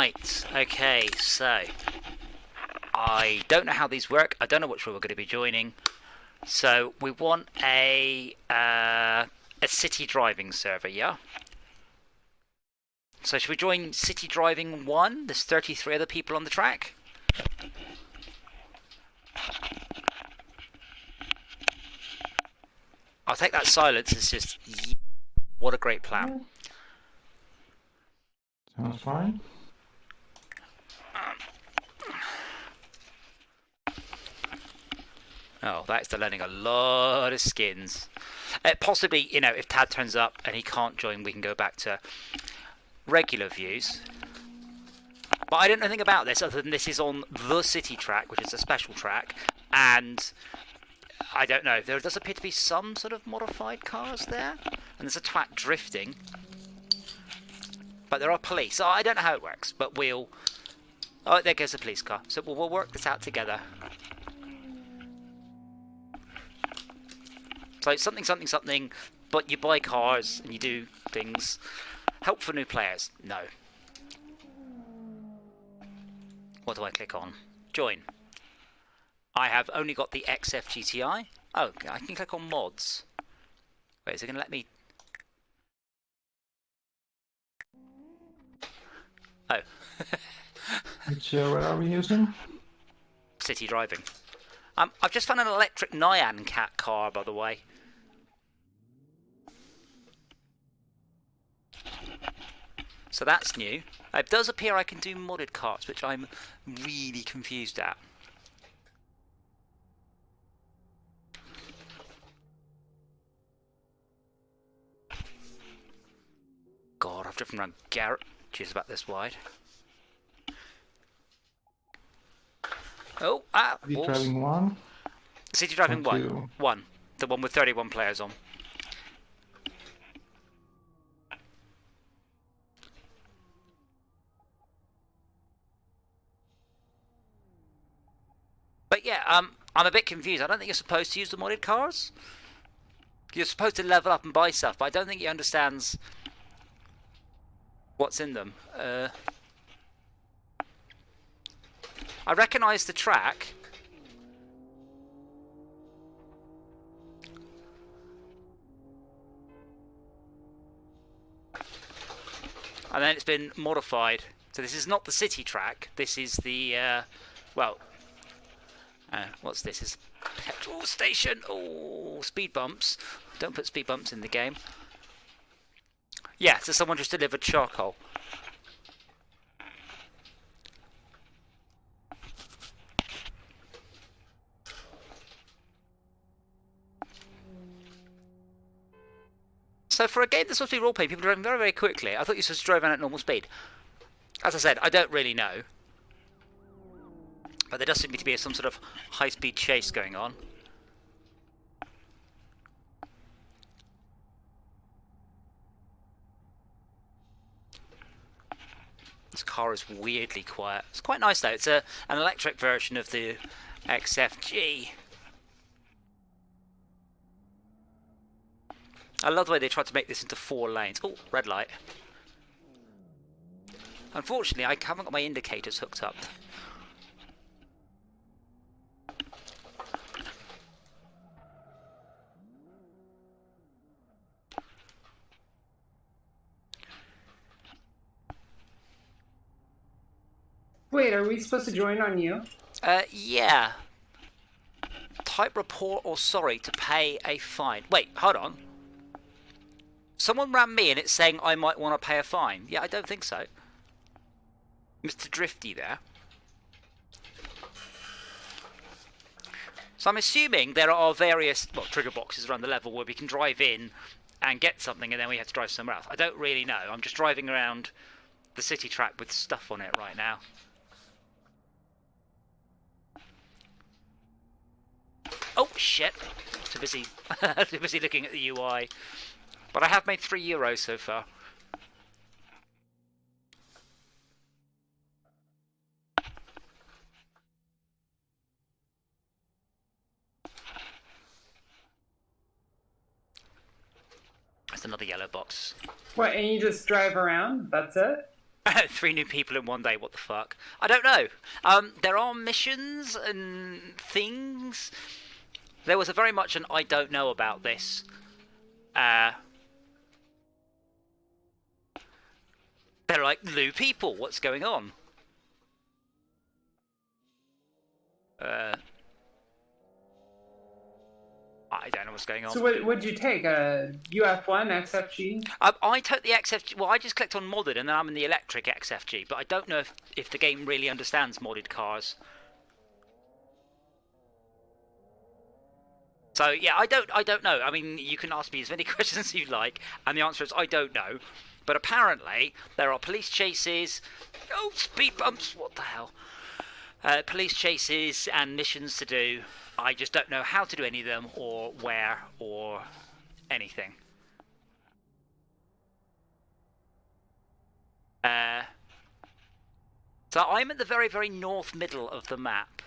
Right, okay, so I don't know how these work. I don't know which one we're going to be joining. So we want a city driving server, yeah? So should we join City Driving 1? There's 33 other people on the track. I'll take that silence. It's just, what a great plan. Sounds fine. Oh, that's the learning a lot of skins. Possibly, you know, if Tad turns up and he can't join, we can go back to regular views. But I don't know anything about this other than this is on the city track, which is a special track, and I don't know. There does appear to be some sort of modified cars there, and there's a twat drifting. But there are police. So I don't know how it works, but we'll... Oh, there goes a police car. So we'll work this out together. So something, something, something, but you buy cars and you do things. Help for new players. No. What do I click on? Join. I have only got the XF GTI. Oh, I can click on mods. Wait, is it going to let me... Oh. Which what are we using? City driving. I've just found an electric Nyan Cat car, by the way. So that's new. It does appear I can do modded cars, which I'm really confused at. God, I've driven around garages about this wide. Oh, City driving 1. City driving Or 1. two. 1. The one with 31 players on. But yeah, I'm a bit confused. I don't think you're supposed to use the modded cars. You're supposed to level up and buy stuff, but I don't think he understands what's in them. I recognise the track. And then it's been modified. So this is not the city track. This is the, well, what's this? Is petrol station. Oh, speed bumps. Don't put speed bumps in the game. Yeah, so someone just delivered charcoal. So for a game that's supposed to be role-playing, people are driving very, very quickly. I thought you supposed to drive around at normal speed. As I said, I don't really know. But there does seem to be some sort of high-speed chase going on. This car is weirdly quiet. It's quite nice though. It's an electric version of the XFG. I love the way they tried to make this into 4 lanes. Oh, red light. Unfortunately, I haven't got my indicators hooked up. Wait, are we supposed to join on you? Yeah. Type report or sorry to pay a fine. Wait, hold on. Someone ran me and it's saying I might want to pay a fine. Yeah, I don't think so. Mr. Drifty there. So I'm assuming there are various, well, trigger boxes around the level where we can drive in and get something and then we have to drive somewhere else. I don't really know. I'm just driving around the city track with stuff on it right now. Oh, shit. Too busy, too busy looking at the UI. But I have made €3 so far. That's another yellow box. What, and you just drive around? That's it? 3 new people in one day, what the fuck? I don't know. There are missions and things. There was a very much an I don't know about this. They're like, new people, what's going on? I don't know what's going on. So what'd you take? A UF1 XFG? I took the XFG. Well, I just clicked on modded, and then I'm in the electric XFG. But I don't know if the game really understands modded cars. So yeah, I don't know. I mean, you can ask me as many questions as you like, and the answer is I don't know. But apparently there are police chases. Oh, speed bumps! What the hell? Police chases and missions to do. I just don't know how to do any of them, or where, or anything. So I'm at the very, very north middle of the map.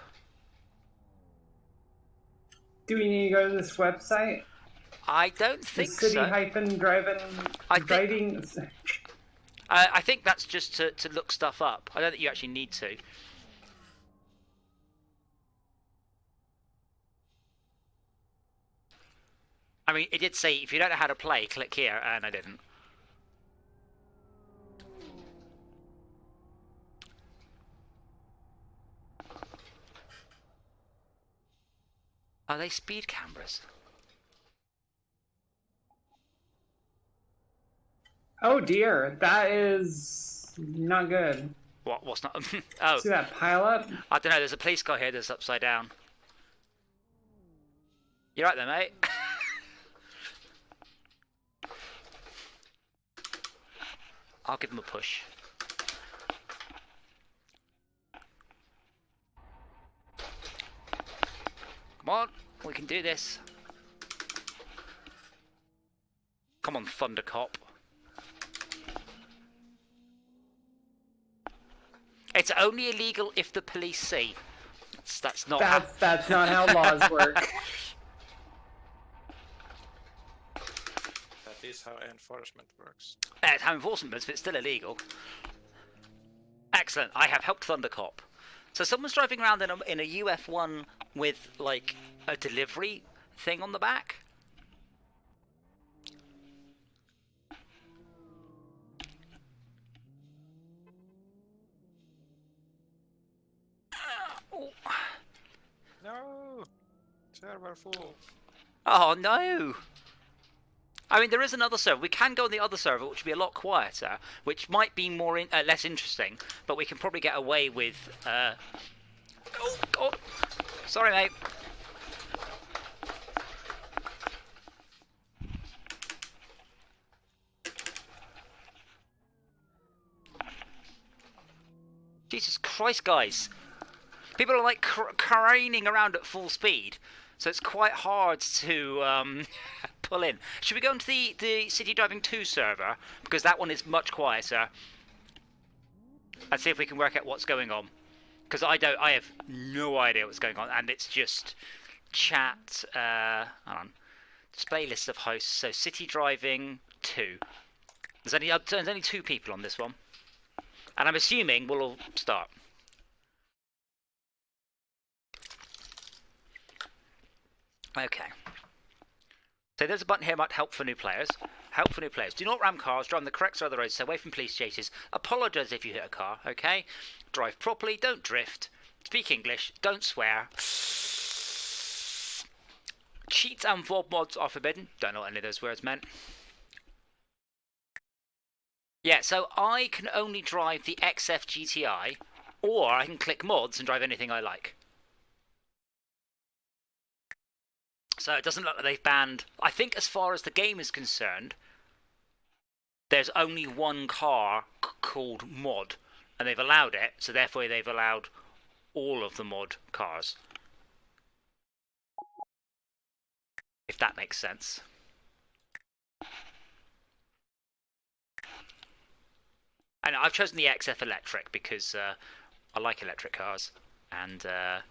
Do we need to go to this website? I don't think so. City-driving. I think that's just to look stuff up. I don't think you actually need to. I mean, it did say if you don't know how to play, click here, and I didn't. Are they speed cameras? Oh dear, that is not good. What's not? Oh. See that pile up? I don't know, there's a police car here that's upside down. You right there, mate? I'll give him a push. Come on, we can do this. Come on, Thunder Cop. It's only illegal if the police see. That's not. That's not how laws work. That is how enforcement works. It's how enforcement works, but it's still illegal. Excellent. I have helped Thunder Cop. So someone's driving around in a UF1 with like a delivery thing on the back. No! Server full. Oh no! I mean, there is another server. We can go on the other server, which would be a lot quieter, which might be more less interesting, but we can probably get away with. Oh God! Sorry, mate. Jesus Christ, guys! People are like craning around at full speed, so it's quite hard to pull in. Should we go into the City Driving 2 server, because that one is much quieter, and see if we can work out what's going on? Because I have no idea what's going on, and it's just chat. Hold on, display list of hosts. So City Driving 2. There's only 2 people on this one, and I'm assuming we'll all start. Okay. So there's a button here about help for new players. Help for new players. Do not ram cars. Drive on the correct side of the road. Stay away from police chases. Apologise if you hit a car. Okay. Drive properly. Don't drift. Speak English. Don't swear. Cheats and VOD mods are forbidden. Don't know what any of those words meant. Yeah. So I can only drive the XF GTI, or I can click mods and drive anything I like. So it doesn't look like they've banned. I think as far as the game is concerned, there's only one car called mod, and they've allowed it, so therefore they've allowed all of the mod cars. If that makes sense. And I've chosen the XF Electric because I like electric cars, and I'm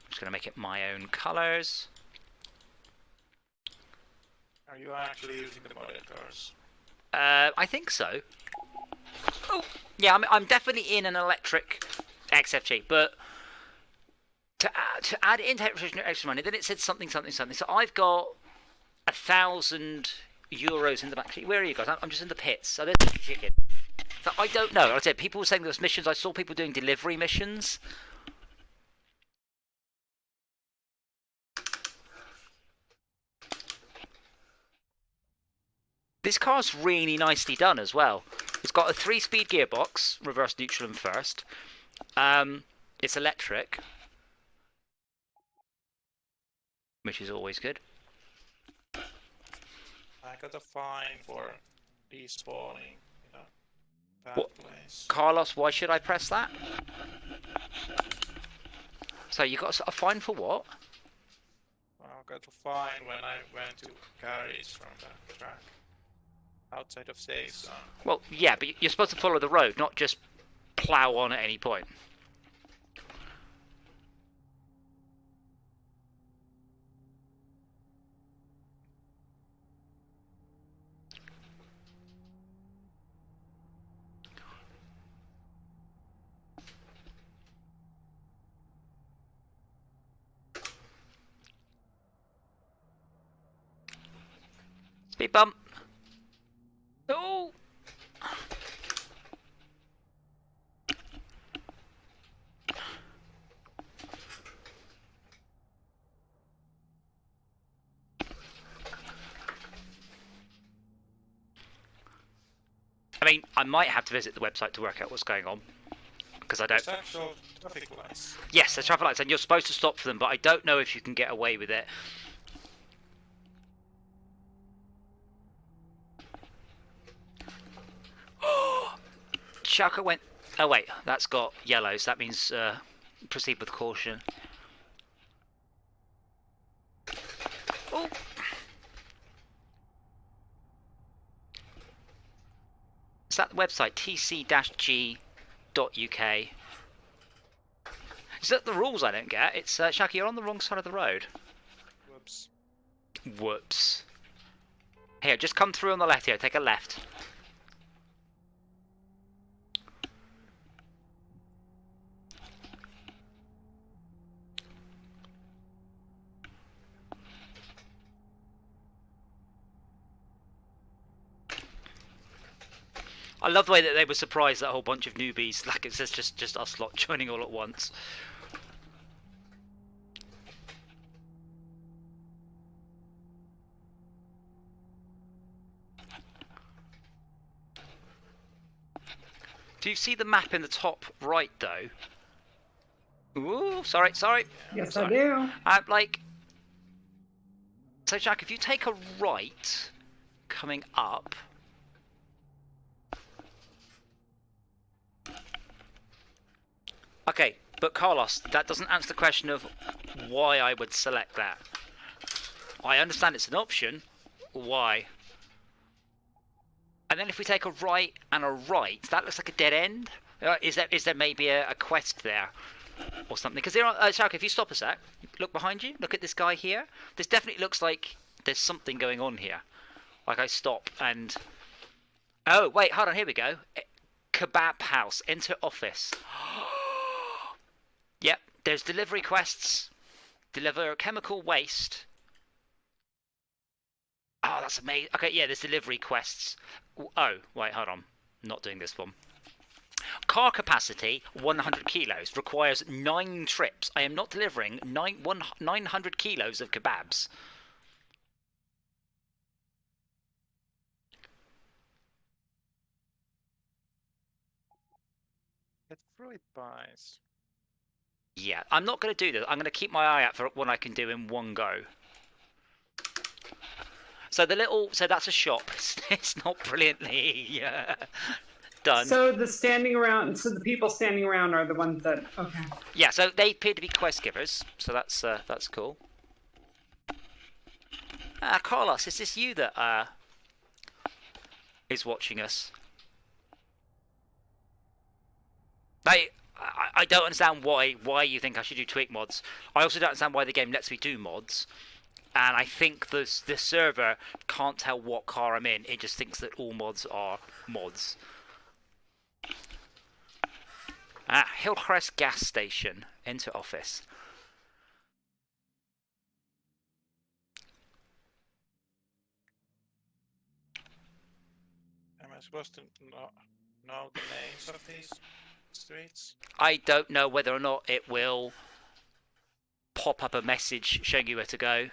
just going to make it my own colours. Are you actually using the modded cars? I think so. Oh, yeah, I'm definitely in an electric XFG, but to add into extra money, then it said something. So I've got 1,000 euros in the back. Where are you guys? I'm just in the pits. So there's the chicken. So I don't know. Like I said, people were saying there was missions. I saw people doing delivery missions. This car's really nicely done as well. It's got a 3-speed gearbox, reverse, neutral, and first. It's electric, which is always good. I got a fine for respawning, you know, bad What? place. Carlos, why should I press that? So you got a fine for what? Well, I got a fine when I went to carries from the track. Outside of safe zone. Well, yeah, but you're supposed to follow the road, not just plough on at any point. Speed bump. Oh. I mean, I might have to visit the website to work out what's going on, because I don't. There's actual traffic lights. Yes, there's traffic lights, and you're supposed to stop for them, but I don't know if you can get away with it. Shaka went. Oh wait, that's got yellows. That means proceed with caution. Oh. Is that the website? tc-g.uk. Is that the rules I don't get? It's Shaka, you're on the wrong side of the road. Whoops. Whoops. Here, just come through on the left here. Take a left. I love the way that they were surprised that a whole bunch of newbies, like it says, just us lot joining all at once. Do you see the map in the top right, though? Ooh, sorry. Yes, sorry. I do. Like, so Jack, if you take a right coming up. Okay, but Carlos, that doesn't answer the question of why I would select that. I understand it's an option. Why? And then if we take a right and a right, that looks like a dead end. Is there maybe a quest there or something? Because there are, Shaka, if you stop a sec, look behind you. Look at this guy here. This definitely looks like there's something going on here. Like I stop and. Oh wait, hold on. Here we go. Kebab house. Enter office. Yep, there's delivery quests. Deliver chemical waste. Oh, that's amazing. Okay, yeah, there's delivery quests. Oh, wait, hold on. Not doing this one. Car capacity, 100 kilos. Requires 9 trips. I am not delivering 900 kilos of kebabs. Get fruit pies. Yeah, I'm not going to do this. I'm going to keep my eye out for what I can do in one go. So that's a shop. It's not brilliantly done. So the people standing around are the ones that, okay. Yeah, so they appear to be quest givers. So that's cool. Carlos, is this you that is watching us? I don't understand why you think I should do tweak mods. I also don't understand why the game lets me do mods. And I think the server can't tell what car I'm in. It just thinks that all mods are mods. Hillcrest gas station. Enter office. Am I supposed to know the names of these streets? I don't know whether or not it will pop up a message showing you where to go.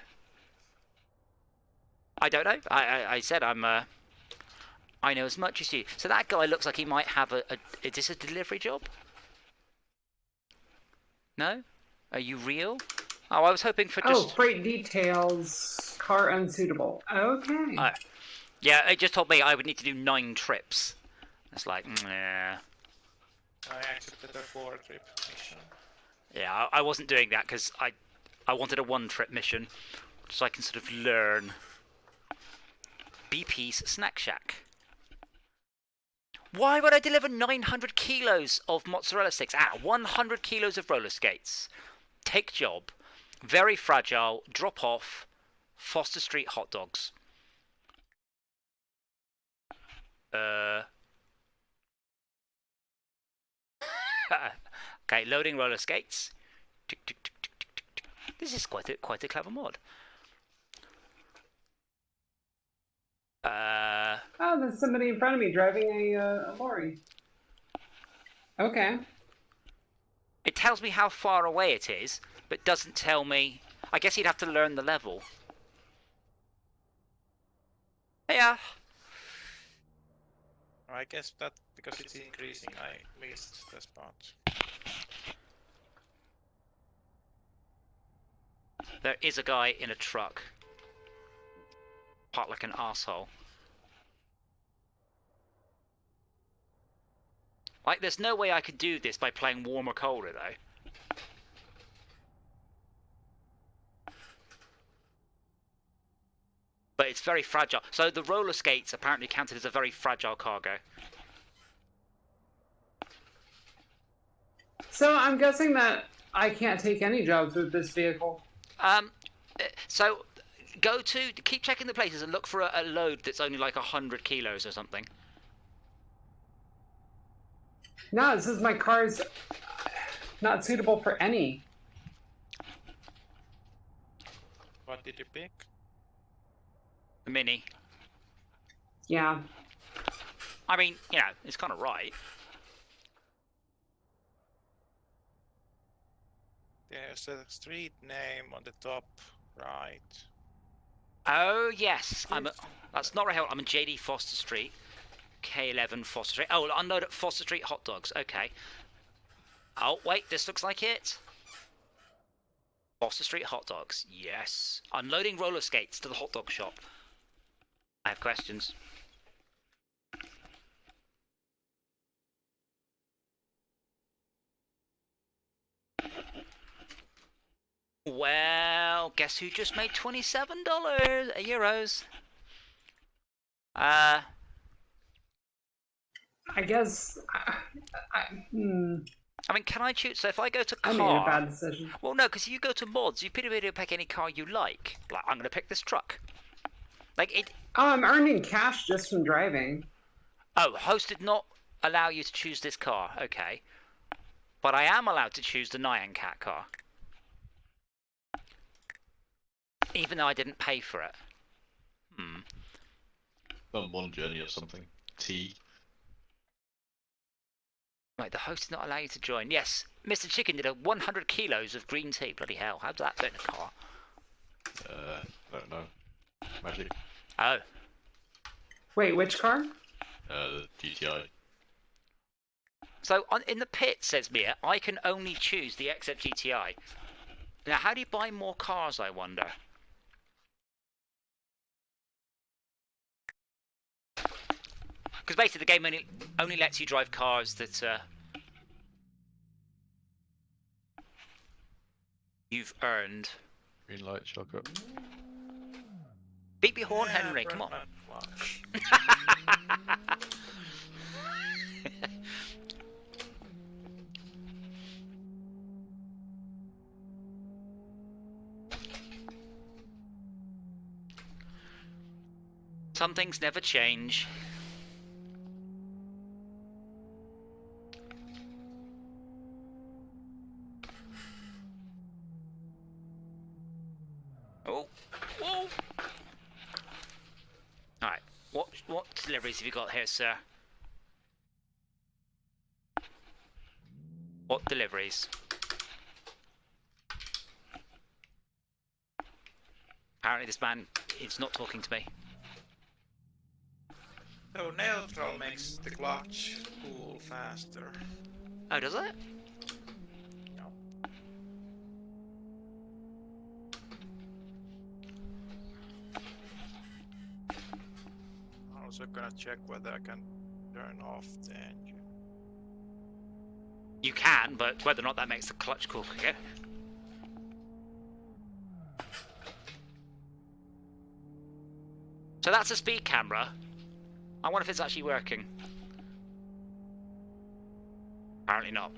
I don't know. I said I know as much as you. So that guy looks like he might have is this a delivery job? No? Are you real? Oh, I was hoping for just... Oh, freight details. Car unsuitable. Okay. Yeah, it just told me I would need to do 9 trips. It's like, nah. I accepted a 4-trip mission. Yeah, I wasn't doing that because I wanted a 1-trip mission so I can sort of learn. BP's Snack Shack. Why would I deliver 900 kilos of mozzarella sticks? 100 kilos of roller skates. Take job. Very fragile. Drop off. Foster Street hot dogs. Okay, loading roller skates. Tick, tick, tick, tick, tick, tick, tick. This is quite a clever mod. Oh, there's somebody in front of me driving a lorry. Okay. It tells me how far away it is, but doesn't tell me... I guess you'd have to learn the level. Yeah. I guess that because it's increasing, I missed the spot. There is a guy in a truck. Parked like an arsehole. Like, there's no way I could do this by playing warm or colder, though. But it's very fragile. So the roller skates apparently counted as a very fragile cargo. So I'm guessing that I can't take any jobs with this vehicle. So keep checking the places and look for a load that's only like 100 kilos or something. No, it says my car's not suitable for any. What did you pick? The Mini. Yeah. I mean, you know, it's kind of right. There's a street name on the top right. Oh yes, that's not right. I'm in JD Foster Street, K11 Foster Street. Oh, unload at Foster Street hot dogs. Okay. Oh wait, this looks like it. Foster Street hot dogs. Yes. Unloading roller skates to the hot dog shop. I have questions. Well, guess who just made $27 euros? I guess. I mean, can I choose? So if I go to car, I made a bad decision. Well, no, because you go to mods, you pretty much pick any car you like. Like, I'm going to pick this truck. Like it. Oh, I'm earning cash just from driving. Oh, host did not allow you to choose this car. Okay, but I am allowed to choose the Nyan Cat car, even though I didn't pay for it. On one journey or something. Tea. Right, the host did not allow you to join. Yes, Mr. Chicken did 100 kilos of green tea. Bloody hell, how did that fit in a car? I don't know. Magic. Oh. Wait, which car? The GTI. So in the pit, says Mia, I can only choose the XF GTI. Now, how do you buy more cars, I wonder? Because basically the game only lets you drive cars that you've earned. Green light, chocolate. Beat me horn, Henry, come on. Some things never change. Whoa! Alright, what deliveries have you got here, sir? What deliveries? Apparently this man is not talking to me. So neutral makes the clutch cool faster. Oh, does it? No. I'm also gonna check whether I can turn off the engine. You can, but whether or not that makes the clutch cool quicker. So that's a speed camera. I wonder if it's actually working. Apparently not.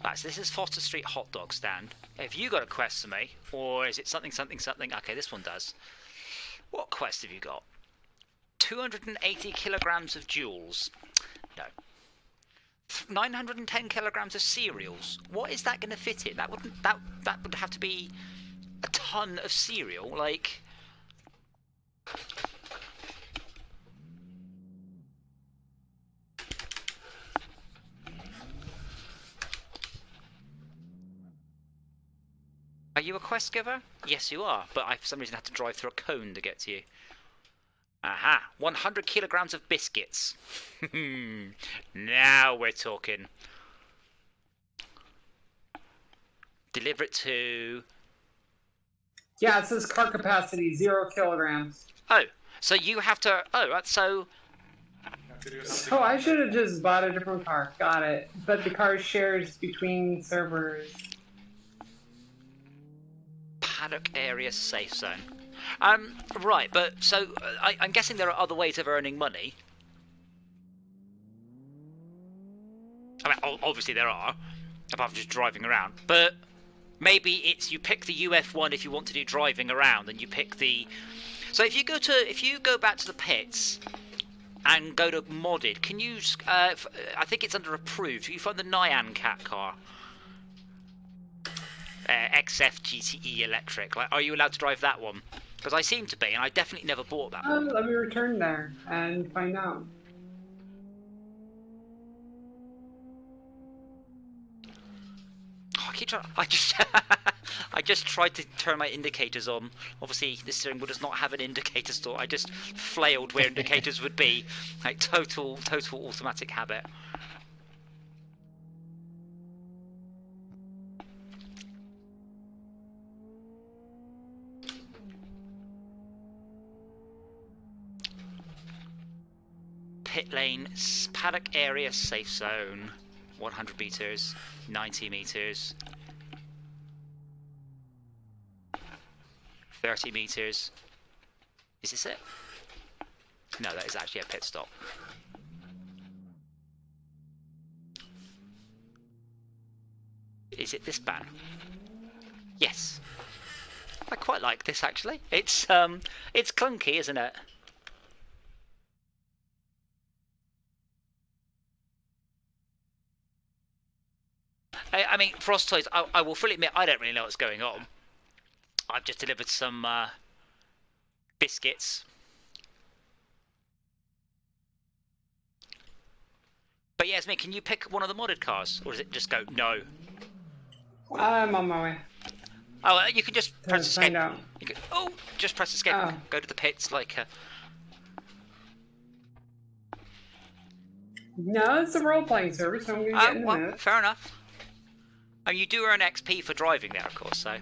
Right, so this is Foster Street hot dog stand. Have you got a quest for me? Or is it something, something, something? Okay, this one does. What quest have you got? 280 kilograms of jewels. No. 910 kilograms of cereals. What is that going to fit in? That would have to be a ton of cereal. Like, are you a quest giver? Yes, you are. But I, for some reason, have to drive through a cone to get to you. Aha! 100 kilograms of biscuits. Now we're talking. Deliver it to... Yeah, it says car capacity 0 kilograms. Oh, so you have to... Oh, right, so... So I should have just bought a different car. Got it. But the car shares between servers. Paddock area safe zone. Right, but so I'm guessing there are other ways of earning money. I mean, obviously there are, apart from just driving around. But maybe it's you pick the UF1 if you want to do driving around, and you pick the. So if you go back to the pits and go to modded, can you? I think it's under approved. Can you find the Nyan Cat car? XF GTE electric. Like, are you allowed to drive that one? Because I seem to be, and I definitely never bought that one. Let me return there and find out. Oh, I keep trying. I just tried to turn my indicators on. Obviously, this steering wheel does not have an indicator store. I just flailed where indicators would be. Like total automatic habit. Pit lane, paddock area safe zone, 100 meters, 90 meters, 30 meters. Is this it? No, that is actually a pit stop. Is it this ban? Yes. I quite like this actually. It's clunky, isn't it? I mean, Frost Toys, I will fully admit I don't really know what's going on. I've just delivered some biscuits. But yeah, Yasmin, can you pick one of the modded cars? Or does it just go, no? I'm on my way. Oh, you can just press escape. Find out. You can, just press escape. Oh. Go to the pits like... No, it's a role-playing server, so I'm going to get in a well, minute. fair enough. And you do earn XP for driving there, of course, so...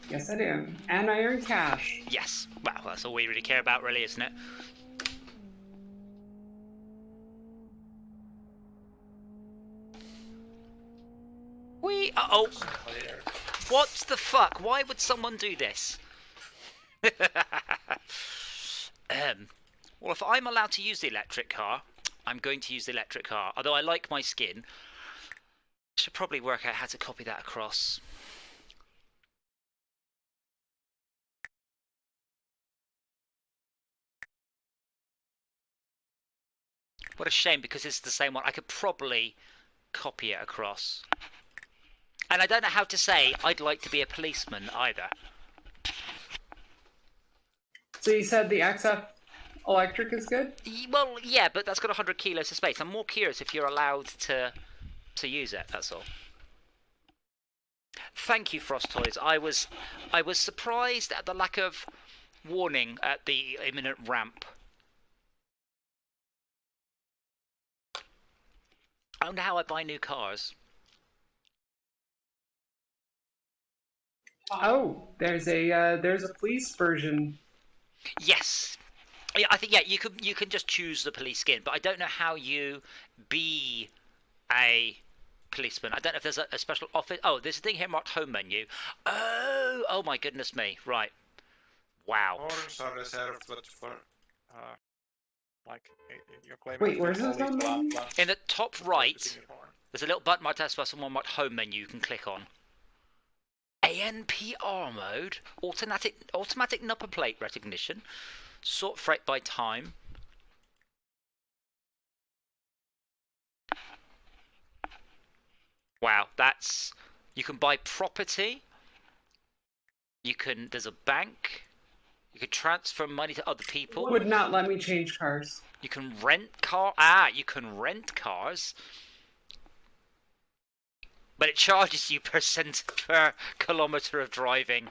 Yes, I do. And I earn cash. Yes. Well, that's all we really care about, really, isn't it? Uh-oh. What the fuck? Why would someone do this? Well, if I'm allowed to use the electric car, I'm going to use the electric car. Although I like my skin. I should probably work out how to copy that across. What a shame, because it's the same one. I could probably copy it across. And I don't know how to say I'd like to be a policeman either. So you said the XF electric is good? Well, yeah, but that's got 100 kilos of space. I'm more curious if you're allowed to use it, that's all. Thank you, Frost Toys. I was surprised at the lack of warning at the imminent ramp. I wonder how I buy new cars. Oh, there's a police version. Yes. Yeah, I think you can just choose the police skin, but I don't know how you be a policeman. I don't know if there's a special office. Oh, there's a thing here marked home menu. Oh my goodness me. Right. Wow. Horns are reserved for like you're claiming. Wait, where's this on menu? In the top right, there's a little button marked S+ and one marked home menu you can click on. ANPR mode, automatic number plate recognition, sort freight by time. Wow, that's, you can buy property. There's a bank. You can transfer money to other people. Would not let me change cars. You can rent you can rent cars. But it charges you per kilometer of driving.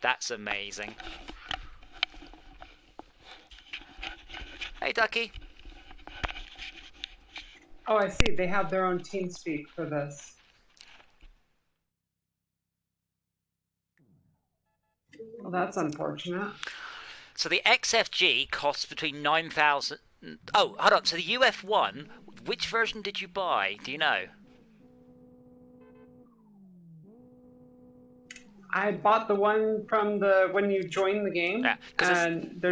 That's amazing. Hey, Ducky. Oh, I see. They have their own TeamSpeak for this. Well, that's unfortunate. So the XFG costs between 9,000. Oh, hold on. So the UF1, which version did you buy? Do you know? I bought the one from when you join the game, Yeah, and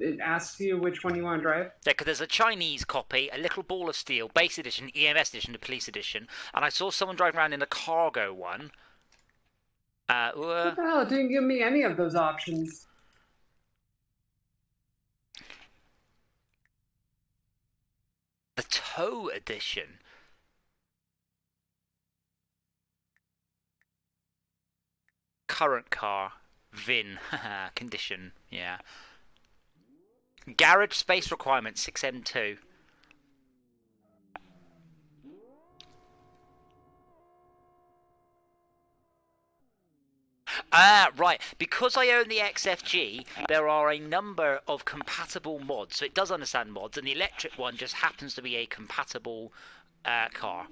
it asks you which one you want to drive. Yeah, because there's a Chinese copy, a Little Ball of Steel, Base Edition, EMS Edition, the Police Edition, and I saw someone driving around in a cargo one. What the hell? It didn't give me any of those options. The Tow Edition. Current car, VIN, condition, yeah. Garage space requirement 6M2. Ah, right. Because I own the XFG, there are a number of compatible mods. So it does understand mods, and the electric one just happens to be a compatible car.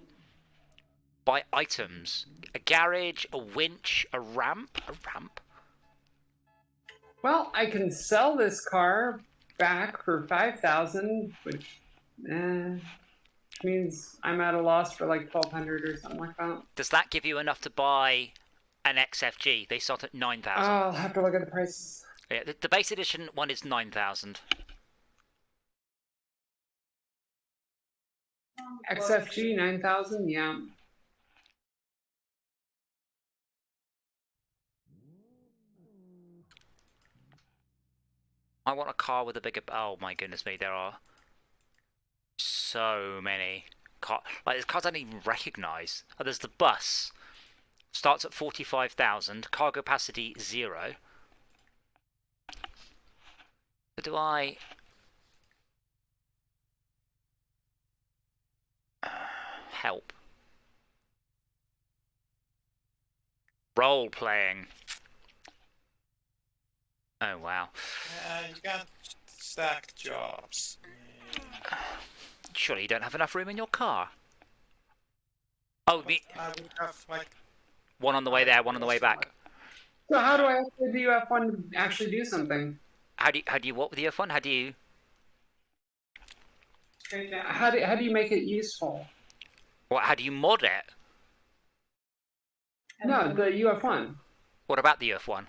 Buy items. A garage, a winch, a ramp. A ramp? Well, I can sell this car back for 5,000, which means I'm at a loss for like 1,200 or something like that. Does that give you enough to buy an XFG? They start at 9,000. I'll have to look at the prices. Yeah, the base edition one is 9,000. XFG 9,000, yeah. I want a car with a bigger... Oh my goodness me, there are so many cars. Like, there's cars I don't even recognise. Oh, there's the bus. Starts at 45,000. Cargo capacity 0. But do I... help. Role playing. Oh wow. You got stacked jobs. Surely you don't have enough room in your car. Oh, I would have like one on the way there, one on the way back. So how do I actually do F1 to actually do something? How do you what with the F1? How do you make it useful? what? How do you mod it? No, the UF1. What about the UF1?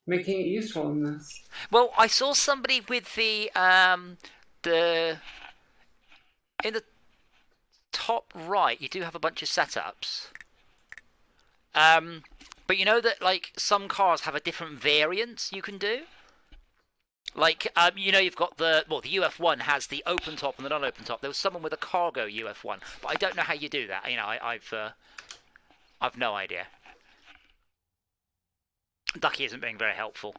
Making it useful in this. Well, I saw somebody with the in the top right. You do have a bunch of setups. But you know that like some cars have a different variants you can do. Like, you know, you've got the UF1 has the open top and the non-open top. There was someone with a cargo UF1, but I don't know how you do that. You know, I've no idea. Ducky isn't being very helpful.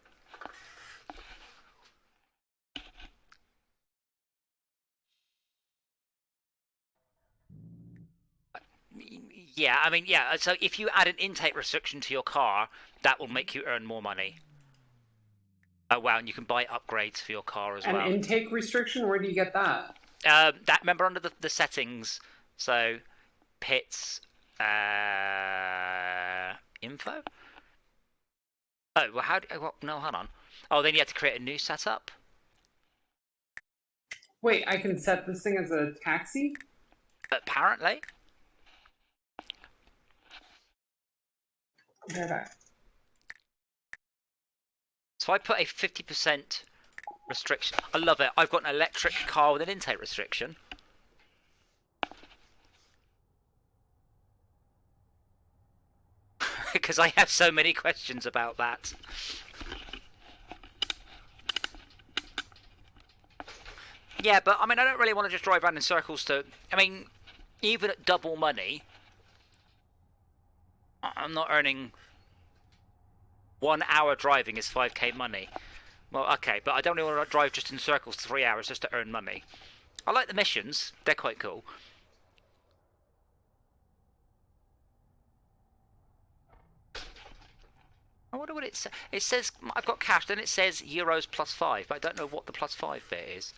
Yeah, I mean, yeah. So if you add an intake restriction to your car, that will make you earn more money. Oh wow, and you can buy upgrades for your car as well. An intake restriction? Where do you get that? That, remember, under the settings, so pits, info. Oh well, no, hold on. Oh, then you have to create a new setup. Wait, I can set this thing as a taxi? Apparently. Okay. So I put a 50% restriction. I love it. I've got an electric car with an intake restriction. Because I have so many questions about that. Yeah, but I mean, I don't really want to just drive around in circles to... I mean, even at double money, I'm not earning... 1 hour driving is 5k money. Well, okay, but I don't really want to drive just in circles 3 hours just to earn money. I like the missions. They're quite cool. I wonder what it says. It says I've got cash, then it says euros +5, but I don't know what the +5 bit is.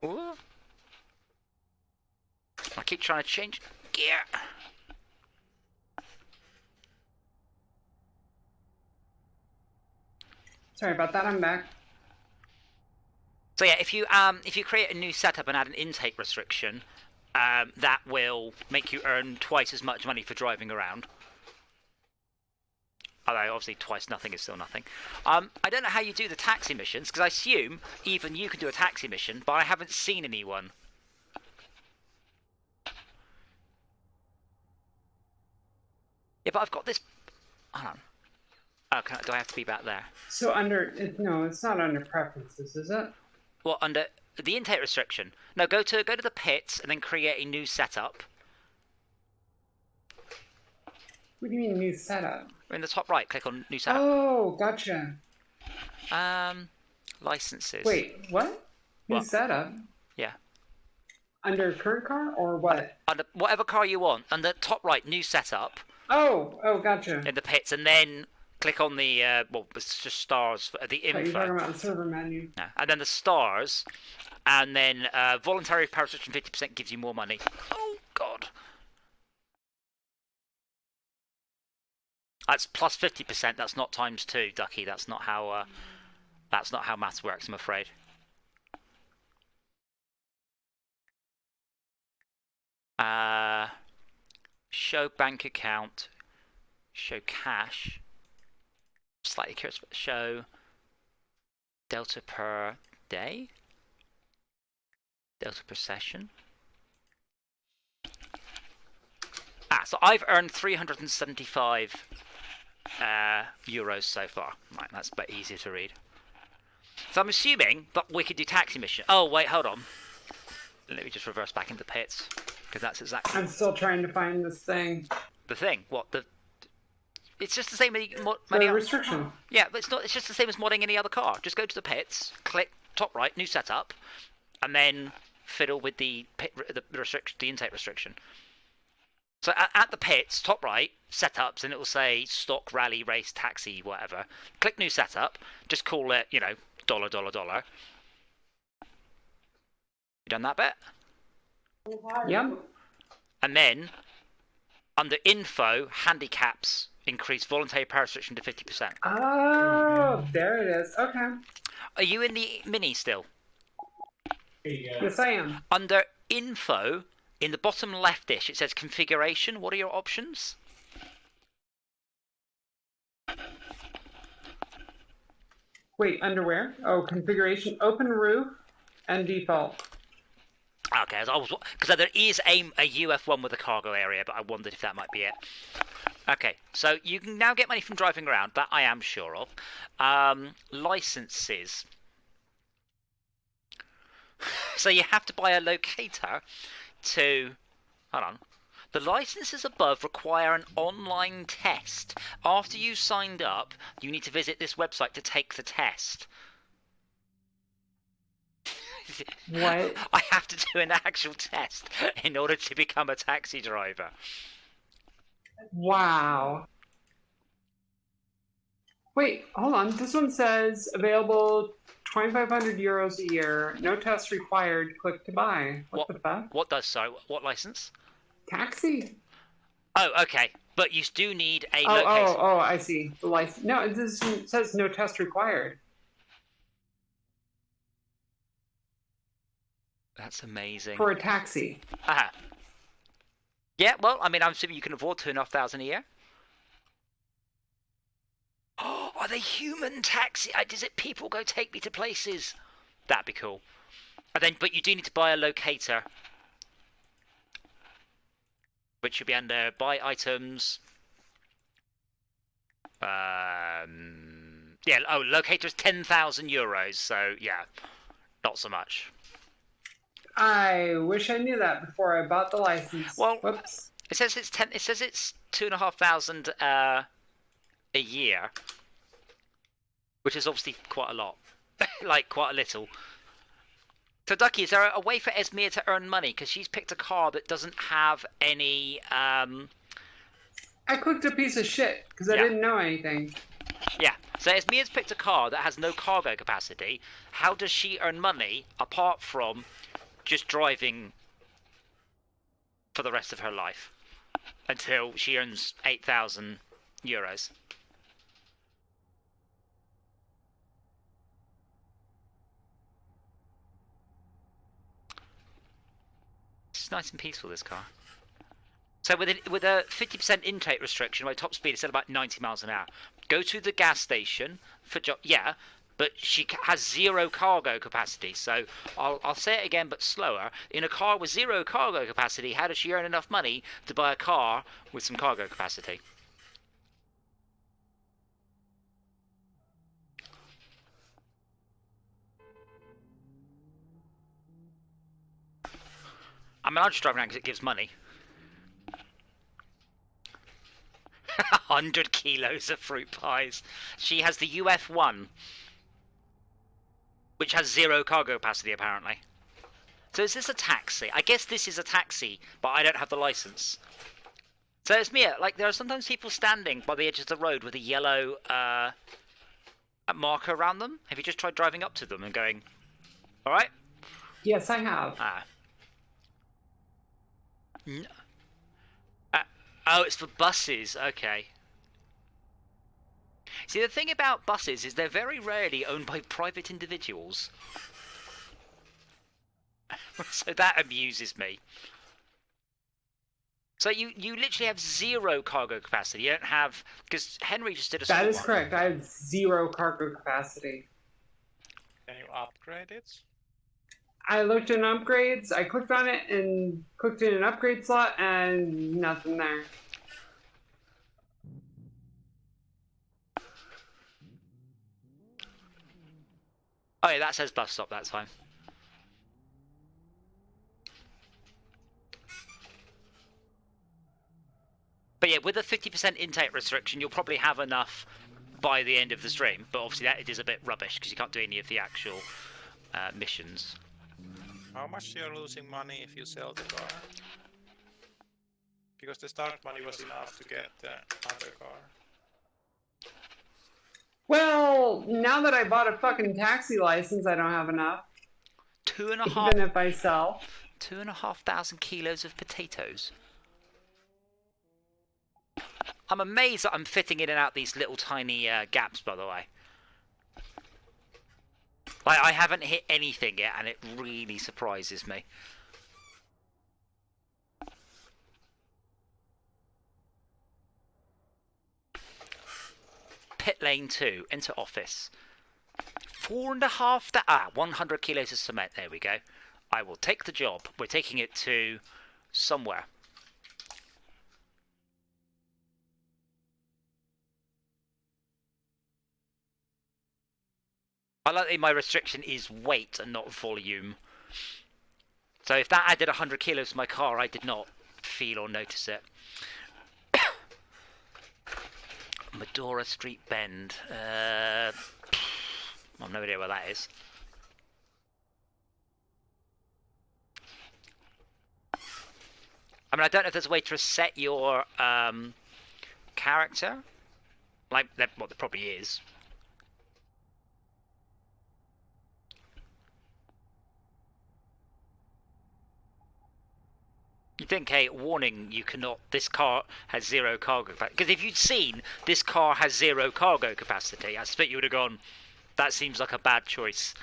Ooh. I keep trying to change gear. Sorry about that, I'm back. So yeah, if you create a new setup and add an intake restriction, that will make you earn twice as much money for driving around. Although obviously twice nothing is still nothing. I don't know how you do the taxi missions, because I assume even you can do a taxi mission, but I haven't seen anyone. Yeah, but I've got this... Hold on. Oh, do I have to be back there? So no, it's not under preferences, is it? Well, under the intake restriction. No, go to the pits and then create a new setup. What do you mean new setup? In the top right, click on new setup. Oh, gotcha. Licenses. Wait, what? New What? setup? Yeah. Under current car or what? Under whatever car you want. Under top right, new setup. Oh, gotcha. In the pits, and then click on the it's just stars for the You're info. talking about the server menu. Yeah. And then the stars, and then voluntary power restriction 50% gives you more money. Oh God. That's plus 50%. That's not times 2, Ducky. That's not how maths works, I'm afraid. Show bank account. Show cash. Slightly curious. Show delta per day. Delta per session. So I've earned 375 euros so far. Right, that's a bit easier to read. So I'm assuming that we could do taxi mission. Oh wait, hold on. Let me just reverse back into pits, because that's exactly. I'm still trying to find this thing. The thing. What the? It's just the same as The restriction. Yeah, but it's not. It's just the same as modding any other car. Just go to the pits, click top right, new setup, and then fiddle with the intake restriction. So at the pits, top right, setups, and it will say stock, rally, race, taxi, whatever. Click new setup. Just call it, $. You done that bit? Yep. And then under info, handicaps increase voluntary power restriction to 50%. Oh, there it is. Okay. Are you in the mini still? Yes, I am. Under info, in the bottom left-ish, it says configuration. What are your options? Wait, under where? Oh, configuration, open roof, and default. Okay, because there is a UF1 with a cargo area, but I wondered if that might be it. Okay, so you can now get money from driving around. That I am sure of. Licenses. So you have to buy a locator to... Hold on. The licenses above require an online test. After you've signed up, you need to visit this website to take the test. What? I have to do an actual test in order to become a taxi driver. Wow. Wait, hold on. This one says available 2,500 euros a year. No test required. Click to buy. What the fuck? What does, sorry, what license? Taxi. Oh, okay. But you do need a Oh, location. oh, I see. The license. No, it says no test required. That's amazing. For a taxi. Ah. Yeah, well, I mean, I'm assuming you can afford 2,500 a year. Oh, are they human taxi? Is it people go take me to places? That'd be cool. And then, but you do need to buy a locator, which should be under buy items. Yeah. Oh, locator is 10,000 euros. So yeah, not so much. I wish I knew that before I bought the license. Well, whoops. It says it's 10. It says it's 2,500 a year, which is obviously quite a lot, like quite a little. So, Ducky, is there a way for Esmir to earn money? Because she's picked a car that doesn't have any. I clicked a piece of shit because I didn't know anything. Yeah. So Esmir's picked a car that has no cargo capacity. How does she earn money apart from just driving for the rest of her life until she earns 8,000 euros? It's nice and peaceful, this car. So with a 50% intake restriction, my top speed is at about 90 miles an hour. Go to the gas station for yeah, but she has zero cargo capacity. So I'll say it again, but slower. In a car with zero cargo capacity, how does she earn enough money to buy a car with some cargo capacity? I mean, I'm just driving around because it gives money. 100 kilos of fruit pies. She has the UF1, which has zero cargo capacity, apparently. So is this a taxi? I guess this is a taxi, but I don't have the license. So it's me. Like, there are sometimes people standing by the edge of the road with a yellow marker around them. Have you just tried driving up to them and going, all right? Yes, I have. Oh, it's for buses. Okay. See, the thing about buses is they're very rarely owned by private individuals. So that amuses me. So you literally have zero cargo capacity. You don't have... Because Henry just did a small That is one. correct. I have zero cargo capacity. Can you upgrade it? I looked in upgrades, I clicked on it and clicked in an upgrade slot and nothing there. Oh yeah, that says bus stop, that's fine. But yeah, with a 50% intake restriction, you'll probably have enough by the end of the stream. But obviously that it is a bit rubbish because you can't do any of the actual missions. How much you're losing money if you sell the car? Because the start money was enough to get the other car. Well, now that I bought a fucking taxi license, I don't have enough. 2.5. Even if I sell. 2,500 kilos of potatoes. I'm amazed that I'm fitting in and out these little tiny gaps, by the way. Like, I haven't hit anything yet, and it really surprises me. Pit lane 2, enter office. 100 kilos of cement, there we go. I will take the job. We're taking it to somewhere. I like that my restriction is weight and not volume. So if that added 100 kilos to my car, I did not feel or notice it. Medora Street Bend. I've no idea where that is. I mean, I don't know if there's a way to reset your character. Like, well, there probably is. You think, hey, warning, you cannot, this car has 0 cargo capacity. Because if you'd seen, this car has 0 cargo capacity, I suspect you would have gone, that seems like a bad choice.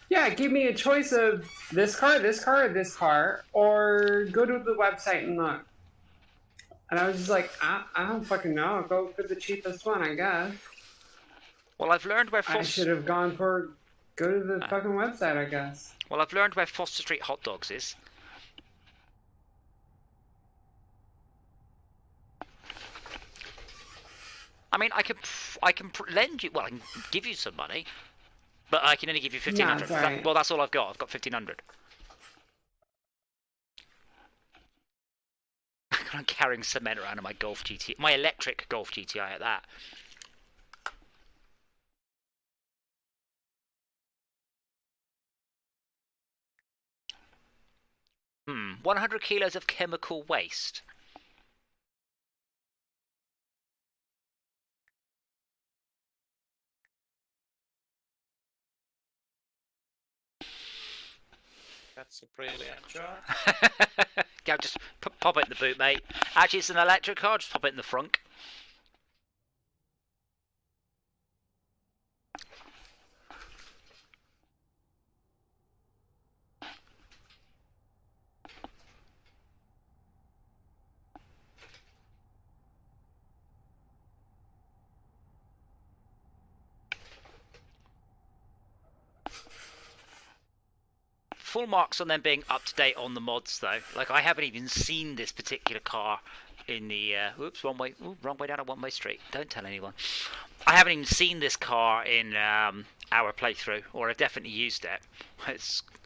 Yeah, it gave me a choice of this car, or this car, or go to the website and look. And I was just like, I don't fucking know. I'll go for the cheapest one, I guess. Well, I've learned where I should have gone for go to the fucking website, I guess. Well, I've learned where Foster Street Hot Dogs is. I mean, I can lend you. Well, I can give you some money, but I can only give you 1,500. Yeah, right. Well, that's all I've got. I've got 1,500. I'm carrying cement around in my Golf GTI, my electric Golf GTI at that. Hmm, 100 kilos of chemical waste. That's a brilliant job. Yeah, just pop it in the boot, mate. Actually, it's an electric car. Just pop it in the frunk. Full marks on them being up to date on the mods, though. Like, I haven't even seen this particular car in the oops, wrong way down a one-way street. Don't tell anyone. I haven't even seen this car in our playthrough, or I've definitely used it.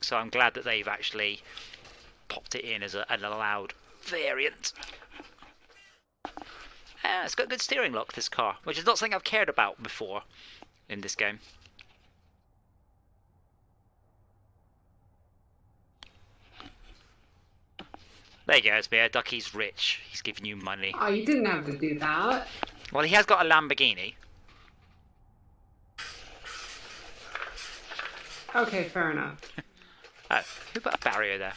So I'm glad that they've actually popped it in as an allowed variant. Yeah, it's got good steering lock, this car, which is not something I've cared about before in this game. There you go, Esmir. Ducky's rich. He's giving you money. Oh, you didn't have to do that. Well, he has got a Lamborghini. Okay, fair enough. Oh, who put a barrier there?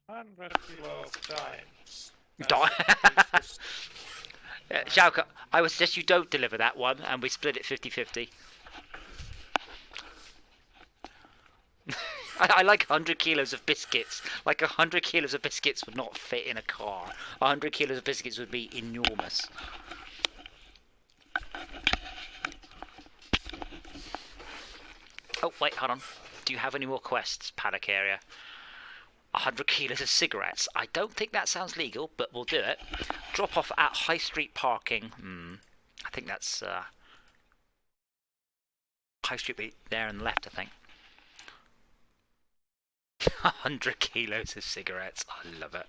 100 kilo of dimes. Xiaoka, I would suggest you don't deliver that one, and we split it 50-50. I like 100 kilos of biscuits. Like 100 kilos of biscuits would not fit in a car. 100 kilos of biscuits would be enormous. Oh, wait, hold on. Do you have any more quests, paddock area? 100 kilos of cigarettes. I don't think that sounds legal, but we'll do it. Drop off at High Street parking. I think that's High Street there on the left, I think. 100 kilos of cigarettes. I love it.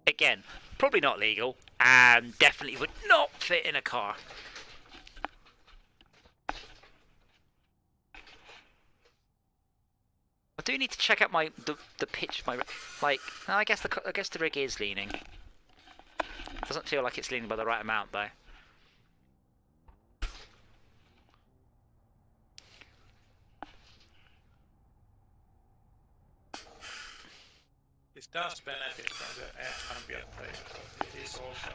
Again, probably not legal, and definitely would not fit in a car. I do need to check out the pitch. Like, no, I guess the rig is leaning. Doesn't feel like it's leaning by the right amount though. This does benefit from the ambient plate, but it is also...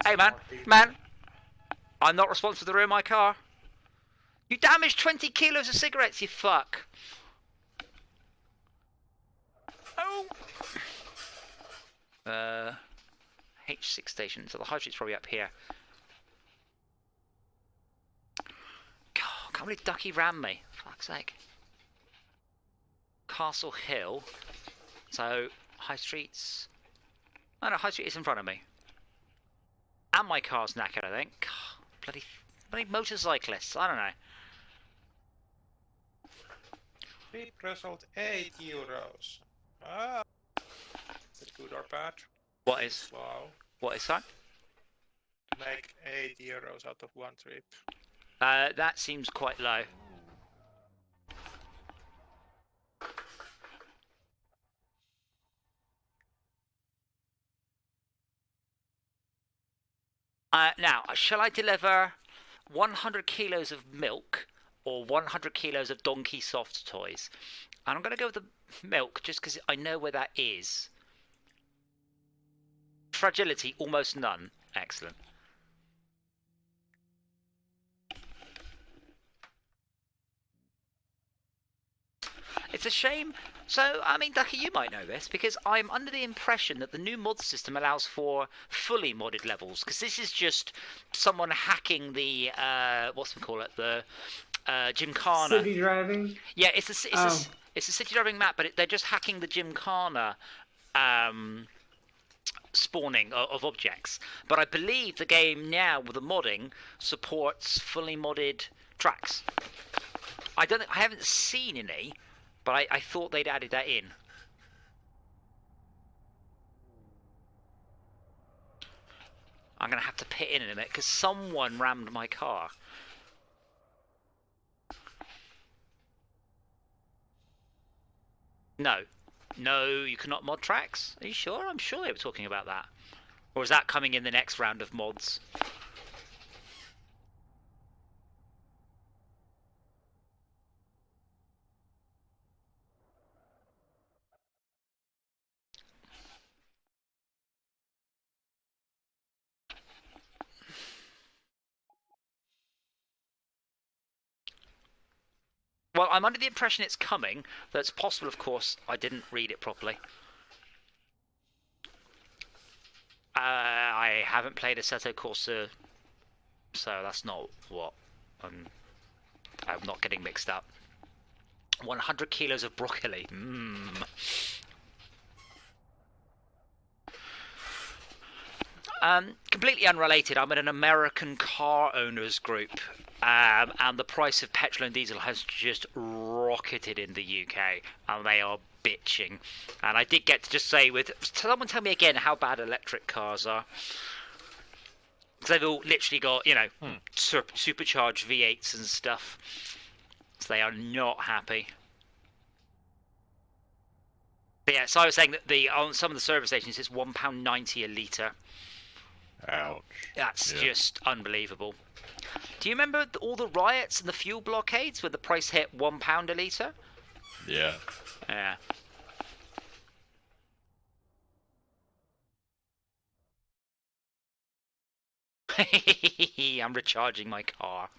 Hey man! I'm not responsible for the rear of my car. You damaged 20 kilos of cigarettes, you fuck! Oh! H6 station, so the high street's probably up here. God, can't believe Ducky ran me. Fuck's sake. Castle Hill. So, High Street's... Oh no, High Street is in front of me. And my car's knackered, I think. Bloody motorcyclists, I don't know. Trip result €8. Ah, is it good or bad? What is Slow. that? Make €8 out of one trip. That seems quite low. Now, shall I deliver 100 kilos of milk or 100 kilos of Donkey Soft toys? And I'm going to go with the milk just because I know where that is. Fragility, almost none. Excellent. It's a shame. So, I mean, Ducky, you might know this, because I'm under the impression that the new mod system allows for fully modded levels, because this is just someone hacking the, the Gymkhana. City driving? Yeah, it's a city driving map, but they're just hacking the Gymkhana spawning of objects. But I believe the game now, with the modding, supports fully modded tracks. I haven't seen any, but I thought they'd added that in. I'm going to have to pit in a minute because someone rammed my car. No. No, you cannot mod tracks? Are you sure? I'm sure they were talking about that. Or is that coming in the next round of mods? Well, I'm under the impression it's coming. That's possible, of course. I didn't read it properly. I haven't played Assetto Corsa, so that's not what I'm not getting mixed up. 100 kilos of broccoli. Completely unrelated, I'm in an American car owners group, and the price of petrol and diesel has just rocketed in the UK, and they are bitching. And I did get to just say, someone tell me again how bad electric cars are. Because they've all literally got, you know, supercharged V8s and stuff. So they are not happy. But yeah, so I was saying that on some of the service stations it's £1.90 a litre. Ouch. That's just unbelievable. Do you remember all the riots and the fuel blockades where the price hit £1 a litre? Yeah. Yeah. I'm recharging my car.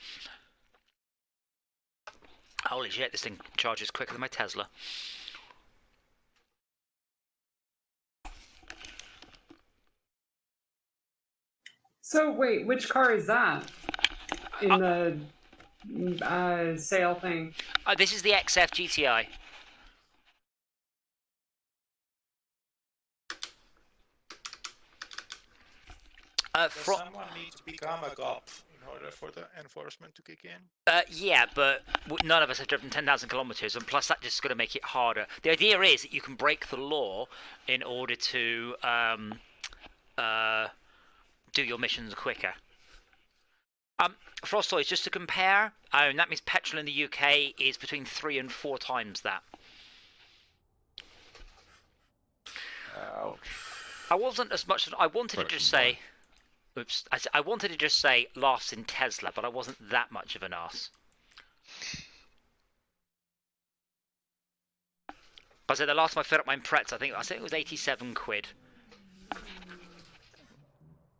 Holy shit, this thing charges quicker than my Tesla. So wait, which car is that in the sale thing? This is the XF GTI. Does someone need to become a cop in order for the enforcement to kick in? Yeah, but none of us have driven 10,000 kilometers, and plus that's just going to make it harder. The idea is that you can break the law in order to do your missions quicker. Frostoids, just to compare, that means petrol in the UK is between 3 and 4 times that. Ouch. I wasn't as much. I wanted to just say. Oops. I wanted to just say laughs in Tesla, but I wasn't that much of an arse. I said the last time I filled up my Pretz, I think it was 87 quid.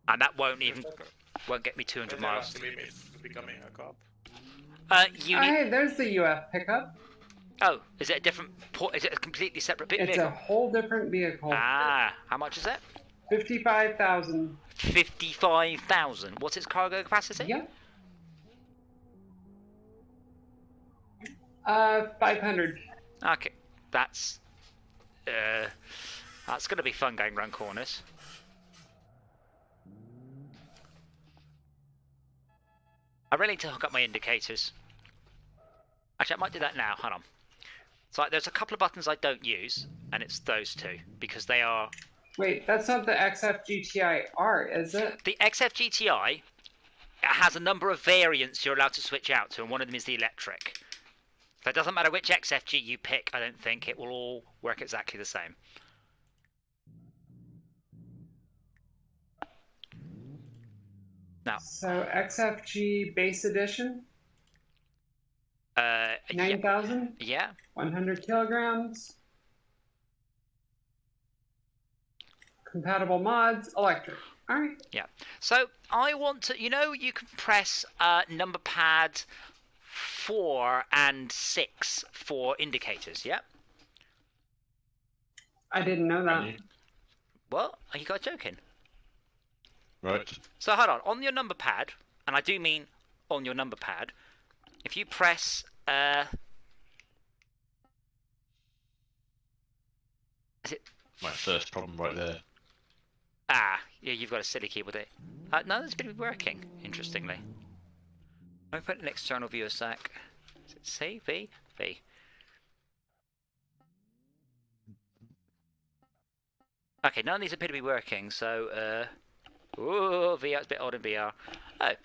And that won't get me 200 miles. What's the limit to becoming a cop? Hey, there's the UF pickup. Oh, is it a different? Is it a completely separate vehicle? It's a whole different vehicle. Ah, how much is it? 55,000. 55,000. What's its cargo capacity? Yep. 500. Okay, that's going to be fun going around corners. I really need to hook up my indicators. Actually, I might do that now. Hold on. So there's a couple of buttons I don't use, and it's those two because they are. Wait, that's not the XFGTI art, is it? The XFGTI has a number of variants you're allowed to switch out to, and one of them is the electric. So it doesn't matter which XFG you pick, I don't think, it will all work exactly the same. Now, So XFG base edition, yeah, 9,000, yeah. 100 kilograms. Compatible mods, electric. All right. Yeah. So I want to, you know, you can press number pad 4 and 6 for indicators. Yeah. I didn't know that. What? Are you guys joking? Right. So hold on. On your number pad, and I do mean on your number pad, if you press is it? My first problem right there. Ah, yeah, you've got a silly key with it. No, it's been working, interestingly. Let me put an external view a sec. Is it C, V, V? Okay, none of these appear to be working, so, ooh, VR, it's a bit odd in VR. Oh. I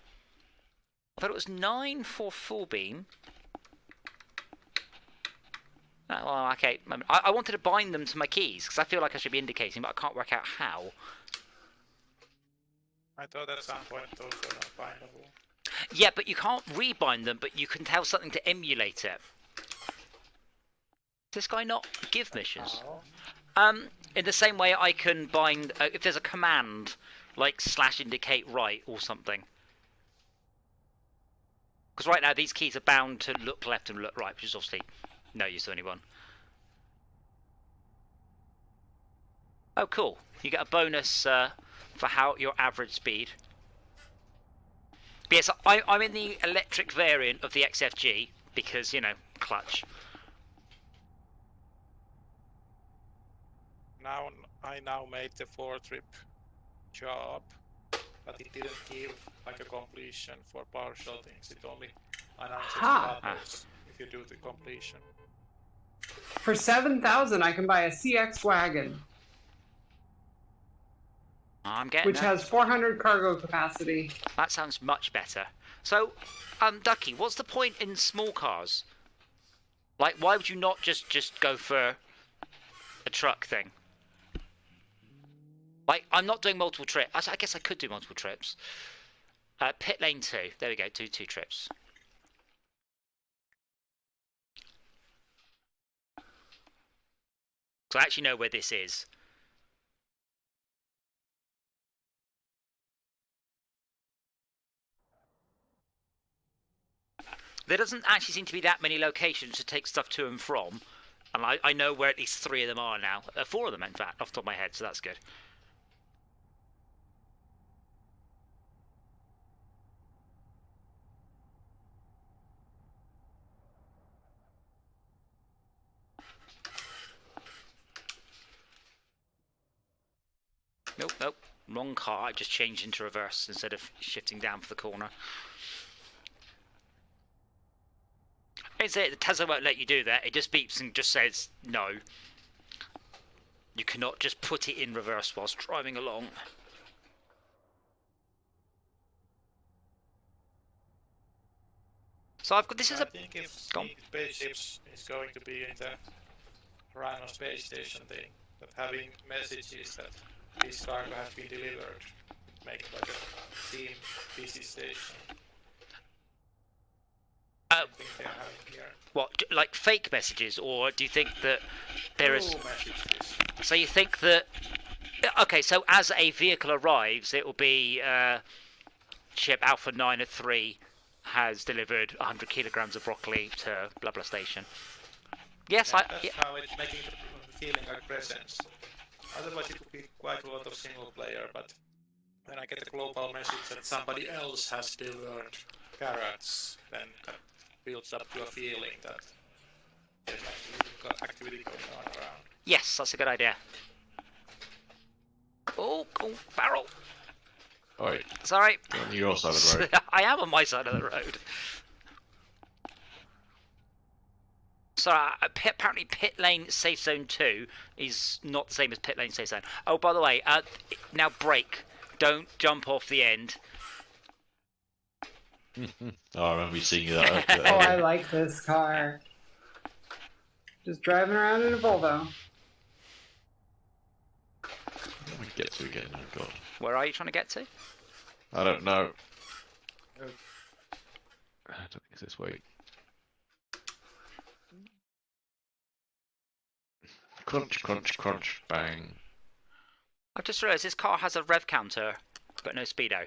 thought it was 9 for full beam. Oh, well, okay. I wanted to bind them to my keys, because I feel like I should be indicating, but I can't work out how. I thought at some point those were not bindable. Yeah, but you can't rebind them, but you can tell something to emulate it. Does this guy not give missions? In the same way I can bind, if there's a command, like /indicate right or something. Because right now these keys are bound to look left and look right, which is obviously no use to anyone. Oh, cool. You get a bonus for your average speed. But yes, I'm in the electric variant of the XFG because, you know, clutch. Now I made the 4-trip job, but it didn't give like a completion for partial things. It only announces Ha! others if you do the completion. For 7,000, I can buy a CX wagon, I'm getting which there. has 400 cargo capacity. That sounds much better. So, Ducky, what's the point in small cars? Like, why would you not just go for a truck thing? Like, I'm not doing multiple trips. I guess I could do multiple trips. Pit lane 2. There we go. Do 2 trips. So I actually know where this is. There doesn't actually seem to be that many locations to take stuff to and from. And I know where at least 3 of them are now. 4 of them, in fact, off the top of my head, so that's good. Nope, nope. Wrong car. I just changed into reverse instead of shifting down for the corner. It's it. The Tesla won't let you do that. It just beeps and just says no. You cannot just put it in reverse whilst driving along. So I've got this is I a. think if Go on. spaceships is going to be in the Rhino space station thing, that having messages that this cargo has been delivered, make like a team busy station. I think they're having here. What, like fake messages, or do you think that there is? True messages. So you think that? Okay, so as a vehicle arrives, it will be ship Alpha 903 has delivered 100 kilograms of broccoli to blah blah station. Yes, Yeah, I. that's Yeah. how it's making the feeling like presence. Otherwise it would be quite a lot of single player, but when I get a global message that somebody else has delivered carrots, then that builds up to a feeling that there's actually activity going on around. Yes, that's a good idea. Oh, barrel. Alright, Sorry. on your side of the road. I am on my side of the road. So apparently pit lane safe zone 2 is not the same as pit lane safe zone. Oh, by the way, now brake. Don't jump off the end. Oh, I remember seeing you that. Oh, I like this car. Just driving around in a Volvo. Where do we get to again? Oh god. Where are you trying to get to? I don't know. I don't think it's this way. Crunch, crunch, crunch, bang. I've just realised this car has a rev counter, but no speedo.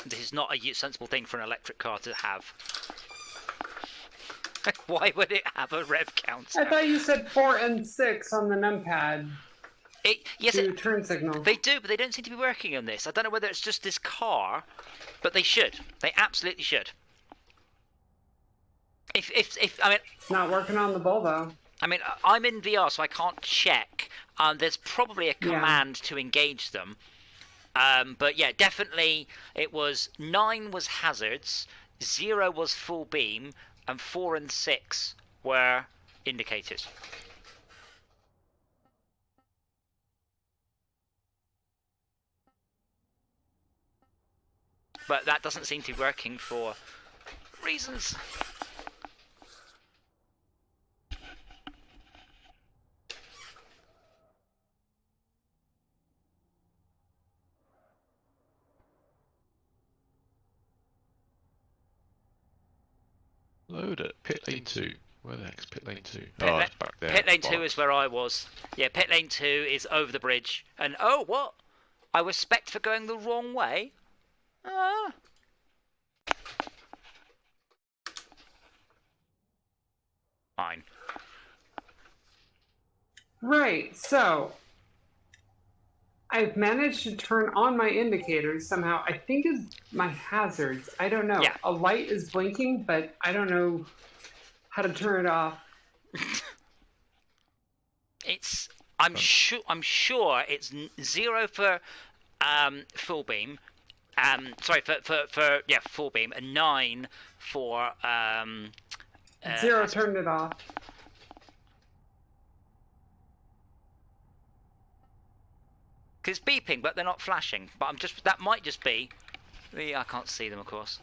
This is not a sensible thing for an electric car to have. Why would it have a rev counter? I thought you said 4 and 6 on the numpad Yes, to turn signal. they do, but they don't seem to be working on this. I don't know whether it's just this car, but they should. They absolutely should. If I mean, It's not working on the Volvo. I mean, I'm in VR, so I can't check. There's probably a command to engage them. But yeah, definitely it was 9 was hazards, 0 was full beam, and 4 and 6 were indicators. But that doesn't seem to be working for reasons. Load it. Pit lane 2. Where the heck's pit lane 2? Pit Oh, la- it's back there. Pit lane 2 Bollocks. is where I was. Yeah, pit lane 2 is over the bridge. And oh, what? I was specced for going the wrong way? Ah. Fine. Right, so I've managed to turn on my indicators somehow. I think it's my hazards. I don't know. Yeah. A light is blinking, but I don't know how to turn it off. It's I'm sure it's 0 for full beam. Sorry for yeah, full beam, and 9 for 0 turned it off. Because it's beeping, but they're not flashing. But that might just be. I can't see them, of course.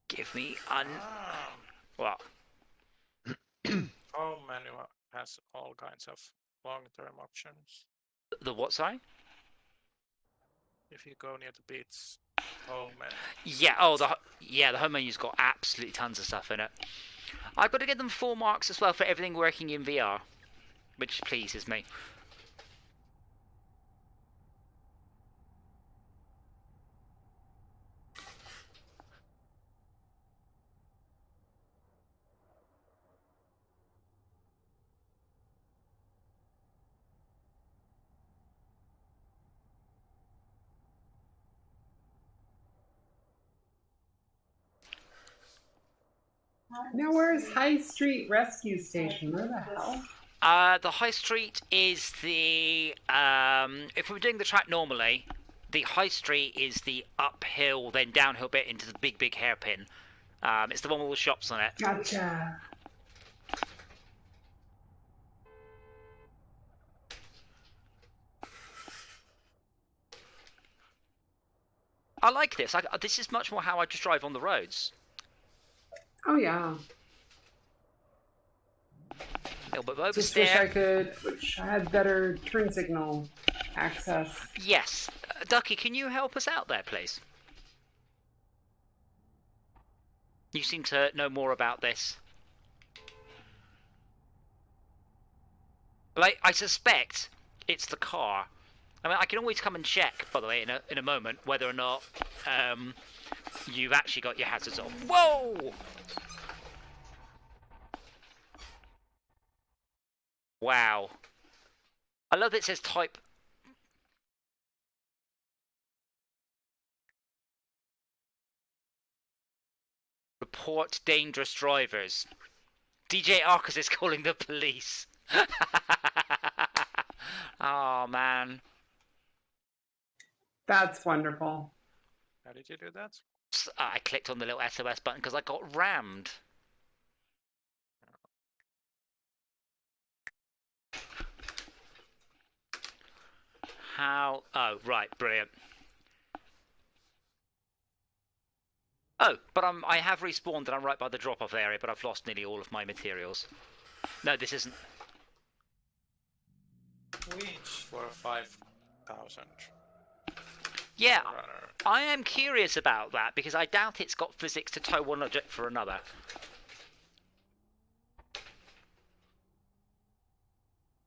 Give me what? Home menu has all kinds of long-term options. The what? Sorry. If you go near the beats, home menu. Yeah. Oh, the home menu's got absolutely tons of stuff in it. I've got to get them 4 marks as well for everything working in VR, which pleases me. Now, where's High Street Rescue Station? Where the hell? The high street is the if we were doing the track normally, the high street is the uphill then downhill bit into the big hairpin. It's the one with all the shops on it. Gotcha. I like this. This is much more how I just drive on the roads. Oh yeah. A little bit of Just wish I oversteer. I had better turn signal access. Yes. Ducky, can you help us out there, please? You seem to know more about this. Well, I suspect it's the car. I mean, I can always come and check, by the way, in a moment, whether or not you've actually got your hazards on. Whoa! Wow. I love that it says type. Report dangerous drivers. DJ Arcus is calling the police. Oh, man. That's wonderful. How did you do that? I clicked on the little SOS button because I got rammed. How? Oh, right, brilliant. Oh, but I have respawned and I'm right by the drop-off area, but I've lost nearly all of my materials. No, this isn't. Winch for 5,000. Yeah, Runner. I am curious about that because I doubt it's got physics to tow one object for another. I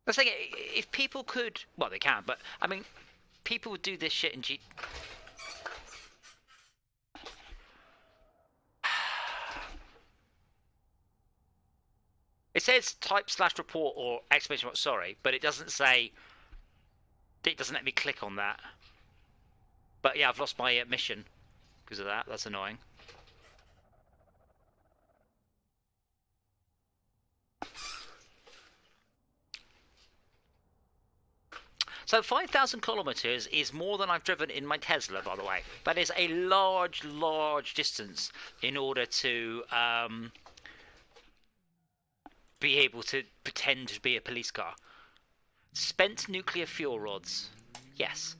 was thinking, if people could, well, they can, but I mean, people would do this shit in It says type/report or exclamation mark sorry, but it doesn't say. It doesn't let me click on that. But yeah, I've lost my mission because of that. That's annoying. So 5,000 kilometers is more than I've driven in my Tesla, by the way. That is a large, large distance in order to be able to pretend to be a police car. Spent nuclear fuel rods. Yes.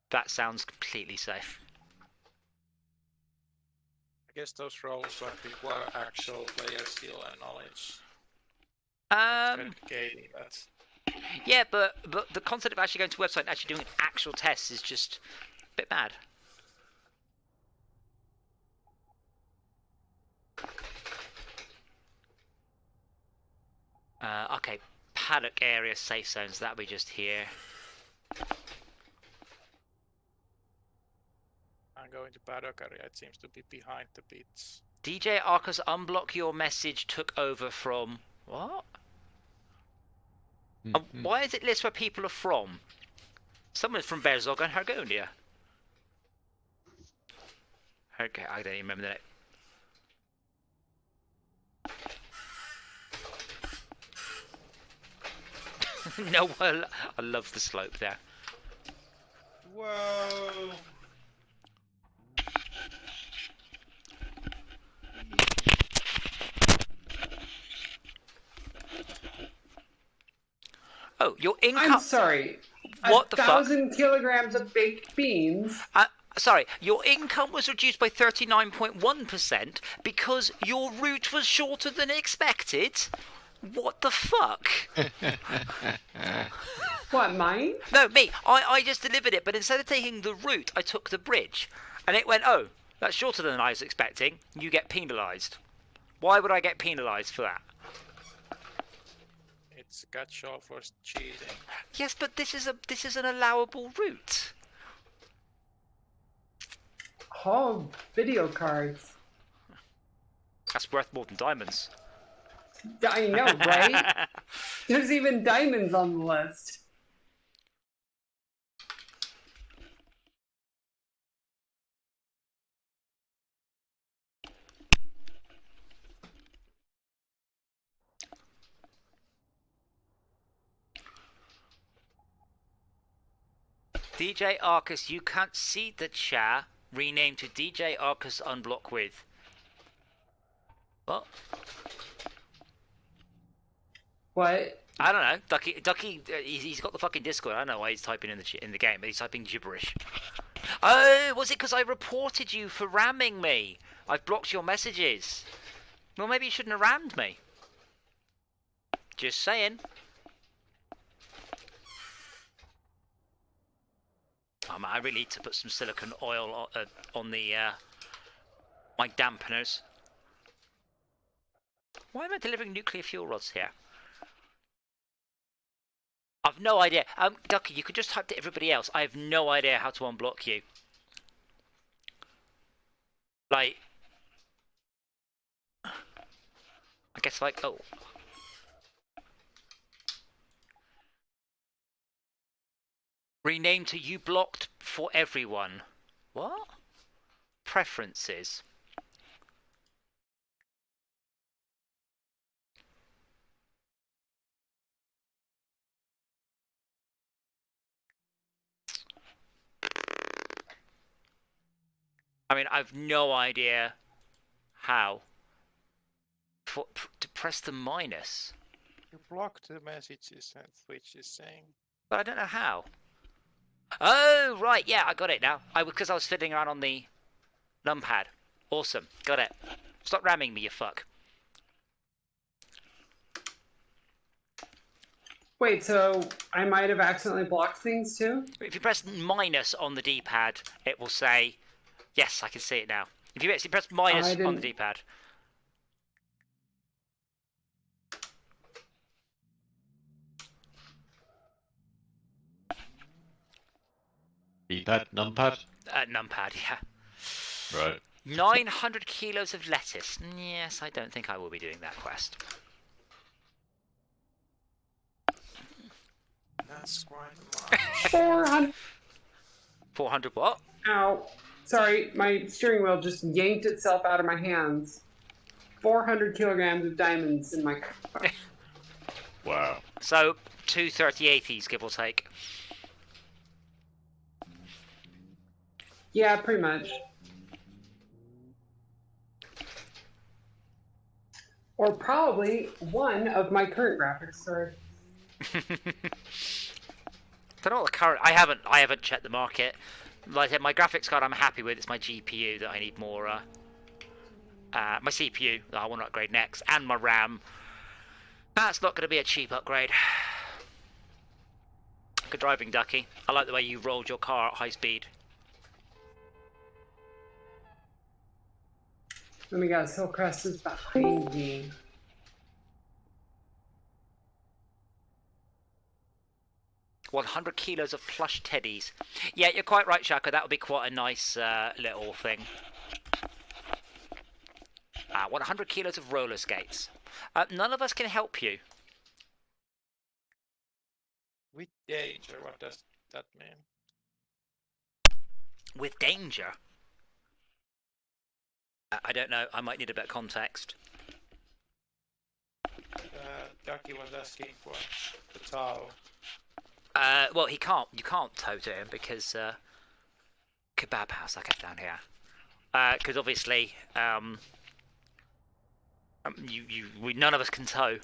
That sounds completely safe. I guess those roles won't require actual player skill and knowledge. Investigating that. Yeah, but the concept of actually going to a website and actually doing actual tests is just a bit bad. Okay, paddock area safe zones, that'll be just here. I'm going to paddock area, it seems to be behind the pits. DJ Arcus, unblock your message took over from... What? Why does it list where people are from? Someone's from Berzog and Hargonia. Okay, I don't even remember that. No, I love the slope there. Whoa! Oh, your income... I'm sorry. What the fuck? 1,000 kilograms of baked beans. Sorry, your income was reduced by 39.1% because your route was shorter than expected? What the fuck? What, mine? No, me. I just delivered it, but instead of taking the route, I took the bridge. And it went, oh, that's shorter than I was expecting. You get penalised. Why would I get penalised for that? It's a catch-all for cheating. Yes, but this is an allowable route. Oh, video cards. That's worth more than diamonds. I know, right? There's even diamonds on the list. DJ Arcus, you can't see the chat. Rename to DJ Arcus Unblock with. What? What? I don't know. Ducky, he's got the fucking Discord. I don't know why he's typing in the game, but he's typing gibberish. Oh, was it because I reported you for ramming me? I've blocked your messages. Well, maybe you shouldn't have rammed me. Just saying. Oh, man, I really need to put some silicone oil on the my dampeners. Why am I delivering nuclear fuel rods here? I've no idea. Ducky, you could just type to everybody else. I have no idea how to unblock you. Like, I guess like, oh. Rename to you blocked for everyone. What? Preferences. I mean, I've no idea how. To press the minus. You block the messages that Twitch is saying. But I don't know how. Oh, right, yeah, I got it now. Because I was fiddling around on the numpad. Awesome, got it. Stop ramming me, you fuck. Wait, so I might have accidentally blocked things too? If you press minus on the D-pad, it will say, yes, I can see it now. If you actually press minus on the D-pad. D-pad, numpad? Numpad, yeah. Right. 900 kilos of lettuce. Yes, I don't think I will be doing that quest. That's quite much. 400. 400 what? Ow. Sorry, my steering wheel just yanked itself out of my hands. 400 kilograms of diamonds in my car. Wow. So, 2 3080s, give or take. Yeah, pretty much. Or probably one of my current graphics cards. Don't know what the current. I haven't checked the market. Like I said, my graphics card I'm happy with. It's my GPU that I need more. My CPU that I want to upgrade next, and my RAM. That's not going to be a cheap upgrade. Good driving, Ducky. I like the way you rolled your car at high speed. Let me guess, Hillcrest is behind me. $100 kilos of plush teddies. Yeah, you're quite right, Shaka. That would be quite a nice little thing. 100 kilos of roller skates. None of us can help you. With danger, what does that mean? With danger? I don't know. I might need a bit of context. Ducky was asking for the tow. Well, you can't tow to him because kebab house. I get down here. Because obviously, none of us can tow.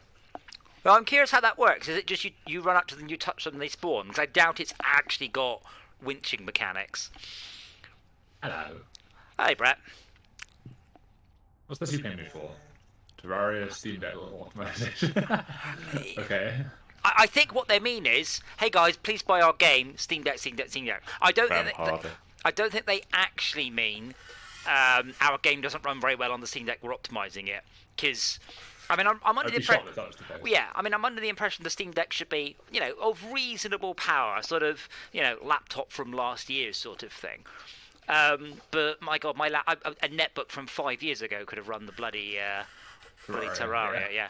Well, I'm curious how that works. Is it just you run up to them, you touch them, and they spawn? Because I doubt it's actually got winching mechanics. Hello. Hey, Brett. What's this you paying me for? Terraria, Steam Deck, or optimization? Okay. I think what they mean is, hey guys, please buy our game, Steam Deck, Steam Deck, Steam Deck. I don't think they actually mean our game doesn't run very well on the Steam Deck. We're optimizing it because, I mean, I'm under the impression. I'm under the impression the Steam Deck should be, of reasonable power, sort of, laptop from last year sort of thing. But my God, a netbook from 5 years ago could have run the bloody Terraria, yeah.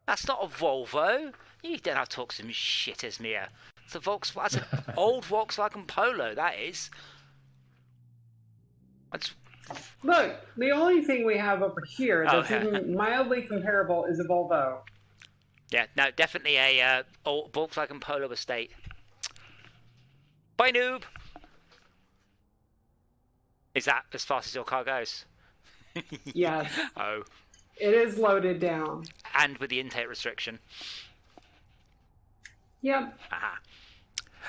That's not a Volvo. You don't have to talk some shit, Esmir. It's a Volkswagen. That's an old Volkswagen Polo. That is. Look, the only thing we have over here that's even mildly comparable is a Volvo. Yeah, no, definitely a old Volkswagen Polo estate. Bye, noob. Is that as fast as your car goes? Yes. Oh. It is loaded down. And with the intake restriction. Yep. Aha.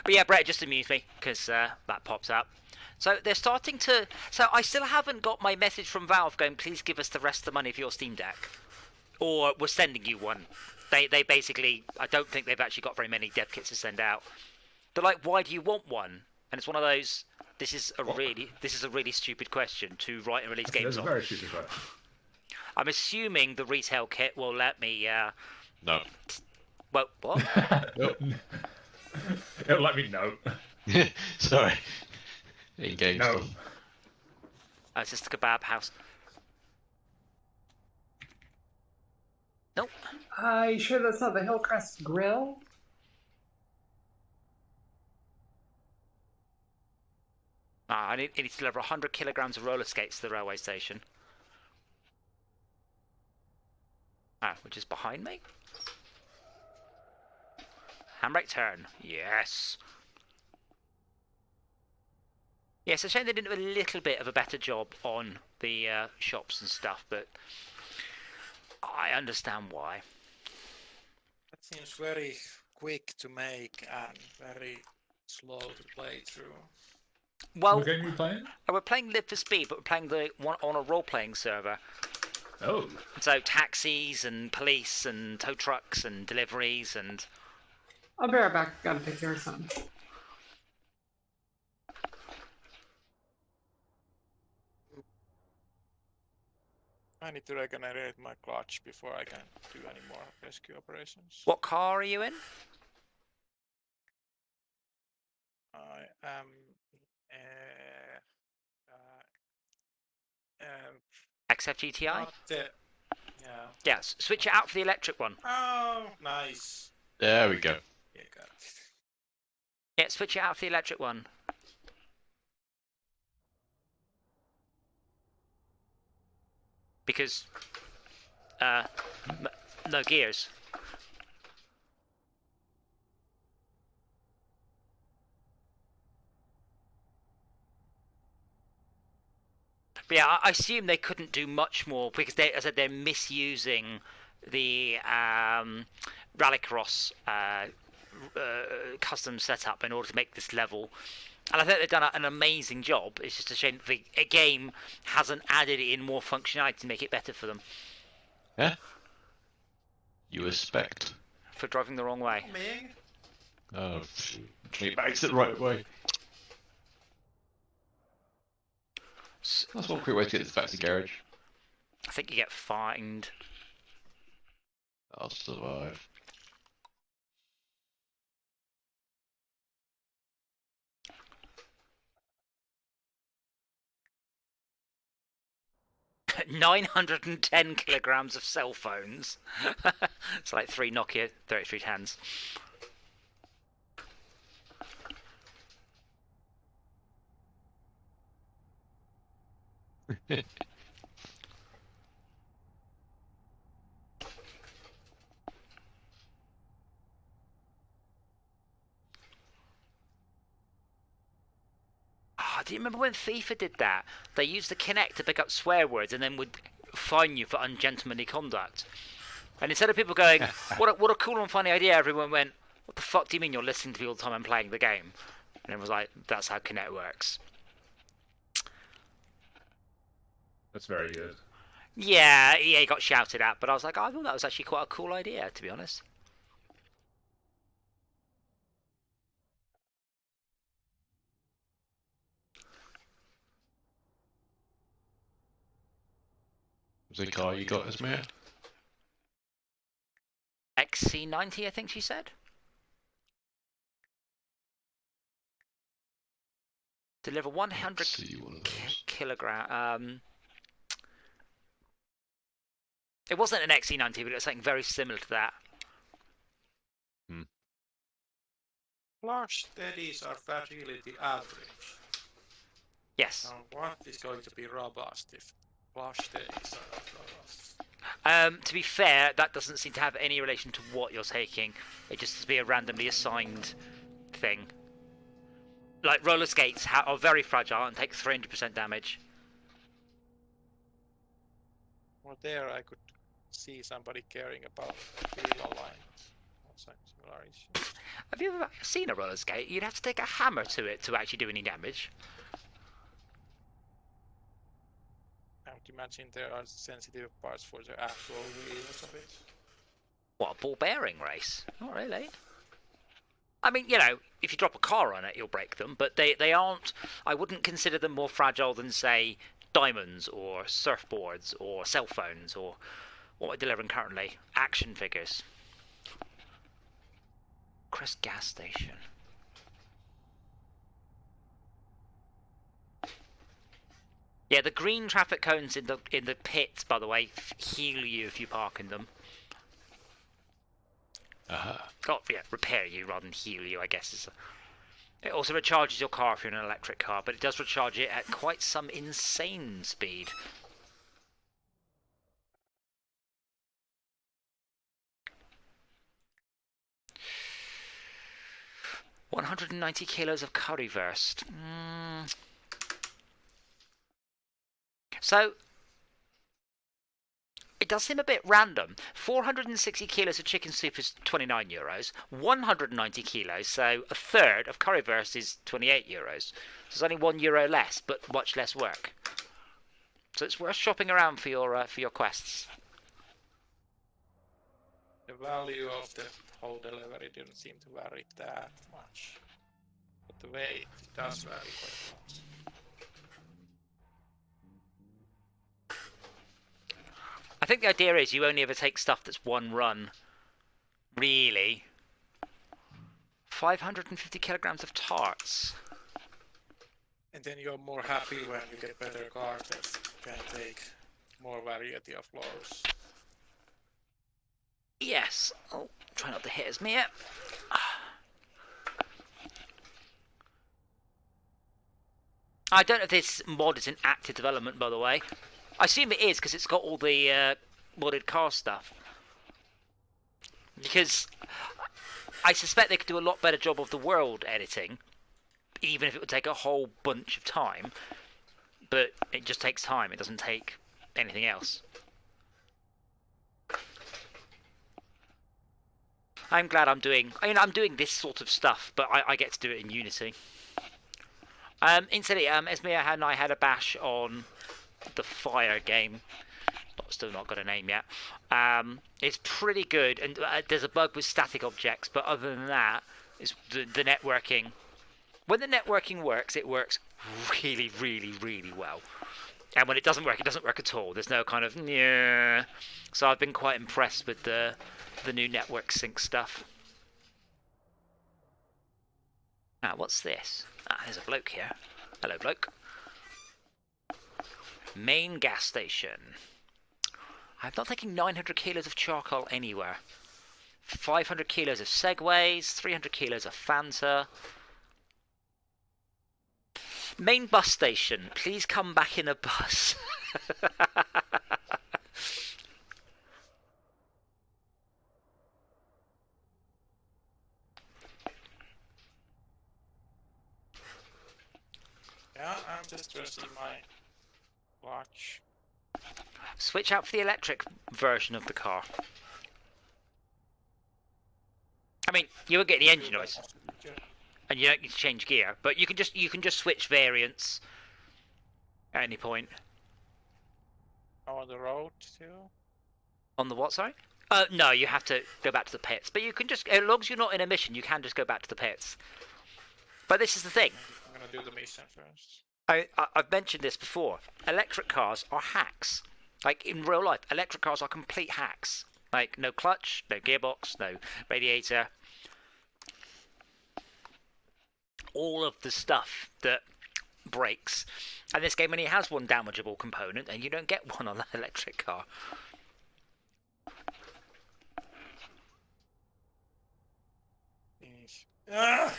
But yeah, Brett, it just amused me because that pops up. So they're starting to. So I still haven't got my message from Valve going, please give us the rest of the money for your Steam Deck. Or we're sending you one. They basically. I don't think they've actually got very many dev kits to send out. They're like, why do you want one? And it's one of those. This is a really stupid question to write and release games on. It's a very stupid question. I'm assuming the retail kit will let me. No. Well, what? It'll let me know. Sorry. In-game No. stuff. It's just a kebab house. Nope. You sure that's not the Hillcrest Grill? I need to deliver 100 kilograms of roller skates to the railway station. Which is behind me. Handbrake turn. Yes. Yeah, it's a shame they didn't do a little bit of a better job on the shops and stuff, but I understand why. That seems very quick to make and very slow to play through. Well, What game are you playing? we're playing Live for Speed, but we're playing the one on a role-playing server. Oh. So taxis and police and tow trucks and deliveries and... I'll be right back. Gotta take care of something. I need to regenerate my clutch before I can do any more rescue operations. What car are you in? I am XF GTI? not the, yeah. Yes, switch it out for the electric one. Oh, nice. There we go. Yeah, got it. Yeah, switch it out for the electric one. Because, no gears. But yeah, I assume they couldn't do much more because they, as I said, they're misusing the Rallycross custom setup in order to make this level. And I think they've done an amazing job. It's just a shame that the game hasn't added in more functionality to make it better for them. Yeah. You expect. For driving the wrong way. Me? Oh, it makes it the right way. That's one quick way to get this back to the garage. I think you get fined. I'll survive. $910 kilograms of cell phones. It's like 3 Nokia 3310s. Do you remember when FIFA did that? They used the Kinect to pick up swear words and then would fine you for ungentlemanly conduct. And instead of people going, what a cool and funny idea, everyone went, what the fuck do you mean you're listening to me all the time I'm playing the game? And it was like, that's how Kinect works. That's very good. Yeah, EA got shouted at, but I was like, I thought that was actually quite a cool idea, to be honest. Was the car you got, Esmir? XC90, I think she said. Deliver 100 kilogram. It wasn't an XC90, but it was something very similar to that. Flush steadies are fragility average. Yes. Now, what is going to be robust if flush steadies are not robust? To be fair, that doesn't seem to have any relation to what you're taking. It just has to be a randomly assigned thing. Like roller skates are very fragile and take 300% damage. Well, there I could see somebody caring about wheel alignment. Similar issue. Have you ever seen a roller skate? You'd have to take a hammer to it to actually do any damage. I would imagine there are sensitive parts for the actual wheels of it. What, a ball bearing race? Not really. I mean, you know, if you drop a car on it, you'll break them, but they aren't... I wouldn't consider them more fragile than, say, diamonds or surfboards or cell phones or what we're delivering currently. Action figures. Crest gas station. Yeah, the green traffic cones in the pits, by the way, heal you if you park in them. Oh, yeah, repair you rather than heal you, I guess. It also recharges your car if you're in an electric car, but it does recharge it at quite some insane speed. $190 kilos of currywurst. So, it does seem a bit random. 460 kilos of chicken soup is €29. 190 kilos, so a third of currywurst is €28. So it's only €1 less, but much less work. So it's worth shopping around for your quests. The value of the whole delivery didn't seem to vary that much. But the weight does vary quite a lot. I think the idea is you only ever take stuff that's one run. Really. 550 kilograms of tarts. And then you're more happy when you get better cars that can take more variety of floors. Yes. Oh, try not to hit as me yet. I don't know if this mod is in active development, by the way. I assume it is because it's got all the modded car stuff. Because I suspect they could do a lot better job of the world editing, even if it would take a whole bunch of time. But it just takes time. It doesn't take anything else. I'm glad I'm doing this sort of stuff, but I get to do it in Unity. Incidentally, Esmea and I had a bash on the Fire game. Still not got a name yet. It's pretty good, and there's a bug with static objects, but other than that, it's the networking. When the networking works, it works really, really, really well. And when it doesn't work at all. There's no kind of yeah. So I've been quite impressed with the new network sync stuff. Now, what's this? There's a bloke here. Hello, bloke. Main gas station. I'm not thinking 900 kilos of charcoal anywhere. 500 kilos of Segways, 300 kilos of Fanta. Main bus station. Please come back in a bus. Yeah, I'm just resting my watch. Switch out for the electric version of the car. I mean, you will get the engine noise, and you don't need to change gear, but you can just switch variants at any point. On the road too? On the what, sorry? No, you have to go back to the pits. But you can just, as long as you're not in a mission, you can just go back to the pits. But this is the thing. I'm gonna do the mission first. I've mentioned this before. Electric cars are hacks. Like, in real life, electric cars are complete hacks. Like, no clutch, no gearbox, no radiator. All of the stuff that breaks. And this game only has one damageable component, and you don't get one on an electric car. Ah!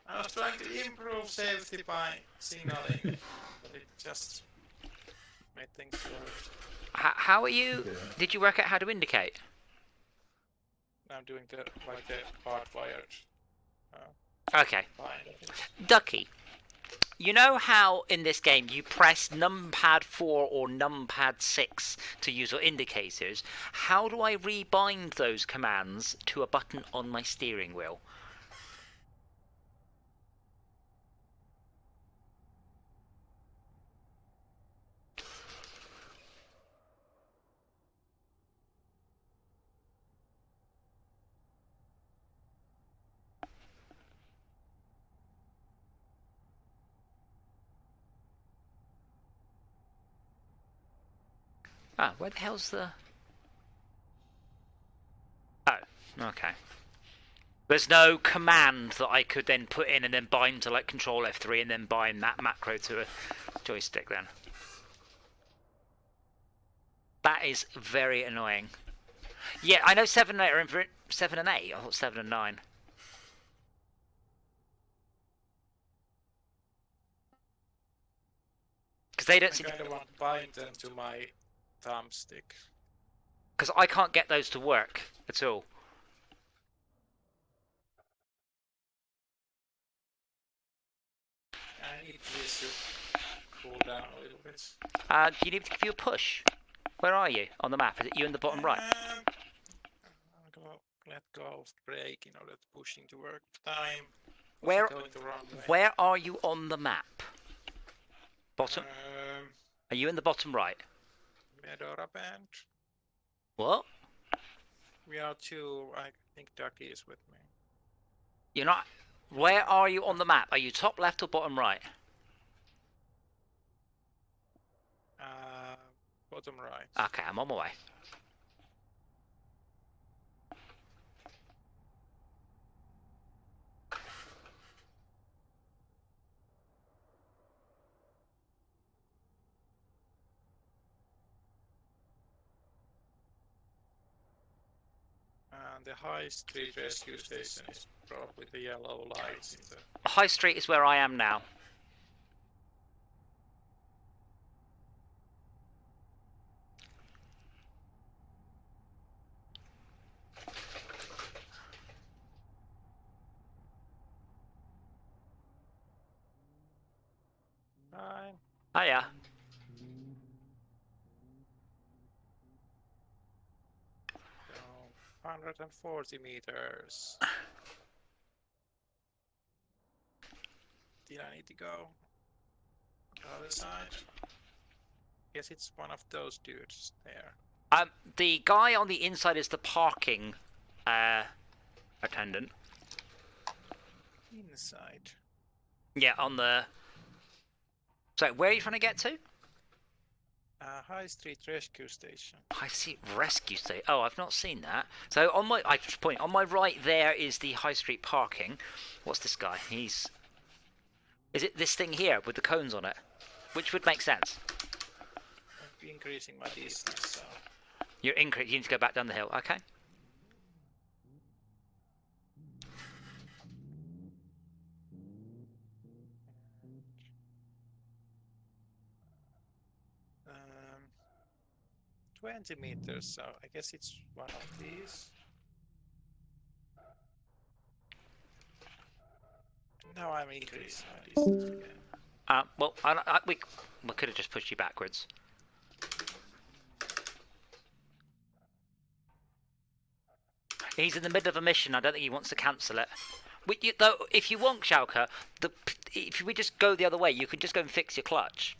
I was trying to improve safety by signaling, but it just made things worse. How are you? Did you work out how to indicate? I'm doing the hardwired. Okay. Ducky, you know how in this game you press numpad 4 or numpad 6 to use your indicators? How do I rebind those commands to a button on my steering wheel? Ah, where the hell's the... Oh, okay. There's no command that I could then put in and then bind to like Control F3 and then bind that macro to a joystick then. That is very annoying. Yeah, I know 7 and 8 are in 7 and 8. I thought 7 and 9. Because they I don't seem kind of want to bind them to my thumbstick. because I can't get those to work at all. I need this to cool down a little bit. You need to give you a push. Where are you on the map? Is it you in the bottom right? I'm gonna let go of brake in order to pushing to work time. Where Going the wrong way. where are you on the map? Bottom? Um, Are you in the bottom right? Medora Band. What? We are two. I think Ducky is with me. You're not. Where are you on the map? Are you top left or bottom right? Bottom right. Okay, I'm on my way. And the High Street Rescue Station is probably the yellow lights in the. High Street is where I am now. Nine. Hiya. So 140 meters. Did I need to go? Other side? Guess it's one of those dudes there. The guy on the inside is the parking attendant. Inside. Yeah, on the. So where are you trying to get to? High Street Rescue Station. I see rescue station. Oh, I've not seen that. So on my, I just point on my right there is the High Street parking. What's this guy? He's. Is it this thing here with the cones on it? Which would make sense. I'm increasing my distance, so. You need to go back down the hill. Okay. Um, 20 meters, so I guess it's one of these. Now I'm increasing my distance again. Well, we could have just pushed you backwards. He's in the middle of a mission. I don't think he wants to cancel it. Though, if you want, Schalke, if we just go the other way, you can just go and fix your clutch.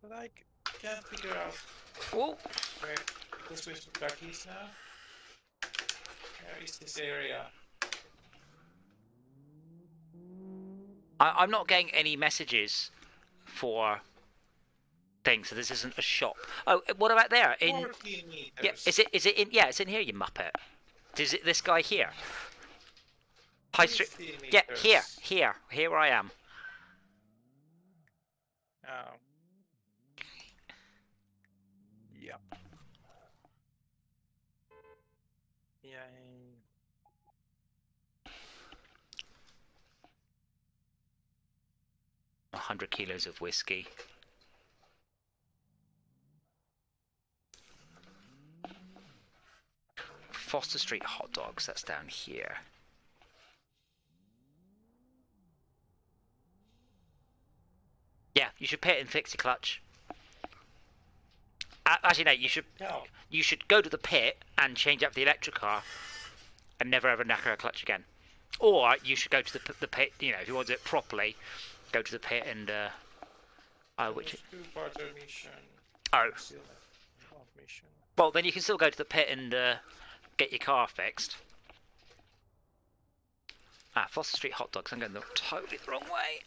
But I can't figure out Oh, where this was back is now. Where is this area? I'm not getting any messages for things, so this isn't a shop. Oh, what about there? 14 meters. Yeah, is it in? Yeah, it's in here, you muppet. Is it this guy here? High Street. 15 Yeah, meters. here I am. Oh. Yep. Yeah. 100 kilos of whiskey. Foster Street hot dogs, that's down here. Yeah, you should pit and fix your clutch. Actually, no, No. you should go to the pit and change up the electric car and never ever knacker a clutch again. Or you should go to the pit, you know, if you want to do it properly, go to the pit and which Two-parter mission. oh, Still not mission. well then you can still go to the pit and get your car fixed. Foster Street hot dogs. I'm going totally the wrong way.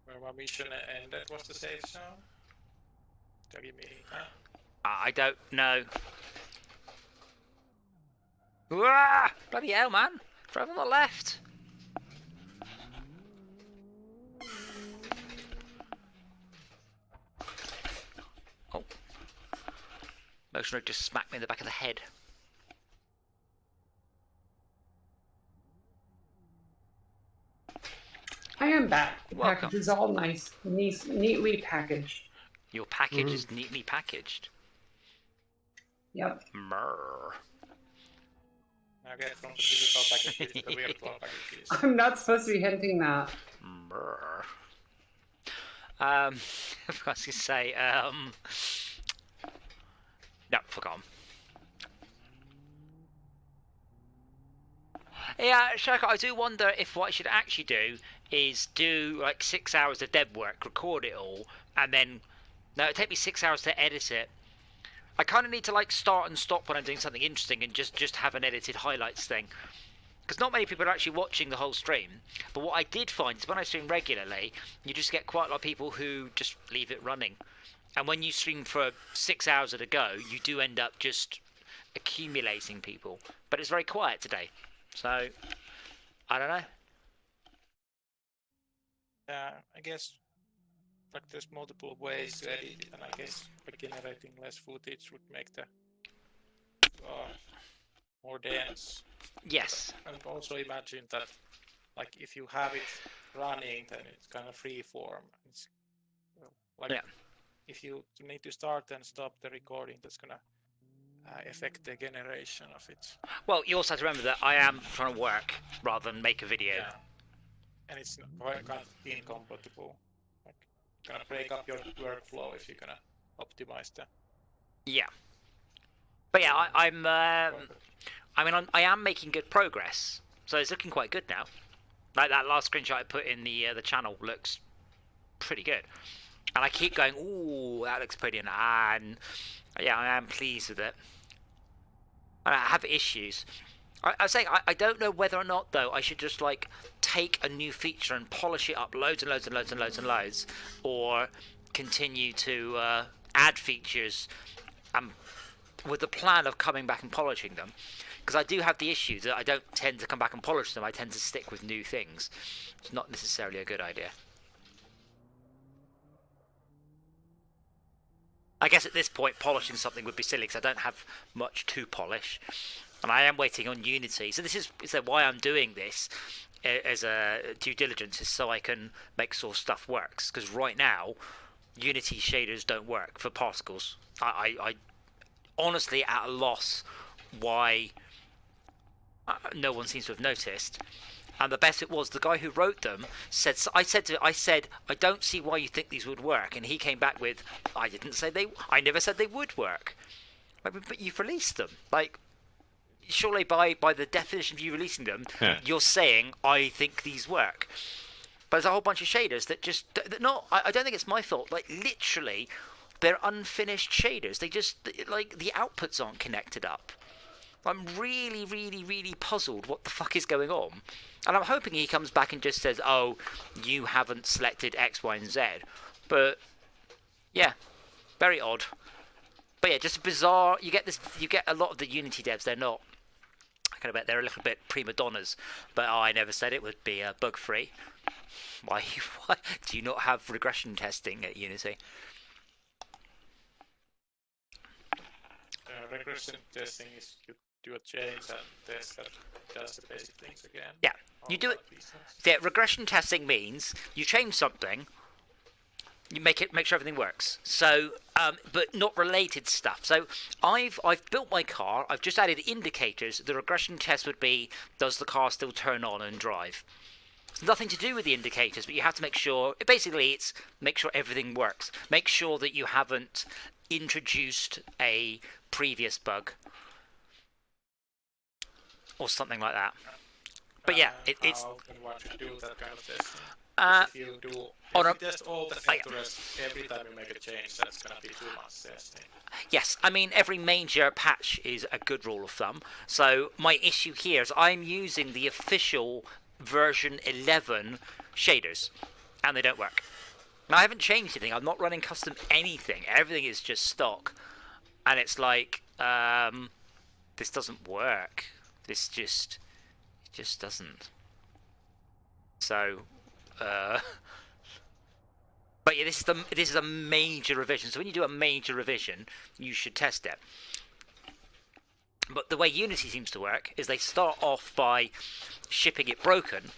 Where my mission ended was the safe zone. Tell me, huh? I don't know. Ah, bloody hell, man! Drive on the left. Motion Rig just smacked me in the back of the head. I am back. The Welcome. package is all nice, neatly packaged. Your package is neatly packaged. Yep. Mrr. Now get from the physical packages to the virtual packages. I'm not supposed to be hinting that. Mrr. I was going to say, no, forgotten. Yeah, Shaka, I do wonder if what I should actually do is do like 6 hours of dev work, record it all, and then, no, it'd take me 6 hours to edit it. I kind of need to like start and stop when I'm doing something interesting and just have an edited highlights thing. Because not many people are actually watching the whole stream. But what I did find is when I stream regularly, you just get quite a lot of people who just leave it running. And when you stream for 6 hours at a go, you do end up just accumulating people. But it's very quiet today. So, I don't know. Yeah, I guess like there's multiple ways to edit it, and I guess by generating less footage would make the more dense. Yes. And also imagine that, like, if you have it running, then it's kind of free form. It's like if you need to start and stop the recording, that's gonna affect the generation of it. Well, you also have to remember that I am trying to work rather than make a video. Yeah. And it's quite kind of incompatible. Like, gonna break up your workflow if you're gonna optimize the. Yeah. But yeah, I am making good progress, so it's looking quite good now. Like that last screenshot I put in the channel looks pretty good, and I keep going, ooh, that looks pretty, and yeah, I am pleased with it. And I have issues. I was saying I don't know whether or not though I should just like take a new feature and polish it up loads and loads and loads and loads and loads, or continue to add features with the plan of coming back and polishing them. Because I do have the issue that I don't tend to come back and polish them, I tend to stick with new things. It's not necessarily a good idea. I guess at this point polishing something would be silly because I don't have much to polish. And I am waiting on Unity. So this is why I'm doing this as a due diligence, is so I can make sure stuff works. Because right now, Unity shaders don't work for particles. I honestly at a loss why no one seems to have noticed. And the best it was, the guy who wrote them said, I said, I don't see why you think these would work. And he came back with, I never said they would work. But you've released them. Like, surely by the definition of you releasing them, you're saying, I think these work. But there's a whole bunch of shaders that just, I don't think it's my fault. Like, literally, they're unfinished shaders. They just, like, the outputs aren't connected up. I'm really, really, really puzzled what the fuck is going on. And I'm hoping he comes back and just says, oh, you haven't selected X, Y, and Z. But, yeah, very odd. But yeah, just bizarre. You get a lot of the Unity devs, they're not. I kind of bet they're a little bit prima donnas. But I never said it would be bug-free. Why do you not have regression testing at Unity? Regression testing is you do a change and test that does the basic things again. Yeah, you do it. Yeah, regression testing means you change something, you make sure everything works. So, but not related stuff. So I've built my car. I've just added indicators. The regression test would be, does the car still turn on and drive? It's nothing to do with the indicators, but you have to make sure. Basically, it's make sure everything works. Make sure that you haven't introduced a previous bug or something like that. But yeah, it's. How and what you do that kind of testing? If you test all the filters every time you make a change, that's gonna be too much testing. Yes, I mean every major patch is a good rule of thumb. So my issue here is I'm using the official version 11 shaders, and they don't work. Now, I haven't changed anything. I'm not running custom anything. Everything is just stock, and it's like this doesn't work. This just doesn't. So But yeah, this is a major revision. So when you do a major revision, you should test it. But the way Unity seems to work is they start off by shipping it broken,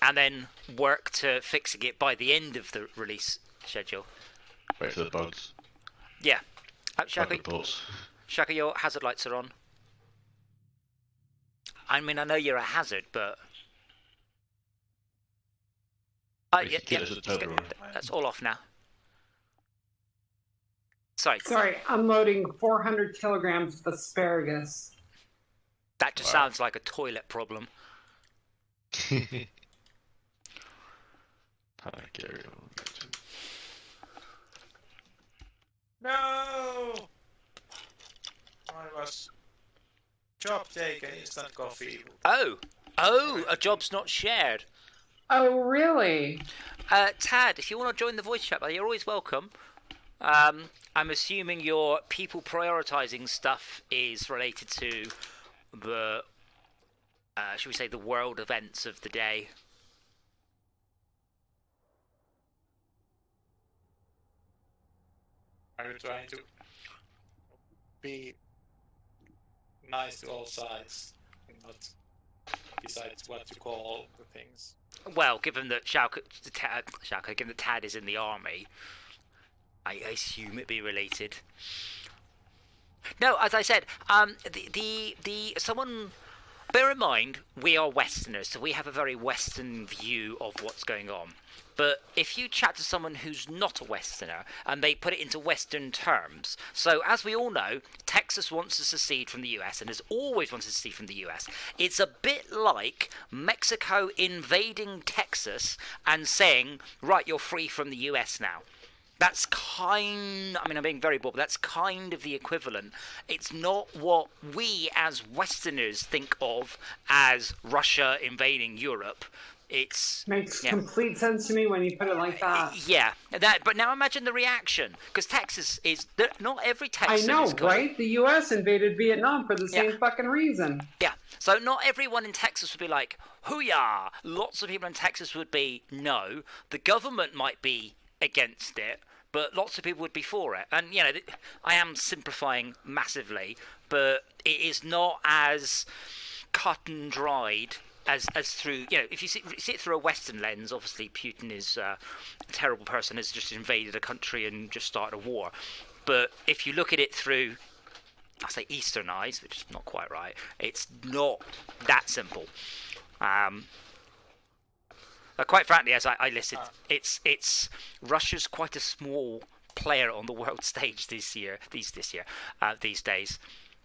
and then work to fixing it by the end of the release schedule. Wait for the bugs. Yeah. Bug Shaka, reports. Shaka, your hazard lights are on. I mean, I know you're a hazard, but... You can kill us at Toblerone. That's all off now. Sorry. Sorry, I'm loading 400 kilograms of asparagus. That just sounds like a toilet problem. Panic area. No! I was job taken, instant coffee. Oh, a job's not shared. Oh, really? Tad, if you want to join the voice chat, you're always welcome. I'm assuming your people prioritizing stuff is related to the, should we say, the world events of the day. Are you trying to be nice to all sides and not decide what to call the things? Well, given that given that Tad is in the army, I assume it'd be related. No, as I said, someone. Bear in mind, we are Westerners, so we have a very Western view of what's going on. But if you chat to someone who's not a Westerner and they put it into Western terms, so as we all know, Texas wants to secede from the US and has always wanted to secede from the US. It's a bit like Mexico invading Texas and saying, right, you're free from the US now. That's I'm being very bold, but that's kind of the equivalent. It's not what we as Westerners think of as Russia invading Europe. Makes complete sense to me when you put it like that. Yeah, but now imagine the reaction, because Texas is not every Texan. I know, is right? The U.S. invaded Vietnam for the same fucking reason. Yeah, so not everyone in Texas would be like, hoo-yah! Lots of people in Texas would be no. The government might be against it, but lots of people would be for it. And, I am simplifying massively, but it is not as cut and dried as through, if you see it through a Western lens. Obviously Putin is a terrible person, has just invaded a country and just started a war. But if you look at it through, I say Eastern eyes, which is not quite right, it's not that simple. Quite frankly, as I listed, it's Russia's quite a small player on the world stage these days.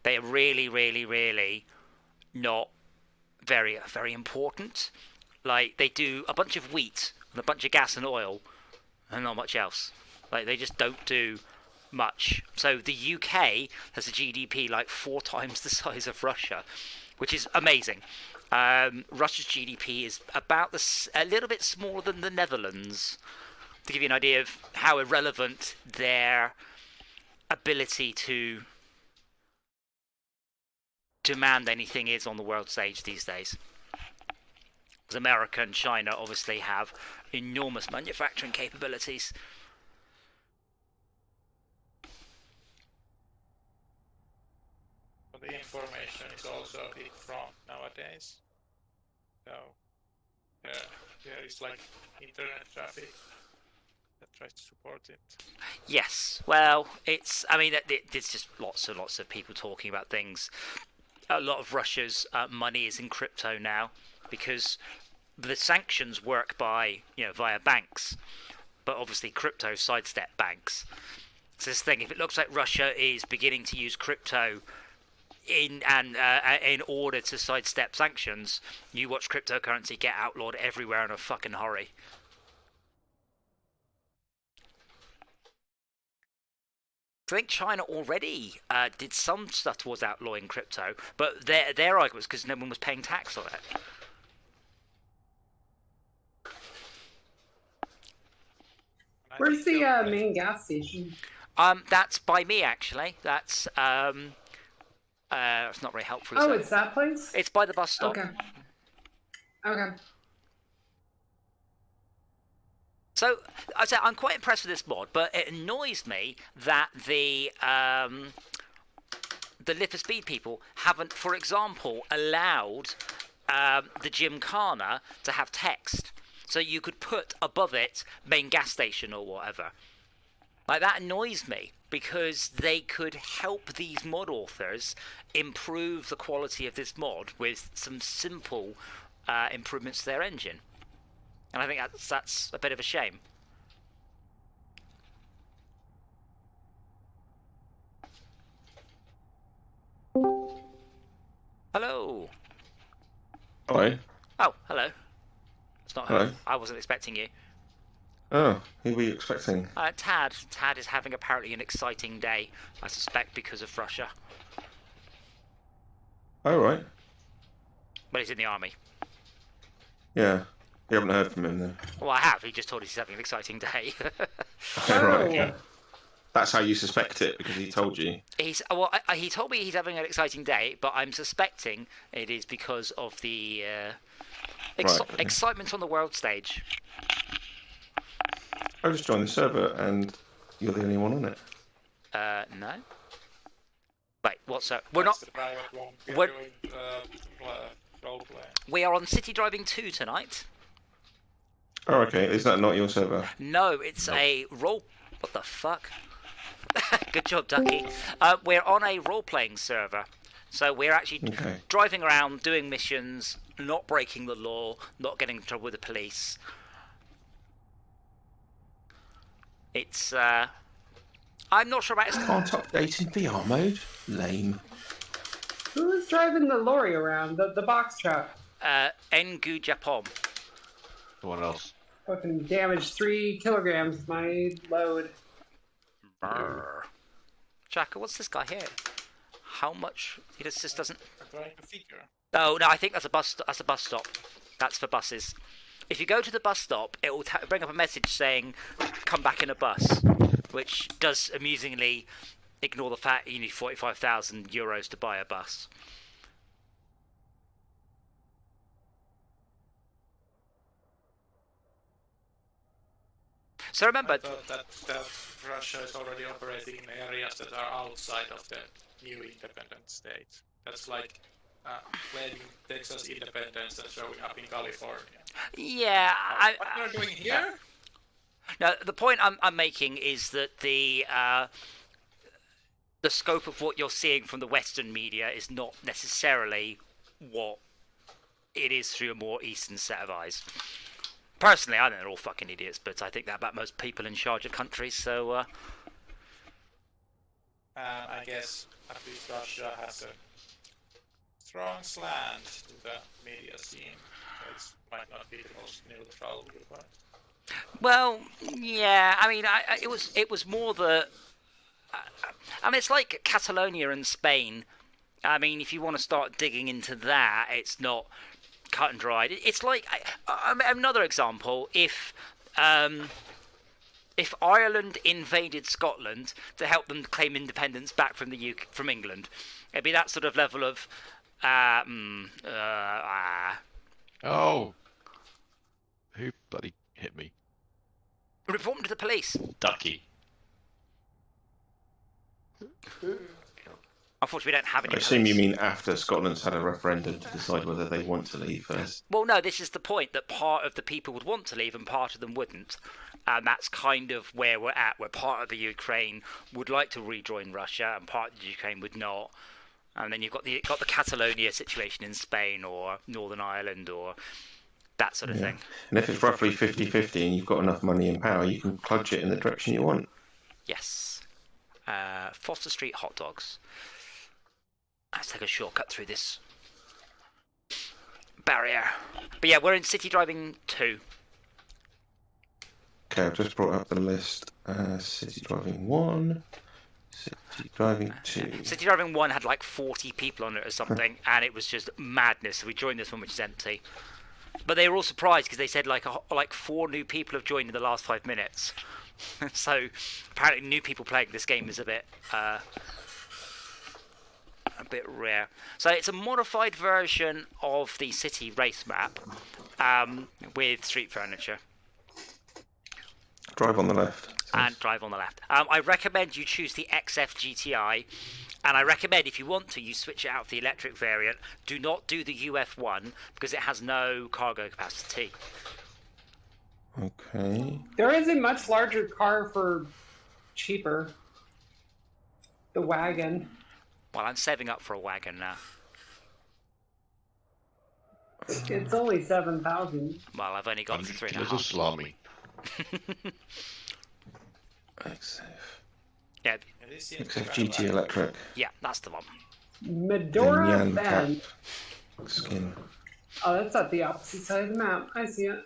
They are really, really, really not very, very important. Like, they do a bunch of wheat and a bunch of gas and oil and not much else. Like, they just don't do much. So the UK has a GDP like 4 times the size of Russia, which is amazing. Russia's GDP is about a little bit smaller than the Netherlands, to give you an idea of how irrelevant their ability to demand anything is on the world stage these days. Because America and China obviously have enormous manufacturing capabilities. The information is also a big front nowadays. So there is like internet traffic that tries to support it. Yes, well, it's just lots and lots of people talking about things. A lot of Russia's money is in crypto now because the sanctions work by via banks, but obviously crypto sidestep banks. So this thing, if it looks like Russia is beginning to use crypto in order to sidestep sanctions, you watch cryptocurrency get outlawed everywhere in a fucking hurry. I think China already did some stuff towards outlawing crypto, but their argument was because no one was paying tax on it. Where's the main gas station? That's by me, actually. That's it's not very helpful. Oh, it's that place? It's by the bus stop. Okay. Okay. So I say I'm quite impressed with this mod, but it annoys me that the Live for Speed people haven't, for example, allowed the Gymkhana to have text, so you could put above it main gas station or whatever. Like, that annoys me, because they could help these mod authors improve the quality of this mod with some simple improvements to their engine. And I think that's a bit of a shame. Hello. Hello. Oh, hello. It's not Hello. her. I wasn't expecting you. Oh, who were you expecting? Tad. Tad is having apparently an exciting day, I suspect because of Russia. Oh, right. But he's in the army. Yeah. You haven't heard from him then? Well, I have. He just told us he's having an exciting day. Oh, right, okay. That's how you suspect it, because he told you. He told me he's having an exciting day, but I'm suspecting it is because of the excitement on the world stage. I just joined the server, and you're the only one on it. No. Wait, what's up? We're That's not. the private one. We're We're- doing roleplay. We are on City Driving 2 tonight. Oh, okay. Is that not your server? No, it's a role. What the fuck? Good job, Ducky. We're on a role-playing server, so we're actually Okay. driving around, doing missions, not breaking the law, not getting in trouble with the police. It's I'm not sure about its. Can't update in VR mode? Lame. Who is driving the lorry around? The box truck. Engu Japon. What else? Fucking damaged 3 kilograms my load. Brr. Jacka, what's this guy here? How much? He just doesn't. I'm trying to figure. Oh no, I think that's a bus. That's a bus stop. That's for buses. If you go to the bus stop, it will bring up a message saying, "Come back in a bus," which does amusingly ignore the fact you need 45,000 euros to buy a bus. So remember, I thought that Russia is already operating in areas that are outside of the new independent state. That's like claiming Texas independence and showing up in California. yeah, What you're doing here? Now, the point I'm making is that the scope of what you're seeing from the Western media is not necessarily what it is through a more Eastern set of eyes. Personally, I think they're all fucking idiots, but I think that about most people in charge of countries, so... I guess at least Russia has a strong slant to the media scene. So it might not be the most neutral viewpoint. Well, yeah, I mean, it was more the... I mean, it's like Catalonia and Spain. I mean, if you want to start digging into that, it's not cut and dried. It's like another example. If Ireland invaded Scotland to help them claim independence back from the UK, from England, it'd be that sort of level of. Oh! Who bloody hit me? Report them to the police. Ducky. Unfortunately, we don't have any. I assume police. you mean after Scotland's had a referendum to decide whether they want to leave first. Well, no, this is the point, that part of the people would want to leave and part of them wouldn't. And that's kind of where we're at, where part of the Ukraine would like to rejoin Russia and part of the Ukraine would not. And then you've got the Catalonia situation in Spain or Northern Ireland or that sort of thing. And if it's roughly 50-50 and you've got enough money and power, you can plunge it in the direction you want. Yes. Foster Street hot dogs. Let's take a shortcut through this barrier. But yeah, we're in City Driving 2. Okay, I've just brought up the list. City Driving 1, City Driving 2. City Driving 1 had like 40 people on it or something, and it was just madness. So we joined this one, which is empty. But they were all surprised because they said like 4 new people have joined in the last 5 minutes. So apparently new people playing this game is a bit rare. So it's a modified version of the city race map with street furniture. drive on the left. And drive on the left. I recommend you choose the XF GTI, and I recommend if you want to, you switch it out for the electric variant. Do not do the UF1 because it has no cargo capacity. Okay. There is a much larger car for cheaper. The wagon. Well, I'm saving up for a wagon now. It's only 7,000. Well, I've only got 100 3.5. kilos of salami. XF. Yeah, And this seems to be XF kind of GT electric. yeah, that's the one. Medora Yan Bend. cap skin. Oh, that's at the opposite side of the map. I see it.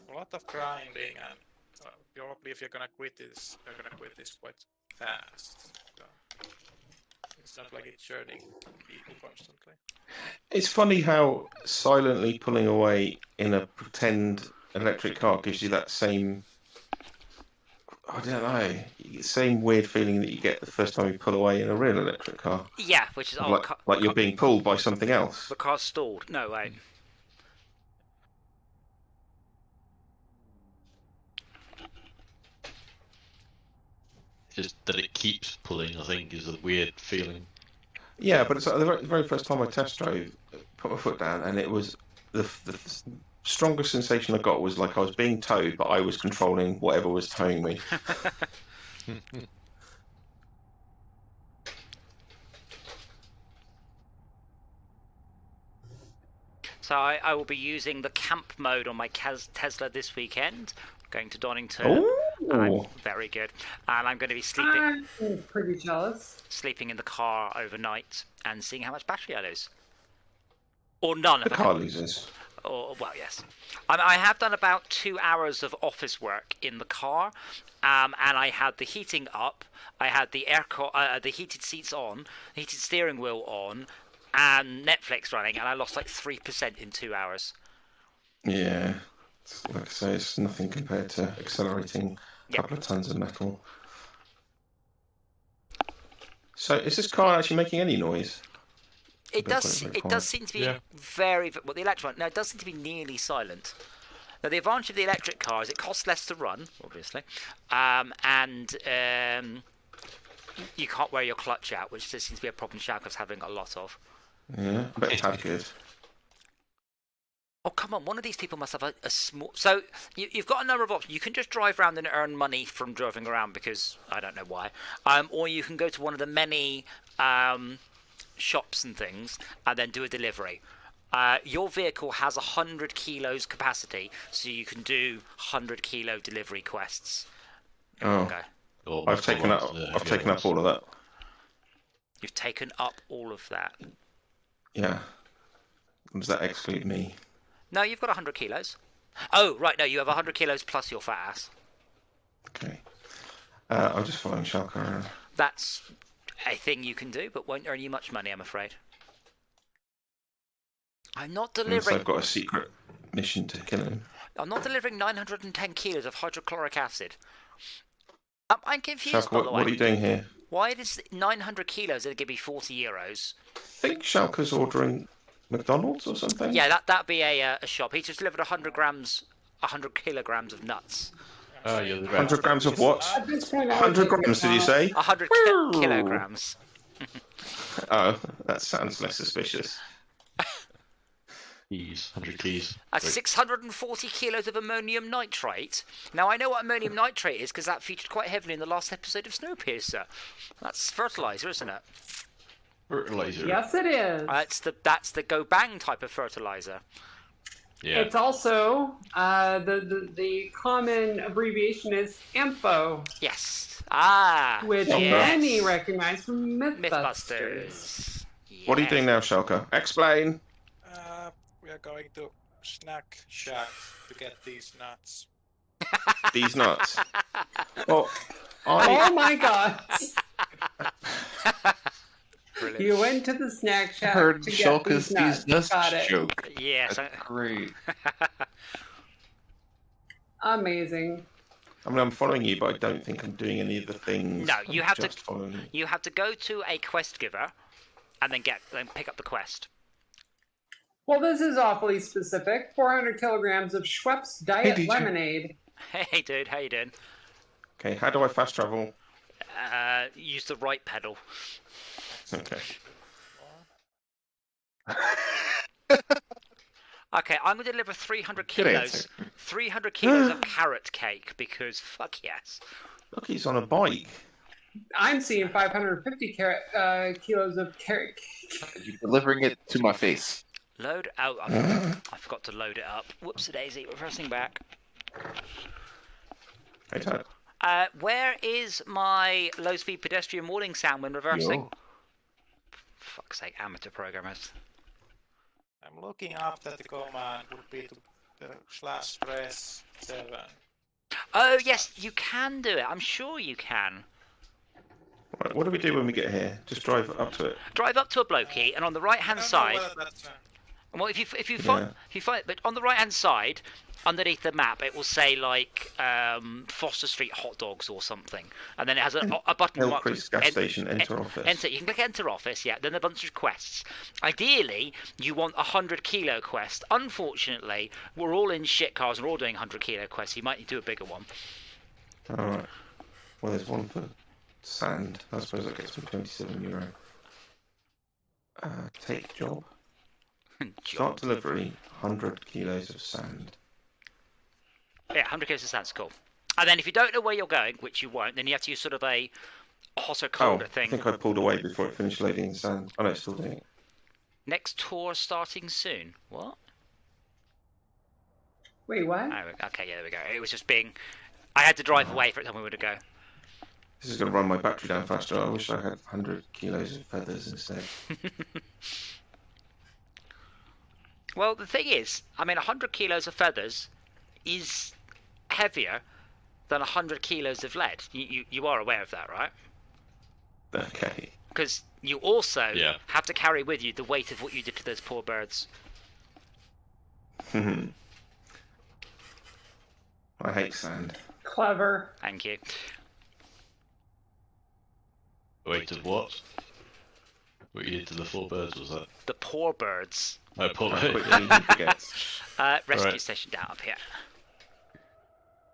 a lot of grinding, and probably if you're gonna quit this, you're gonna quit this quite fast. So it's not like it's churning people constantly. It's funny how silently pulling away in a pretend electric car gives you that same, I don't know, same weird feeling that you get the first time you pull away in a real electric car. Yeah, which is Like you're being pulled by something else. the car's stalled. No way. Just that it keeps pulling, I think, is a weird feeling. Yeah, but it's like the very first time I test drove, put my foot down, and it was the strongest sensation I got was like I was being towed, but I was controlling whatever was towing me. So I will be using the camp mode on my Tesla this weekend. Going to Donington. And I'm very good. And I'm going to be I'm pretty jealous. sleeping in the car overnight and seeing how much battery I lose. Or none. The car loses. Or, well, yes. I have done about 2 hours of office work in the car, and I had the heating up. I had the the heated seats on, the heated steering wheel on, and Netflix running, and I lost like 3% in 2 hours. Yeah. Like I say, it's nothing compared to accelerating a couple of tons of metal. So, is this car actually making any noise? It They're does. very It does seem to be very. Well, the electric one. No, it does seem to be nearly silent. Now, the advantage of the electric car is it costs less to run, obviously, and you can't wear your clutch out, which just seems to be a problem Shalka's having a lot of. Yeah, I bet it's had good. Oh, come on. One of these people must have a small... So, you've got a number of options. You can just drive around and earn money from driving around because I don't know why. Or you can go to one of the many shops and things and then do a delivery. Your vehicle has 100 kilos capacity, so you can do 100 kilo delivery quests. Oh, Or I've taken up all of that. You've taken up all of that. Yeah. Does that exclude me? No, you've got 100 kilos. Oh, right, no, you have 100 kilos plus your fat ass. Okay. I'm just following Shalka around. That's a thing you can do, but won't earn you much money, I'm afraid. I'm not So delivering... I've got a secret mission to kill him. I'm not delivering 910 kilos of hydrochloric acid. I'm confused, Shalka, by the way. what are you doing here? Why is 900 kilos going to give me 40 euros? I think Shalka's ordering McDonald's or something? Yeah, that'd be a shop. He just delivered 100 kilograms of nuts. Oh, you're the 100 grams of what? At this point, I would 100 take grams, it did you out. say? 100 kilograms. Oh, that sounds less suspicious. keys, 100 keys. That's 640 kilos of ammonium nitrate. Now, I know what ammonium nitrate is because that featured quite heavily in the last episode of Snowpiercer. That's fertilizer, isn't it? Fertilizer. Yes, it is. That's the Go Bang type of fertilizer. Yeah. It's also the common abbreviation is AMPO, Yes. which yes. many recognize from Mythbusters. Mythbusters. What are you Yes. doing now, Shalka? Explain. We are going to Snack Shack to get these nuts. These nuts. Well, Oh my god! Brilliant. You went to the snack shack Heard to get Shulka's these nuts. Got it. joke. Yes. Great. Amazing. I mean, I'm following you, but I don't think I'm doing any of the things. No, you I'm have to- just following you. You have to go to a quest giver and then pick up the quest. Well, this is awfully specific. 400 kilograms of Schweppes Diet did you- Lemonade. Hey, dude, how you doing? Okay, how do I fast travel? Use the right pedal. Okay. Okay, I'm going to deliver 300 Good kilos. answer. 300 kilos of carrot cake because fuck yes. Look, he's on a bike. I'm seeing 550 kilos of carrot cake. You're delivering it to my face. Load. Oh, I forgot to load it up. Whoops, daisy. Reversing back. Hey, Ted. Where is my low-speed pedestrian warning sound when reversing? Yo. Fuck's sake, amateur programmers. I'm looking up that the command would be to /press 7. Oh yes, you can do it. I'm sure you can. Right, what do we do when we get here? Just drive up to it. Drive up to a blokey, and on the right-hand side. Well, if you find, but on the right-hand side, underneath the map, it will say like Foster Street hot dogs or something, and then it has a button. Hillcrest gas station, enter office. Enter. You can click enter office. Yeah. Then a bunch of quests. Ideally, you want a 100 kilo quest. Unfortunately, we're all in shit cars and we're all doing 100 kilo quests. You might need to do a bigger one. All right. Well, there's one for sand. I suppose that gets me €27. Take job. Start delivery. 100 kilos of sand. Yeah, 100 kilos of sand's cool. And then if you don't know where you're going, which you won't, then you have to use sort of a hotter colder I thing. think I pulled away before it finished loading the sand. Oh no, it's still doing it. Next tour starting soon. What? Wait, what? Oh, okay, yeah, there we go. It was just being. I had to drive away for it to tell me where to go. This is going to run my battery down faster. I wish I had 100 kilos of feathers instead. Well, the thing is, I mean, 100 kilos of feathers is heavier than 100 kilos of lead. You are aware of that, right? Okay. Because you also Yeah. have to carry with you the weight of what you did to those poor birds. I hate sand. Clever. Thank you. Wait, to what? What you did to the 4 birds was that? The poor birds. Oh, poor How birds. quickly he forgets. Rescue Right. station down up here.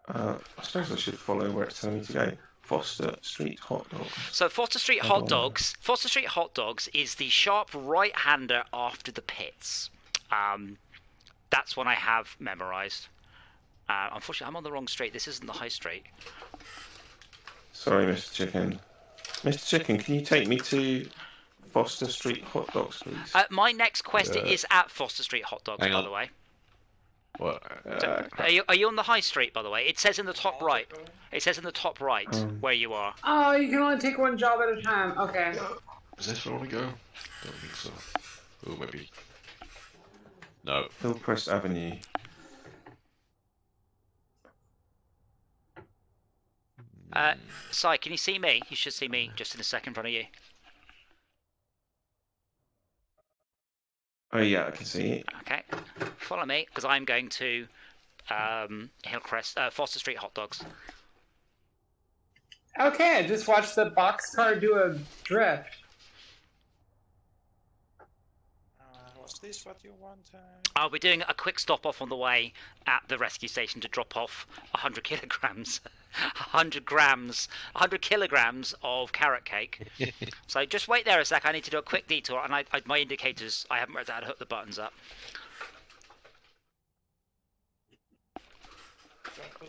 I suppose I should follow where it's telling me to go. Foster Street hot dog. So Foster Street Hold hot on. dogs. Foster Street hot dogs is the sharp right-hander after the pits. That's one I have memorised. Unfortunately, I'm on the wrong street. This isn't the high street. Sorry, Mr. Chicken. Mr. Chicken, can you take me to Foster Street hot dogs, please? My next quest is at Foster Street hot dogs, Hang by on. the way. What? Are you on the high street, by the way? It says in the top right. It says in the top right where you are. Oh, you can only take one job at a time. Okay. Is this where I want to go? Don't think so. Oh, maybe. No. Hillcrest Avenue. Si, can you see me? You should see me just in a second in front of you. Oh yeah, I can see it. Okay, follow me because I'm going to Hillcrest, Foster Street hot dogs. Okay, I just watched the boxcar do a drift. Was this what you want? I'll be doing a quick stop off on the way at the rescue station to drop off 100 kilograms, 100 kilograms of carrot cake. So just wait there a sec. I need to do a quick detour, and my indicators, I haven't worked out how to hook the buttons up.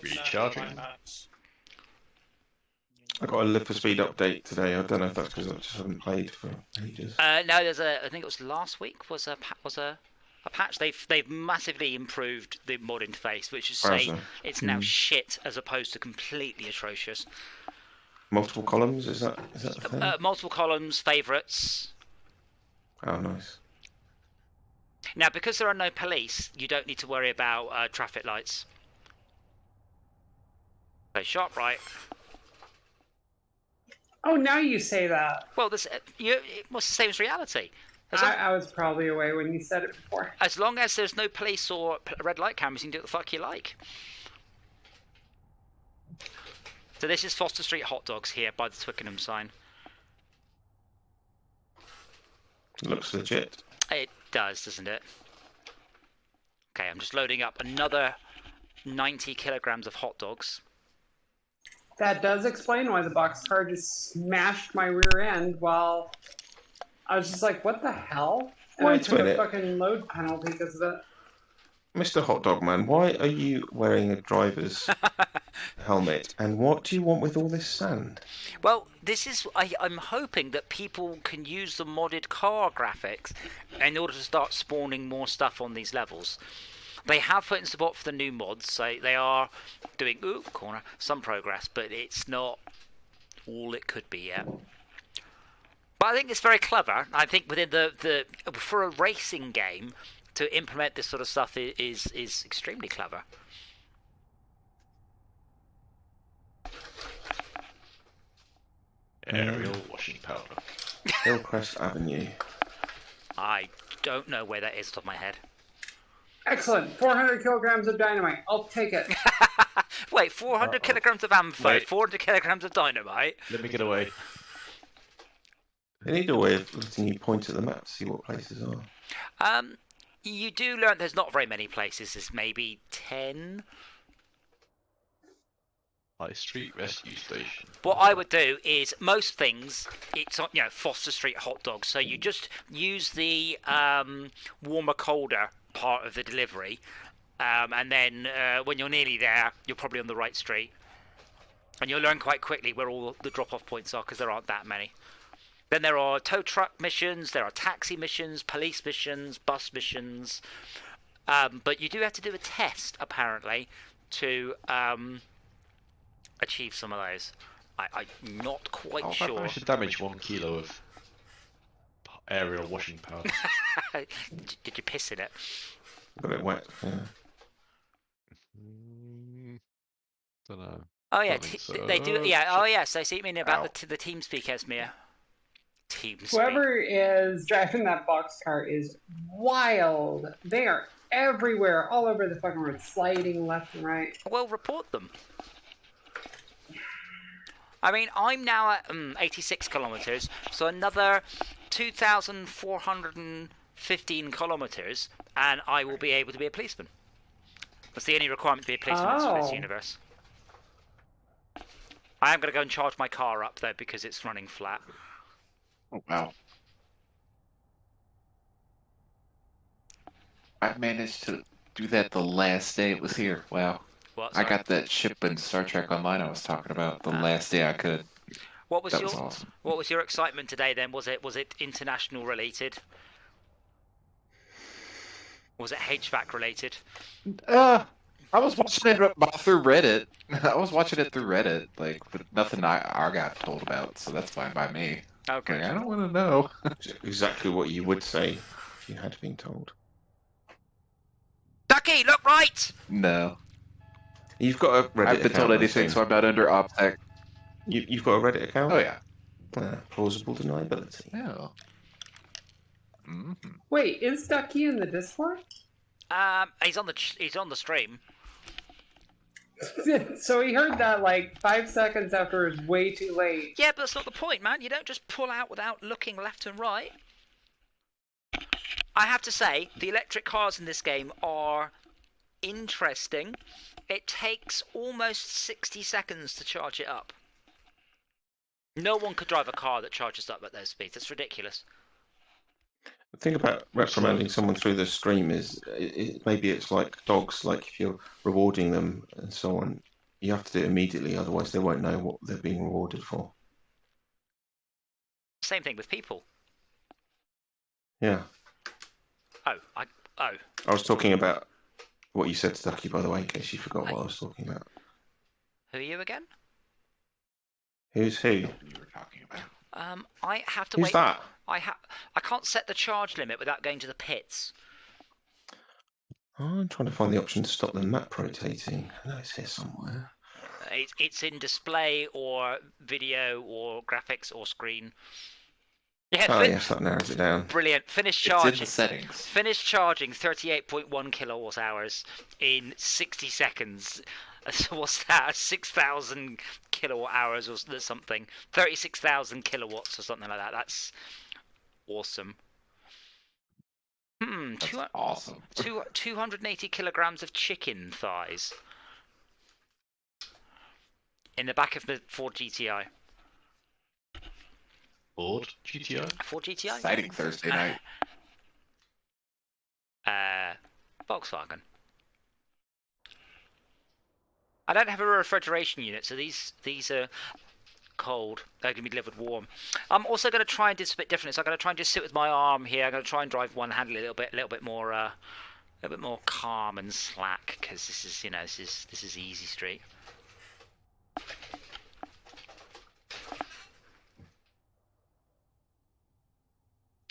Recharging? I got a Live for Speed update today. I don't know if that's because I just haven't played for ages. No, there's I think it was last week was a patch. They've massively improved the mod interface, which is to say Browser. it's now shit as opposed to completely atrocious. Multiple columns, is that the thing? Multiple columns, favourites. Oh, nice. Now, because there are no police, you don't need to worry about traffic lights. So sharp right. Oh, now you say that. Well, it was the same as reality. I was probably away when you said it before. As long as there's no police or red light cameras, you can do what the fuck you like. So this is Foster Street hot dogs here by the Twickenham sign. Looks legit. It does, doesn't it? Okay, I'm just loading up another 90 kilograms of hot dogs. That does explain why the boxcar just smashed my rear end while I was just like, what the hell? And I Wait a took a minute. fucking load penalty because of that. Mr. Hot Dog Man, why are you wearing a driver's helmet? And what do you want with all this sand? Well, this is I'm hoping that people can use the modded car graphics in order to start spawning more stuff on these levels. They have put in support for the new mods, so they are doing some progress, but it's not all it could be yet. But I think it's very clever. I think within the for a racing game to implement this sort of stuff is extremely clever. Aerial washing powder. Hillcrest Avenue. I don't know where that is off the top of my head. Excellent. 400 kilograms of dynamite. I'll take it. Wait, 400 kilograms of ammo, Wait. 400 kilograms of dynamite. Let me get away. They need a way of letting you point at the map to see what places are. You do learn there's not very many places. There's maybe 10. High Street Rescue Station. What I would do is most things, it's on, Foster Street hot dogs. So you just use the warmer, colder part of the delivery, and then when you're nearly there, you're probably on the right street, and you'll learn quite quickly where all the drop-off points are because there aren't that many. Then there are tow truck missions, there are taxi missions, police missions, bus missions, but you do have to do a test apparently to achieve some of those. I'm not quite I've sure. managed to damage 1 kilo of aerial washing powder. Did you piss in it? Got it wet. Yeah. Don't know. Oh yeah, Don't think so. they do. Yeah. Oh yes, I see. You mean about the TeamSpeak, Esmir? TeamSpeak. Whoever is driving that boxcar is wild. They are everywhere, all over the fucking road, sliding left and right. Well, report them. I mean, I'm now at 86 kilometers, so another 2,415 kilometers, and I will be able to be a policeman. That's the only requirement to be a policeman in this universe. I am going to go and charge my car up though because it's running flat. Oh, wow. I managed to do that the last day it was here. Wow. What? I got that ship in Star Trek Online I was talking about the last day I could. What was That your was awesome. What was your excitement today then? Was it international related? Or was it HVAC related? I was watching it through Reddit. I was watching it through Reddit, like, but nothing I got told about, so that's fine by me. Okay. Like, I don't want to know. Exactly what you would say if you had been told. Ducky, look right! No. You've got a Reddit I've been told account, I anything, think. so I'm not under OPSEC. You've got a Reddit account? Oh, yeah. Plausible deniability. Yeah. Wait, is Ducky in the Discord? He's on the stream. So he heard that like 5 seconds after it was way too late. Yeah, but that's not the point, man. You don't just pull out without looking left and right. I have to say, the electric cars in this game are interesting. It takes almost 60 seconds to charge it up. No one could drive a car that charges up at those speeds. It's ridiculous. The thing about reprimanding someone through the stream is maybe it's like dogs, like if you're rewarding them and so on, you have to do it immediately, otherwise they won't know what they're being rewarded for. Same thing with people. Yeah. I was talking about what you said to Ducky, by the way, in case you forgot what I was talking about. Who are you again? Who's who? You were talking about. I have to Who's wait. that? I can't set the charge limit without going to the pits. I'm trying to find the option to stop the map rotating. I know it's here somewhere. It's in display or video or graphics or screen. Yeah, Oh yes, that narrows it down. Brilliant. Finish It's in charging. the settings. Finish charging 38.1 kilowatt hours in 60 seconds. So what's that? 6,000 kilowatt hours or something. 36,000 kilowatts or something like that. That's awesome. That's two, awesome. 280 kilograms of chicken thighs in the back of the Ford GTI. Ford GTI. Ford GTI? Exciting Thursday night. Volkswagen. I don't have a refrigeration unit, so these are cold. They're going to be delivered warm. I'm also going to try and do this a bit different. So I'm going to try and just sit with my arm here. I'm going to try and drive one handle a little bit more calm and slack, because this is, this is easy street.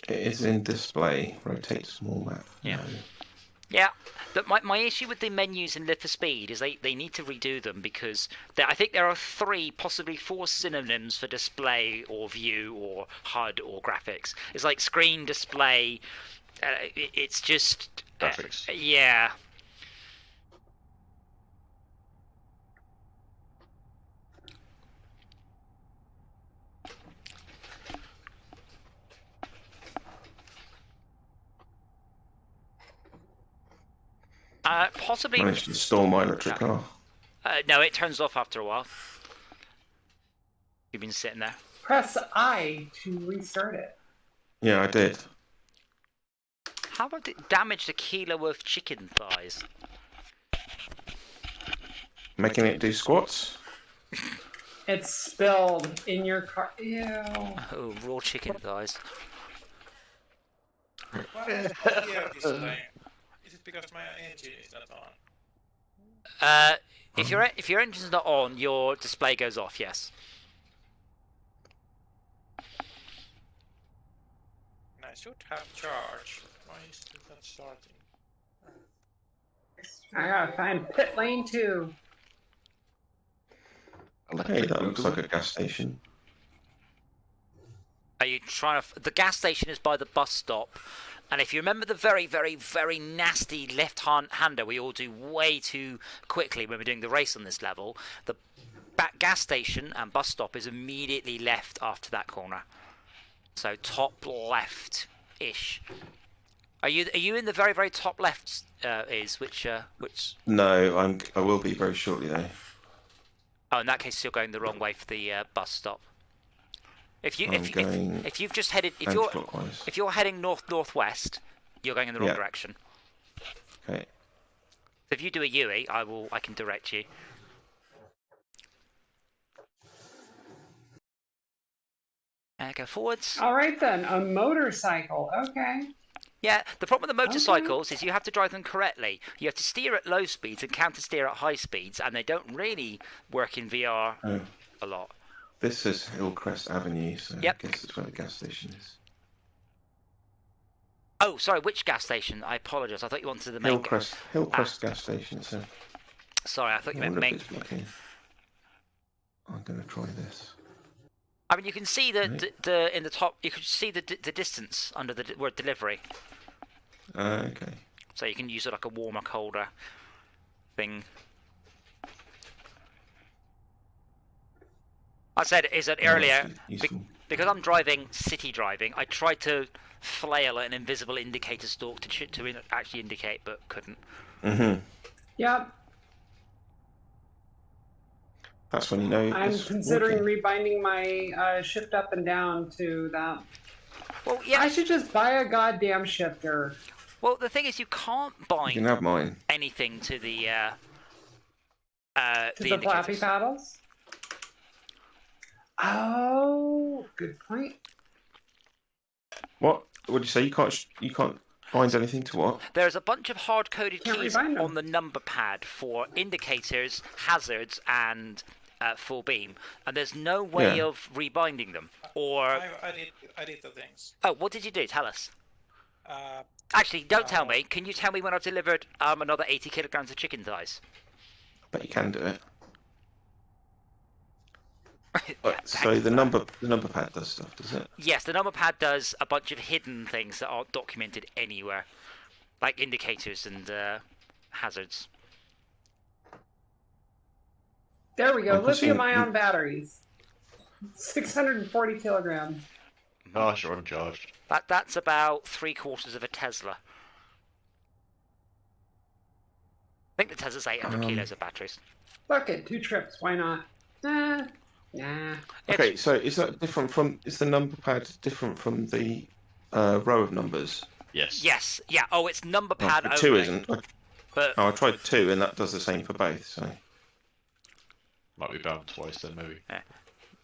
It is in display. Rotate small map. Yeah. No. Yeah, but my issue with the menus in Live for Speed is they need to redo them, because I think there are 3, possibly 4 synonyms for display or view or HUD or graphics. It's like screen, display. It's just Graphics. Yeah. Possibly. Managed to install my electric car. No, it turns off after a while. You've been sitting there. Press I to restart it. Yeah, I did. How about it damaged a kilo of chicken thighs? Making it do squats. It's spilled in your car. Ew. Oh, raw chicken thighs. What is the gear display? Is it because my engine is not on? If your engine's not on, your display goes off. Yes. And I should have charge. Why is it not starting? I gotta find pit lane 2. Hey, that looks like a gas station. Are you trying to? The gas station is by the bus stop, and if you remember the very, very, very nasty left-hander we all do way too quickly when we're doing the race on this level, the back gas station and bus stop is immediately left after that corner. So top left-ish. Are you in the very, very top left? Which? No, I will be very shortly though. Oh, in that case, you're going the wrong way for the bus stop. If you've just headed, if you're heading northwest, you're going in the wrong direction. Okay. If you do a UE, I can direct you. Go forwards. All right then, a motorcycle. Okay. Yeah, the problem with the motorcycles is you have to drive them correctly. You have to steer at low speeds and counter steer at high speeds, and they don't really work in VR a lot. This is Hillcrest Avenue, so Yep. I guess it's where the gas station is. Oh, sorry, which gas station? I apologise. I thought you wanted the main. Hillcrest gas station. So. Sorry, I thought you meant main. I'm going to try this. I mean, you can see the in the top. You can see the distance under the word delivery. Okay. So you can use it like a warmer, colder thing. I said earlier because I'm driving city driving. I tried to flail an invisible indicator stalk to actually indicate, but couldn't. Mhm. Yep. That's when you know. I'm considering rebinding my shift up and down to that. Well, yeah. I should just buy a goddamn shifter. Well, the thing is, you can't bind You can have mine. anything to the To the flappy paddles? Oh, good point. What would you say? You can't bind anything to what? There's a bunch of hard-coded Can't keys rebind them. on the number pad for indicators, hazards, and full beam, and there's no way of rebinding them. Or I did the things. oh, what did you do? Tell us. Actually, don't tell me. Can you tell me when I've delivered another 80 kilograms of chicken thighs? But you can do it. So the number pad does stuff, does it? Yes, the number pad does a bunch of hidden things that aren't documented anywhere, like indicators and hazards. There we go. I'm pushing- Lithium-ion batteries. 640 kilograms. Nice, you're uncharged. That's about 3/4 of a Tesla. I think the Tesla's 800 kilos of batteries. Fuck it, 2 trips. Why not? Nah. Okay, so is that different from? Is the number pad different from the row of numbers? Yes. Yes, yeah. Oh, it's number pad but only. 2 isn't. But Oh, I tried 2, and that does the same for both. So. Might be bound twice then, maybe.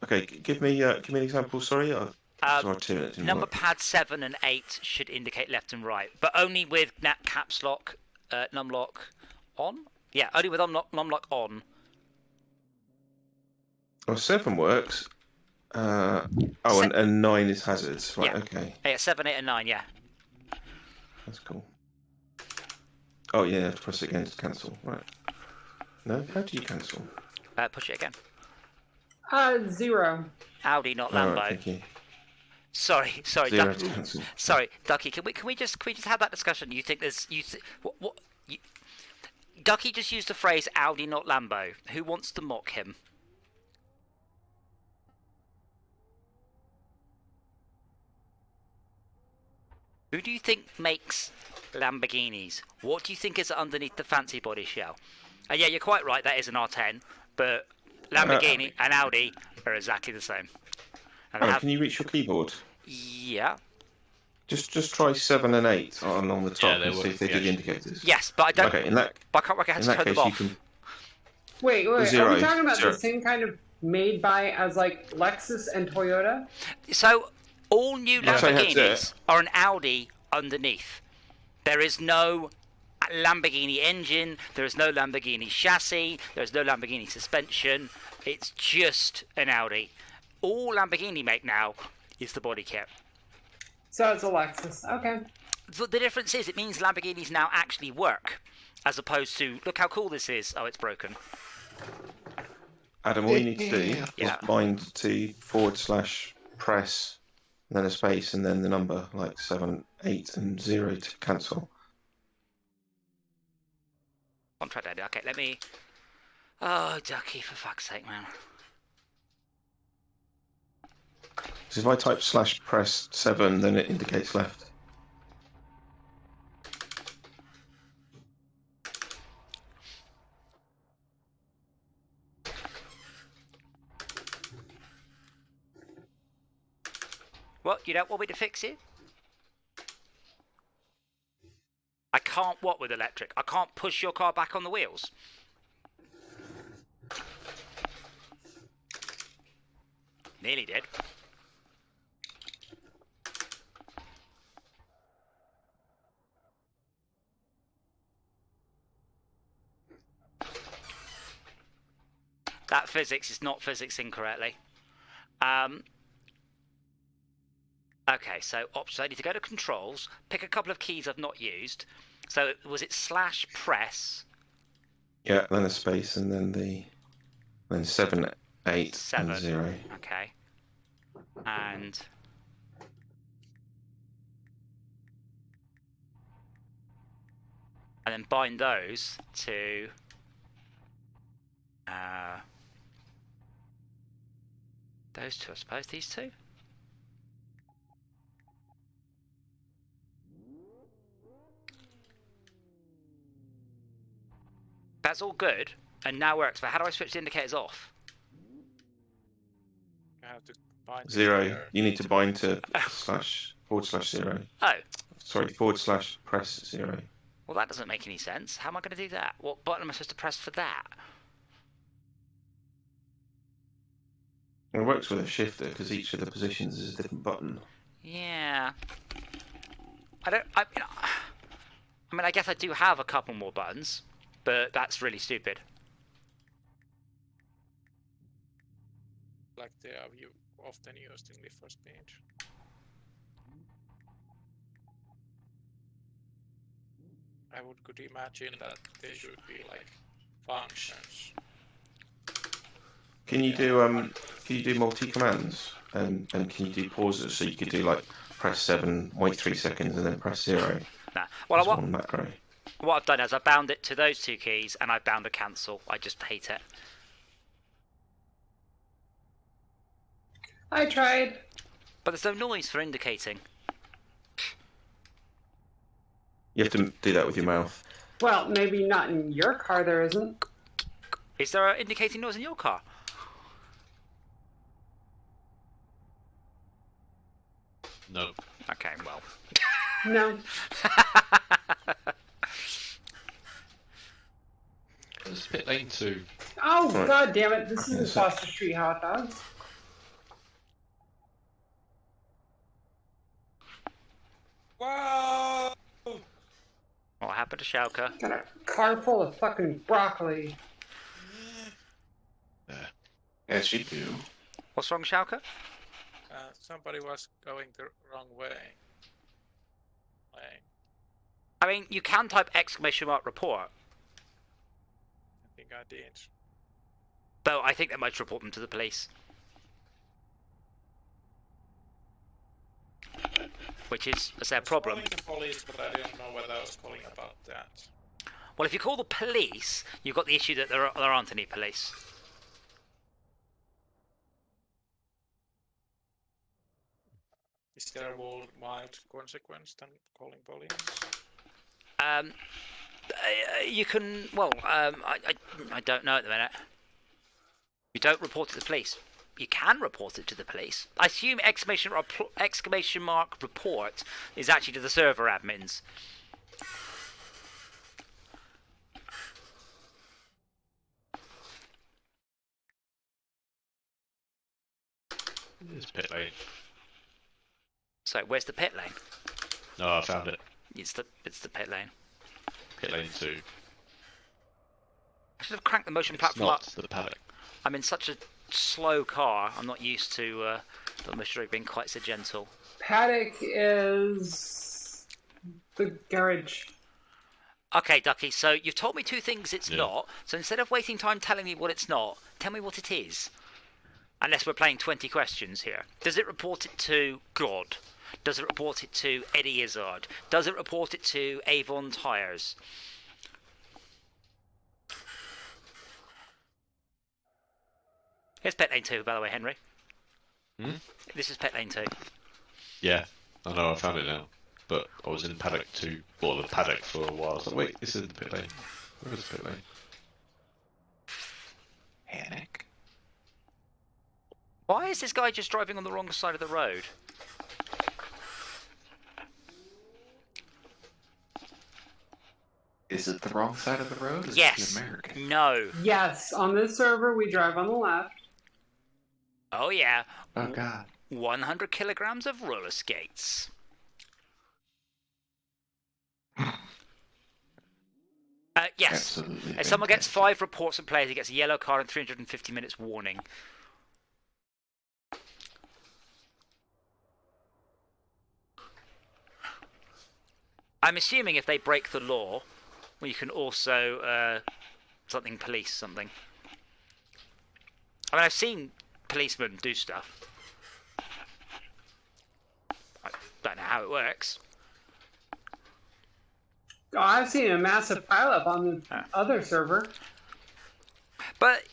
Okay, give me an example. Sorry, sorry, 2 and it didn't number work. pad 7 and 8 should indicate left and right, but only with caps lock, numlock on. Yeah, only with numlock on. Well, 7 works. And 9 is hazards. Right. Yeah. Okay, Yeah, 7, 8, and 9. Yeah. that's cool. Oh yeah, you have to press it again to cancel. Right. No, how do you cancel? Push it again. 0. Audi, not All Lambo. right, thank you. Sorry, 0 Ducky. to cancel. Sorry, Ducky. Can we just have that discussion? You think there's Ducky just used the phrase Audi, not Lambo. Who wants to mock him? Who do you think makes Lamborghinis? What do you think is underneath the fancy body shell? Yeah, you're quite right. That is an R10, but Lamborghini and Audi are exactly the same. And they Oh, have- can you reach your keyboard? Yeah. Just try 7 and 8 on the top they and see work, if they do yeah. the indicators. Yes, but I don't. Okay, in that But I can't work out how to turn case them you off. can. Wait. Are 0, we talking about 0. the same kind of made by as like Lexus and Toyota? So all new I'll tell you how to do Lamborghinis it. are an Audi underneath. There is no Lamborghini engine. There is no Lamborghini chassis. There is no Lamborghini suspension. It's just an Audi. All Lamborghini make now is the body kit. So it's a Lexus. Okay. The difference is it means Lamborghinis now actually work, as opposed to look how cool this is. Oh, it's broken. Adam, all you need to do Yeah. is bind to / press, and then a space, and then the number like 7, 8, and 0 to cancel. Contract idea. Okay, let me. Oh, Ducky, for fuck's sake, man. So if I type / press 7, then it indicates left. What? You don't want me to fix it? I can't what with electric? I can't push your car back on the wheels. Nearly did. That physics is not physics incorrectly. Okay, so options. I need to go to controls, pick a couple of keys I've not used. So was it / press? Yeah, then a space, and then 7, 8, 7. and 0. Okay. And then bind those to those two, I suppose. These two. That's all good and now works, but how do I switch the indicators off? You have to bind 0. here. You need to bind to / / 0. Oh, Sorry, / press 0. well that doesn't make any sense. How am I going to do that? What button am I supposed to press for that? It works with a shifter because each of the positions is a different button. Yeah. I mean, I guess I do have a couple more buttons, but that's really stupid. Like they are often used in the first page. I could imagine that they should be like functions. Can you do multi commands and can you do pauses so you could do like press 7, wait 3 seconds, and then press 0? Nah. Well, That's one macro. what I've done is I bound it to those two keys, and I've bound a cancel. I just hate it. I tried. But there's no noise for indicating. You have to do that with your mouth. Well, maybe not in your car. There isn't. Is there an indicating noise in your car? No. Okay, well. No. There's pit lane 2. Oh, Right. god damn it. This Yes, is Foster Street hot dogs. Wow! What happened to Schalke? Got a car full of fucking broccoli. As you do. What's wrong, Schalke? Somebody was going the wrong way. I mean, you can type !report, I think I did. though I think they might report them to the police. Which is a problem. I was calling the police, but I didn't know whether I was calling about that. Well, if you call the police, you've got the issue that there aren't any police. Is there a more mild consequence than calling police? You can. Well, I don't know at the minute. You don't report it to the police. You can report it to the police. I assume exclamation mark report is actually to the server admins. It's pit lane. So where's the pit lane? No, I found it. It's the pit lane. Pit lane 2. I should have cranked the motion It's platform not up. the paddock. I'm in such a slow car. I'm not used to the machinery being quite so gentle. Paddock is the garage. Okay, Ducky, so you've told me two things it's Yeah. not, so instead of wasting time telling me what it's not, tell me what it is. Unless we're playing 20 questions here. Does it report it to God? Does it report it to Eddie Izzard? Does it report it to Avon Tyres? Here's Pet Lane 2, by the way, Henry. Hmm? This is Pet Lane 2. Yeah, I know, I found it now. But I was in paddock 2, or the paddock for a while. I was like, wait, this isn't the pit lane. Where is the pit lane? Panic. Why is this guy just driving on the wrong side of the road? Is it the wrong side of the road? Or is it Yes. the American? No. Yes, on this server we drive on the left. Oh yeah. Oh god. 100 kilograms of roller skates. Yes. Absolutely. If someone gets fantastic. 5 reports and players, he gets a yellow card and 350 minutes warning. I'm assuming if they break the law, well, you can also something police something. I mean, I've seen policemen do stuff. I don't know how it works. Oh, I've seen a massive pileup on the other server. But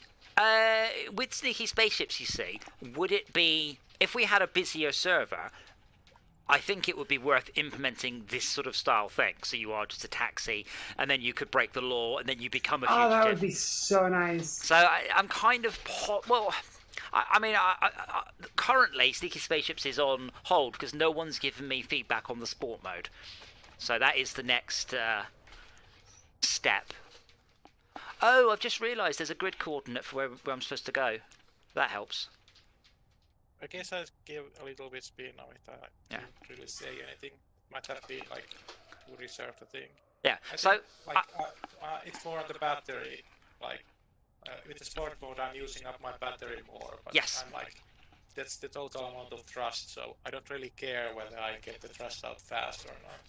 with sneaky spaceships, you see, would it be, if we had a busier server, I think it would be worth implementing this sort of style thing. So you are just a taxi, and then you could break the law, and then you become a fugitive. Oh, that would be so nice. So I'm kind of currently Sneaky Spaceships is on hold because no one's given me feedback on the sport mode. So that is the next step. Oh, I've just realised there's a grid coordinate for where I'm supposed to go. That helps. I guess I'll give a little bit spin on it. I Yeah. didn't really say anything. Might have been like who reserved the thing. Yeah. I So think, like, it's more on the battery. Like with the sport mode, I'm using up my battery more. But Yes. I'm like, that's the total amount of thrust. So I don't really care whether I get the thrust out fast or not.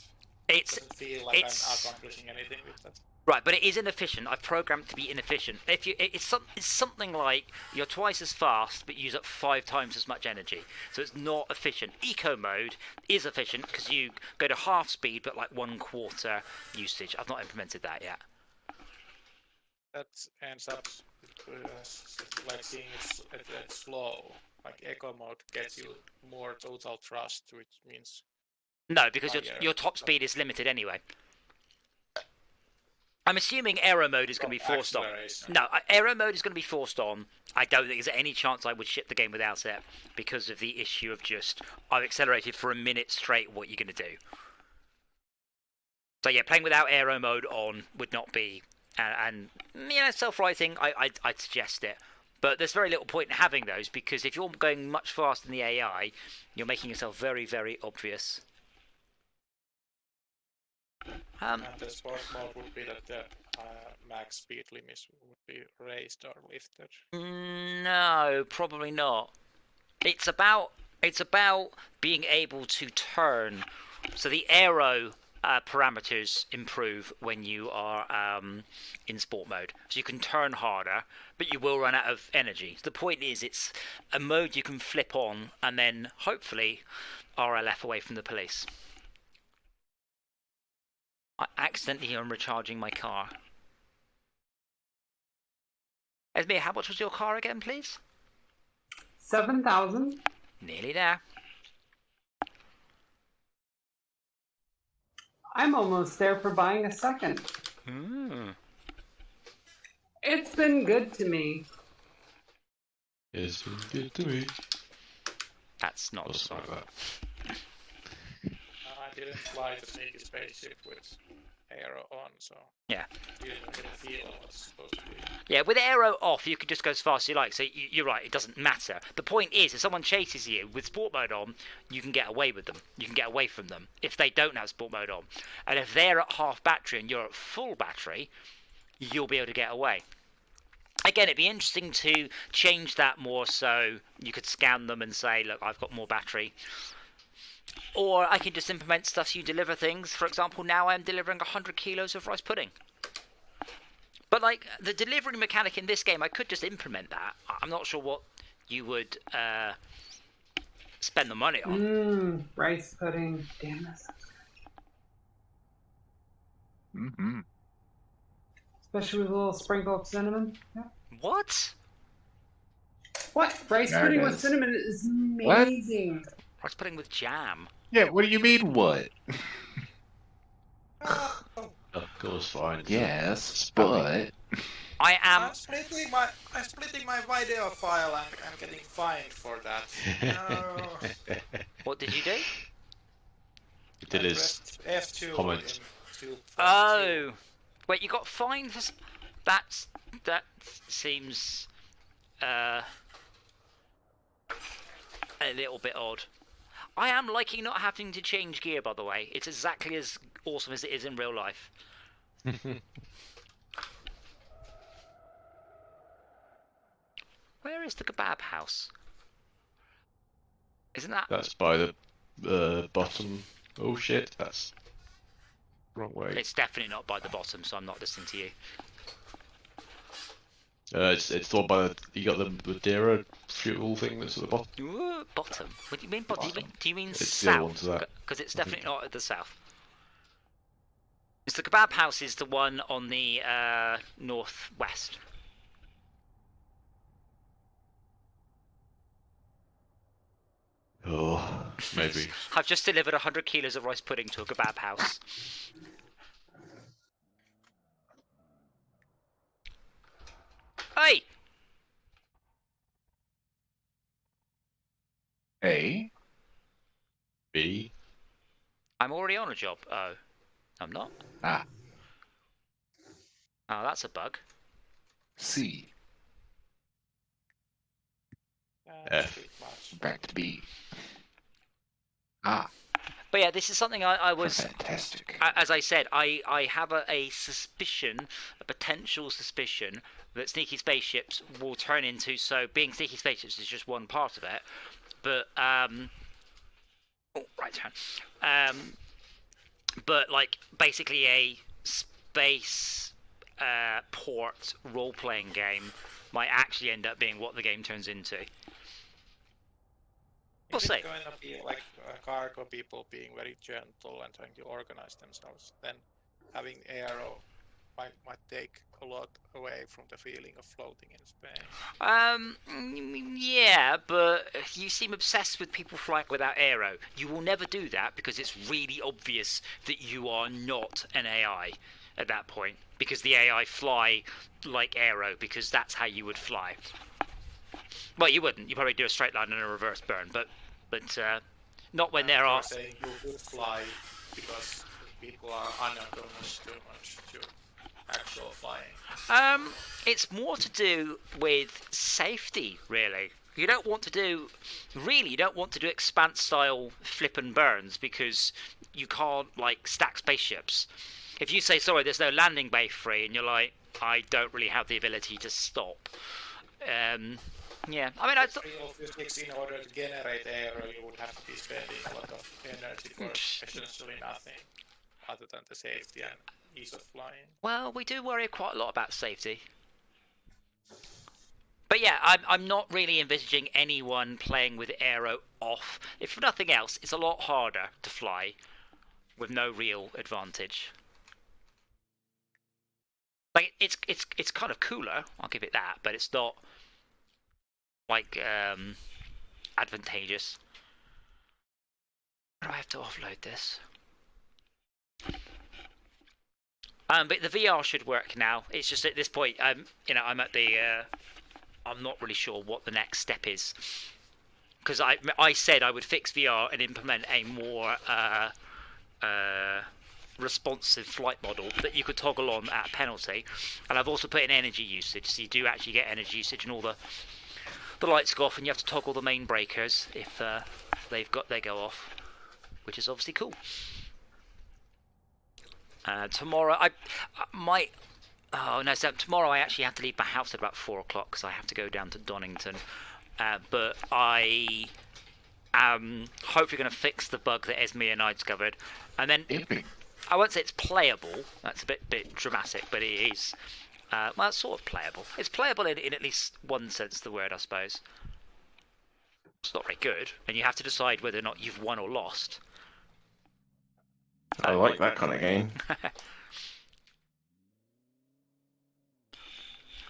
It it's doesn't feel like it's- I'm accomplishing anything with that. right, but it is inefficient. I've programmed it to be inefficient. If you, it's something like you're twice as fast but use up 5 times as much energy. So it's not efficient. Eco mode is efficient because you go to half speed but like 1/4 usage. I've not implemented that yet. That ends up like seeing it's slow. Like eco mode gets you more total thrust, which means No, because Higher. your top speed is limited anyway. I'm assuming aero mode is going to be forced on. Acceleration. No, aero mode is going to be forced on. I don't think there's any chance I would ship the game without it because of the issue of just I've accelerated for a minute straight. What are you going to do? So yeah, playing without aero mode on would not be, and you know, self-writing. I'd suggest it, but there's very little point in having those because if you're going much faster than the AI, you're making yourself very, very obvious. And the sport mode would be that the max speed limit would be raised or lifted. No, probably not. It's about being able to turn. So the aero parameters improve when you are in sport mode. So you can turn harder, but you will run out of energy. So the point is, it's a mode you can flip on and then hopefully RLF away from the police. I accidentally am recharging my car. Esme, how much was your car again, please? 7,000. Nearly there. I'm almost there for buying a second. It's been good to me. It's been good to me. That's not Or the song. something like that. I didn't fly the sneaky spaceship with aero on, so Yeah. you didn't feel what's supposed to be. Yeah, with aero off, you could just go as fast as you like. So you're right, it doesn't matter. The point is, if someone chases you with sport mode on, you can get away with them. You can get away from them if they don't have sport mode on. And if they're at half battery and you're at full battery, you'll be able to get away. Again, it'd be interesting to change that more so you could scan them and say, look, I've got more battery. Or I can just implement stuff so you deliver things. For example, now I'm delivering 100 kilos of rice pudding. But like the delivery mechanic in this game, I could just implement that. I'm not sure what you would spend the money on. Rice pudding. Damn, that sounds good. Mm-hmm. Especially with a little sprinkle of cinnamon. Yeah. What? What? Rice There pudding it with is. cinnamon is What? amazing. Rice pudding with jam. Yeah, what do you mean, what? Of course, fine. Yes, but... I am. I'm splitting my video file and I'm getting fined for that. No. What did you do? He did I his pressed F2 comment. in 2.2. Oh, wait, you got fined for that seems a little bit odd. I am liking not having to change gear, by the way. It's exactly as awesome as it is in real life. Where is the kebab house? Isn't that? That's by the bottom. Oh shit, that's wrong way. It's definitely not by the bottom, so I'm not listening to you. It's the one by you got the Madeira fuel thing that's at the bottom. Ooh, bottom. What do you mean bottom? Do you mean It's the other one south? to that. Because it's definitely not at the south. It's the kebab house is the one on the northwest. Oh, maybe. I've just delivered 100 kilos of rice pudding to a kebab house. Hey! A? B. I'm already on a job. Oh. I'm not? Ah. Oh, that's a bug. C. F. Pretty much. Back to B. Ah. But yeah, this is something I was... Fantastic. As I said, I have a suspicion, a potential suspicion, that sneaky spaceships will turn into, so being sneaky spaceships is just one part of it, but, oh, right turn. But, like, basically a space port role-playing game might actually end up being what the game turns into. We'll If see. it's going to be like cargo people being very gentle and trying to organize themselves, then having aero might take a lot away from the feeling of floating in space. Yeah, but you seem obsessed with people flying without aero. You will never do that because it's really obvious that you are not an AI. at that point, because the AI fly like Aero, because that's how you would fly. Well, you wouldn't. You probably do a straight line and a reverse burn, but not when there are. Saying you would fly because people are unautonomous too much to actual flying. It's more to do with safety, really. You don't want to do expanse style flip and burns because you can't like stack spaceships. If you say sorry, there's no landing bay free, and you're like, I don't really have the ability to stop. Yeah, I mean, Real physics, in order to generate aero, you would have to be spending a lot of energy for essentially nothing, other than the safety and ease of flying. Well, we do worry quite a lot about safety. But yeah, I'm not really envisaging anyone playing with aero off. If for nothing else, it's a lot harder to fly with no real advantage. Like it's kind of cooler, I'll give it that, but it's not like advantageous. Where do I have to offload this? But the VR should work now. It's just at this point, I'm at the. I'm not really sure what the next step is, because I said I would fix VR and implement a more responsive flight model that you could toggle on at a penalty, and I've also put in energy usage, so you do actually get energy usage, and all the lights go off, and you have to toggle the main breakers if they go off, which is obviously cool. Tomorrow tomorrow I actually have to leave my house at about 4 o'clock because I have to go down to Donington. But I am hopefully going to fix the bug that Esme and I discovered, and then I won't say it's playable. That's a bit dramatic, but it is. Well, it's sort of playable. It's playable in at least one sense of the word, I suppose. It's not very good, and you have to decide whether or not you've won or lost. I like that kind of game.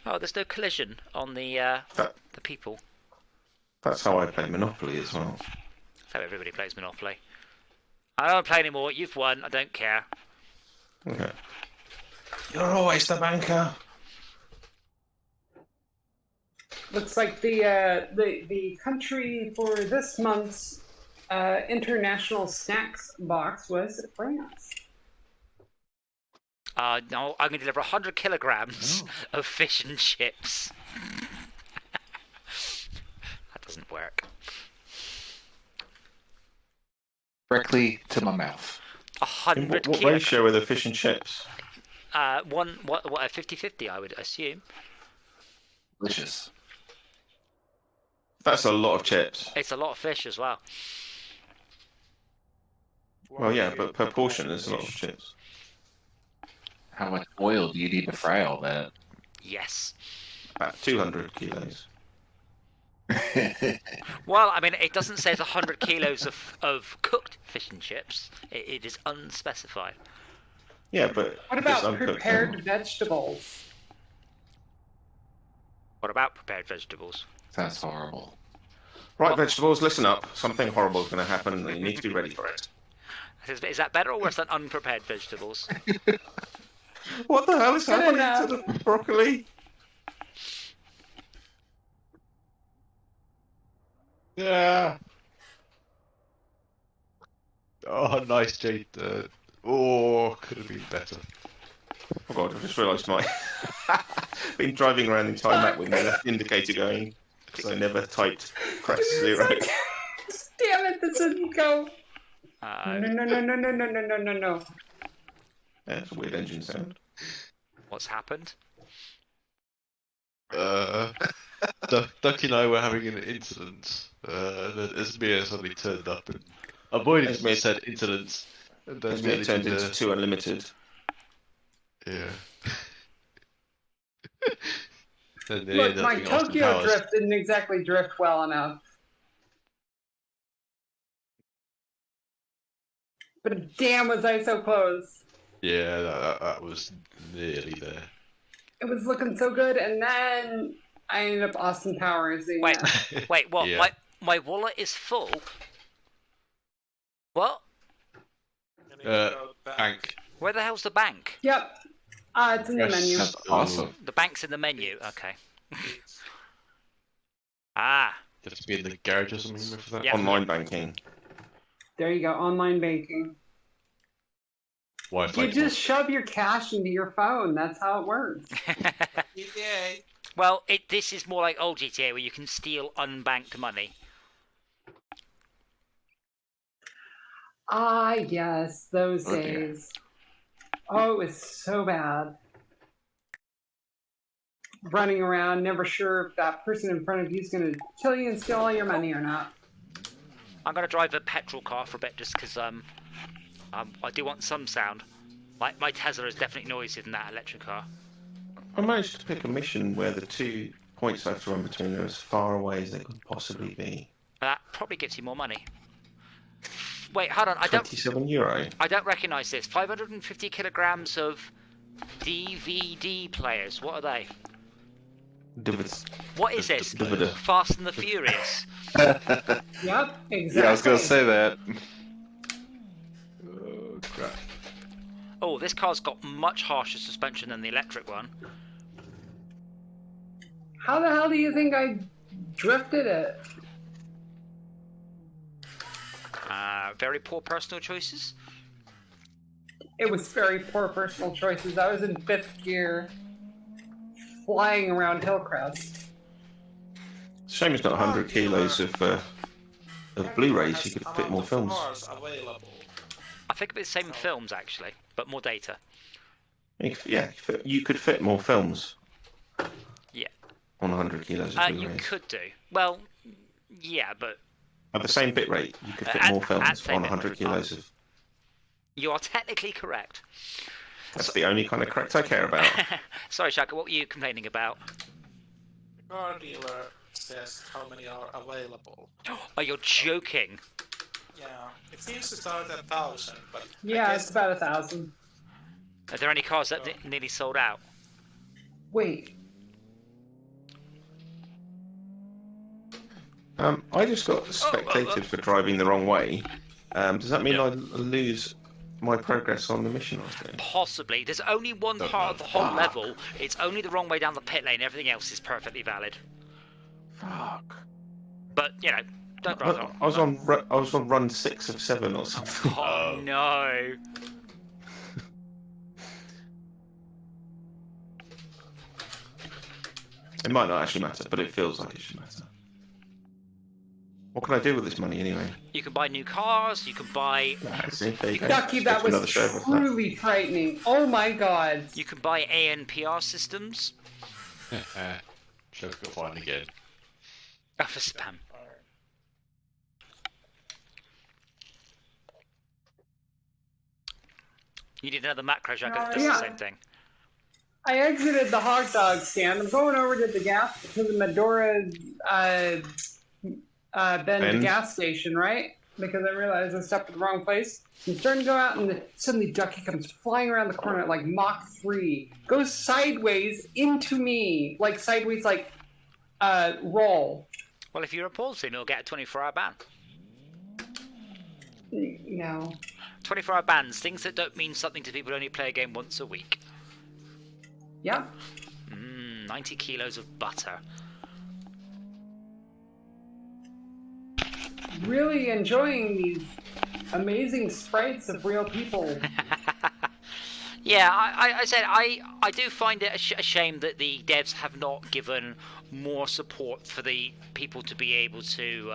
Oh, there's no collision on the people. That's how I play Monopoly as well. That's how everybody plays Monopoly. I don't play anymore. You've won. I don't care. Okay. You're always the banker. Looks like the country for this month's international snacks box was France. No, I'm going to deliver 100 kilograms of fish and chips. That doesn't work. Directly to my mouth. 100 What kilograms. ratio are the fish and chips? 50-50, I would assume. Delicious. That's a lot of chips. It's a lot of fish as well. Well, yeah, but per portion there's a lot of chips. How much oil do you need to fry all that? Yes. About 200 kilos. Well, I mean, it doesn't say it's 100 kilos of cooked fish and chips. It is unspecified. Yeah, but What it's about uncooked. prepared vegetables? What about prepared vegetables? Sounds horrible. Right, vegetables, listen up. Something horrible is going to happen, and you need to be ready for it. Is that better or worse than unprepared vegetables? What the hell is Good happening enough. to the broccoli? Yeah. Oh, nice, Jade. Could have been better. Oh god, I just realised my... been driving around in time with my left indicator going, because I never typed press 0. Damn it, this didn't go. No. Yeah, it's a weird engine sound. What's happened? Ducky and I were having an incident. Then Esmir suddenly turned up and avoided Esmir said incidents. And then It turned into 2 Unlimited. Yeah. Then they Look, ended up my being Austin Tokyo Powers. drift didn't exactly drift well enough. But damn, was I so close. Yeah, that was nearly there. It was looking so good, and then I ended up Austin Powers. Wait, what? Yeah. My wallet is full? What? You need to go back. Bank. Where the hell's the bank? Yep. It's in the Yes. menu. That's awesome. The bank's in the menu. Okay. It's- Ah. You have to be in the garage or something for that. Yeah. Online banking. There you go, online banking. Wi-Fi. You just shove your cash into your phone. That's how it works. GTA. Well, this is more like old GTA where you can steal unbanked money. Ah, yes, those Oh, dear. days. Oh, it was so bad. Running around, never sure if that person in front of you is going to kill you and steal all your money or not. I'm gonna drive a petrol car for a bit just because I do want some sound. My Tesla is definitely noisier than that electric car. I managed to pick a mission where the 2 points I have to run between are as far away as they could possibly be. That probably gets you more money. Wait, hold on. €27. I don't recognise this. 550 kilograms of DVD players. What are they? What is this? Dividend. Fast and the Furious. Yep, exactly. Yeah, I was gonna say that. Oh crap! Oh, this car's got much harsher suspension than the electric one. How the hell do you think I drifted it? Very poor personal choices. It was very poor personal choices. I was in 5th gear, flying around Hillcrest. Shame it's not 100 kilos of Blu-rays. You could fit more films. Cars available. I think it's the same films actually, but more data. Yeah, you could fit more films. Yeah. On 100 kilos of You Blu-rays. could do. Well, yeah, but At the same bit rate, you could fit At- more at films same on bit 100 rate. kilos of. you are technically correct. That's the only kind of correct I care about. Sorry, Shaka, what were you complaining about? The car dealer says how many are available. Oh, you're joking. Yeah, it seems to start at 1,000, but I Yeah, guess it's about 1,000. Are there any cars that nearly sold out? Wait, I just got spectated for driving the wrong way. Does that mean I lose my progress on the mission I was doing? Possibly. There's only one part of the whole level. It's only the wrong way down the pit lane. Everything else is perfectly valid. Fuck. But, you know, don't drive on. I was on run 6 of 7 or something. Oh, no. It might not actually matter, but it feels like it should matter. What can I do with this money anyway? You can buy new cars. You can buy... See, there you go. Ducky, Let's that go to was another show. truly frightening. Oh my god. You can buy ANPR systems. Should go fine again. Oh, for spam. You need another macro, Shaka, that does Yeah. the same thing. I exited the hot dog stand. I'm going over to the Medora Bend gas station, right? Because I realized I stepped at the wrong place. I'm starting to go out, and suddenly Ducky comes flying around the corner at like Mach 3, goes sideways into me, like sideways, like roll. Well, if you report him, he'll get a 24-hour ban. No. 24-hour bans, things that don't mean something to people who only play a game once a week. Yeah. 90 kilos of butter. Really enjoying these amazing sprites of real people. Yeah, I said I do find it a shame that the devs have not given more support for the people to be able to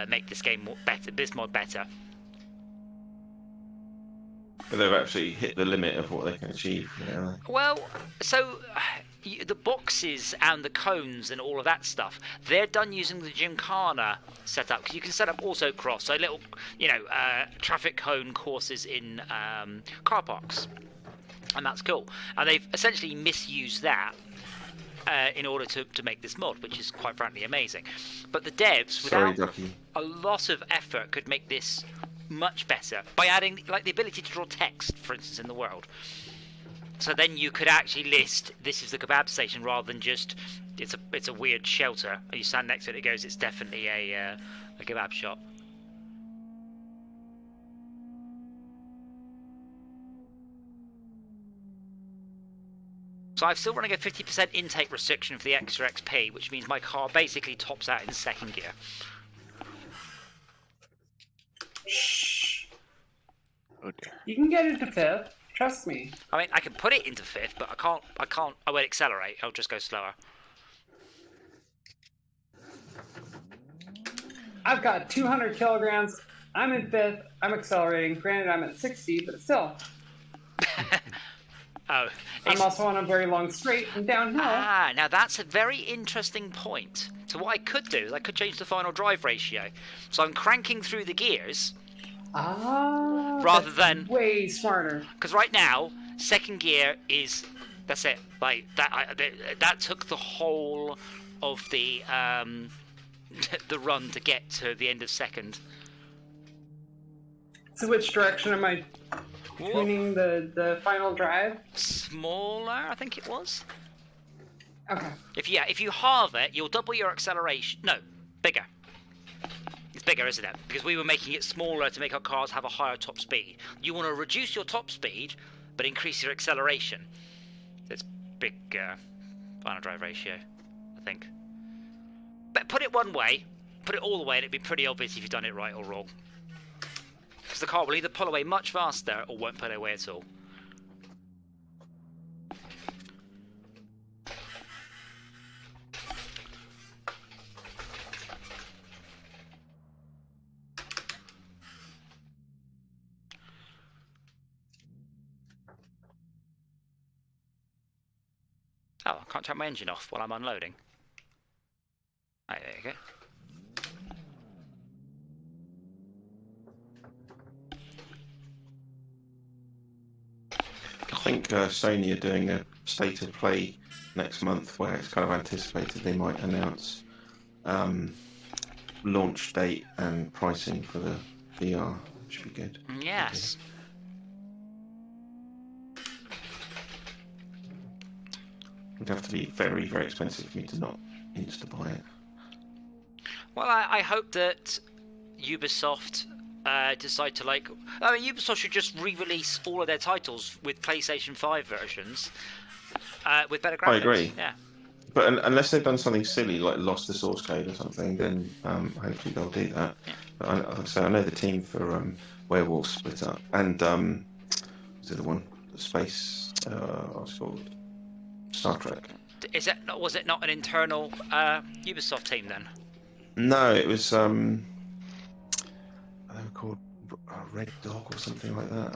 make this game better, this mod better. But they've actually hit the limit of what they can achieve. Yeah. Well, so the boxes and the cones and all of that stuff, they're done using the Gymkhana setup, because you can set up autocross, so little, traffic cone courses in car parks, and that's cool. And they've essentially misused that in order to make this mod, which is quite frankly amazing. But the devs, without Ducky. a lot of effort, could make this much better by adding like the ability to draw text, for instance, in the world. So then you could actually list, this is the kebab station, rather than just it's a weird shelter. And you stand next to it, it goes, it's definitely a kebab shop. So I'm still running a 50% intake restriction for the extra XP, which means my car basically tops out in second gear. Shh. Oh dear. You can get into fifth. Trust me. I mean, I can put it into fifth, but I won't accelerate. I'll just go slower. I've got 200 kilograms. I'm in fifth. I'm accelerating. Granted, I'm at 60, but still. Oh. I'm also on a very long straight and downhill. Ah, now that's a very interesting point. So what I could do is I could change the final drive ratio. So I'm cranking through the gears. Ah, Rather that's than- way smarter. Because right now, second gear is... That's it. Like, that took the whole of the the run to get to the end of second. So which direction am I tuning the final drive? Smaller, I think it was. Okay. If you halve it, you'll double your acceleration. No, bigger. It's bigger, isn't it? Because we were making it smaller to make our cars have a higher top speed. You want to reduce your top speed, but increase your acceleration. It's big final drive ratio, I think. But put it one way, put it all the way, and it'd be pretty obvious if you've done it right or wrong. Because the car will either pull away much faster or won't pull away at all. Oh, I can't turn my engine off while I'm unloading. Right, there you go. I think Sony are doing a state of play next month where it's kind of anticipated they might announce launch date and pricing for the VR. Should be good. Yes. It'd have to be very, very expensive for me to not insta-buy it. Well, I hope that Ubisoft decide to like... I mean, Ubisoft should just re-release all of their titles with PlayStation 5 versions with better graphics. I agree. Yeah. But unless they've done something silly like lost the source code or something, then hopefully they'll do that. Yeah. But I know the team for Werewolf split up, and was the other one, the space? What's it called? Star Trek. Was it not an internal Ubisoft team then? No, it was they were called Red Dog or something like that.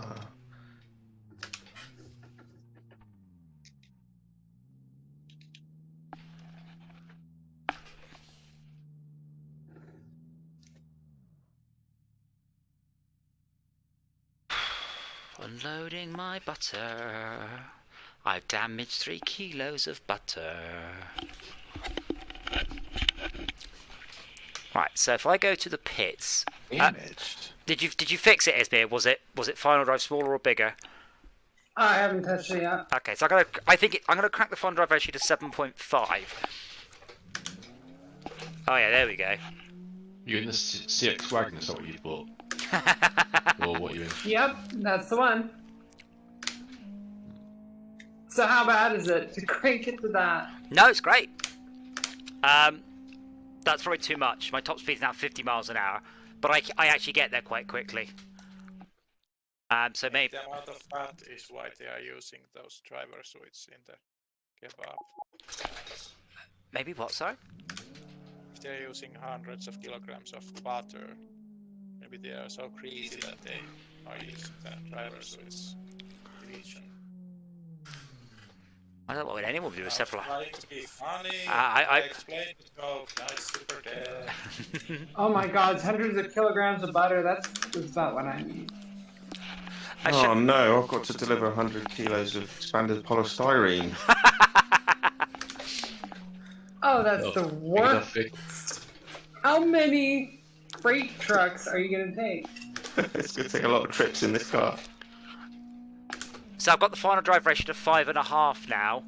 Unloading my butter. I've damaged 3 kilos of butter. Right, so if I go to the pits, Damaged. did you fix it, Esbir? Was it final drive smaller or bigger? I haven't touched it yet. Okay, so I'm gonna crank the final drive ratio to 7.5. Oh yeah, there we go. You're in the CX wagon, is that what you bought? Or what you in? Yep, that's the one. So how bad is it to crank it to that? No, it's great. That's probably too much. My top speed is now 50 miles an hour, but I actually get there quite quickly. So maybe The amount of fat is why they are using those driver suites in the kebab. maybe what? Sorry. If they're using hundreds of kilograms of butter, maybe they are so greasy that they are using the driver suites division. I don't know what anyone would do with several. Trying to be funny. I explained the joke. Now it's super dead. Oh my god, hundreds of kilograms of butter, that's about what I need. Oh no, I've got to deliver 100 kilos of expanded polystyrene. Oh, that's the worst. Big. How many freight trucks are you gonna take? It's going to take a lot of trips in this car. So I've got the final drive ratio to 5.5 now,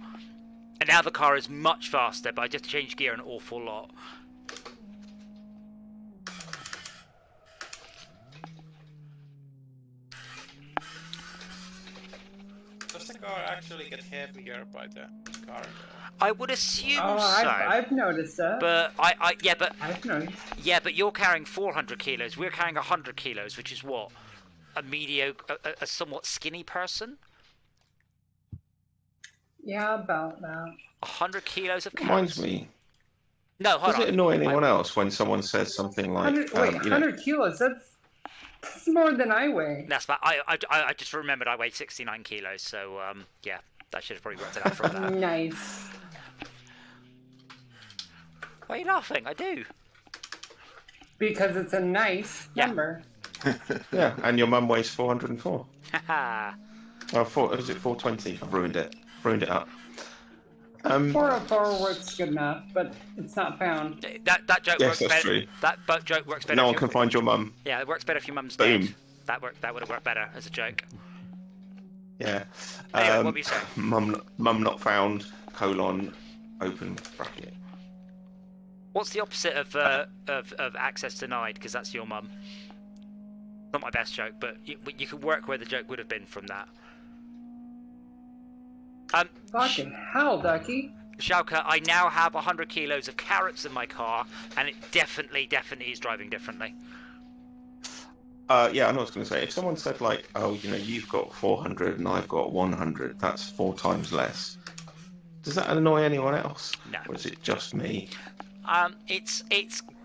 and now the car is much faster, but I just changed gear an awful lot. Does the car actually get heavier by the cargo. I would assume Oh, so. I've noticed that. But I've noticed. but you're carrying 400 kilos. We're carrying 100 kilos, which is what, a mediocre, a somewhat skinny person. Yeah, about that. 100 kilos of Reminds carrots. me. No, hold Does on. it annoy anyone else when someone says something like, 100 kilos? That's more than I weigh. That's fine. I just remembered I weighed 69 kilos, so yeah, that should have probably worked it out from that. Nice. Why are you laughing? I do. Because it's a nice Yeah. number. yeah, and your mum weighs 404. Haha. Oh, is it 420? I've ruined it. Ruined it up. 404 works good enough, but it's not pound. That joke Yes, works that's better. true. That joke works better. No if one your- can find your mum. Yeah, it works better if your mum's Boom. dead. That would have worked better as a joke. Yeah. Anyway, what were you saying? Mum not found, colon, open bracket. What's the opposite of access denied? Because that's your mum. Not my best joke, but you could work where the joke would have been from that. Fucking hell, Ducky. Schalke, I now have 100 kilos of carrots in my car, and it definitely is driving differently. Yeah, I know what I was going to say. If someone said, like, oh, you've got 400 and I've got 100, that's 4 times less. Does that annoy anyone else? No. Or is it just me? It's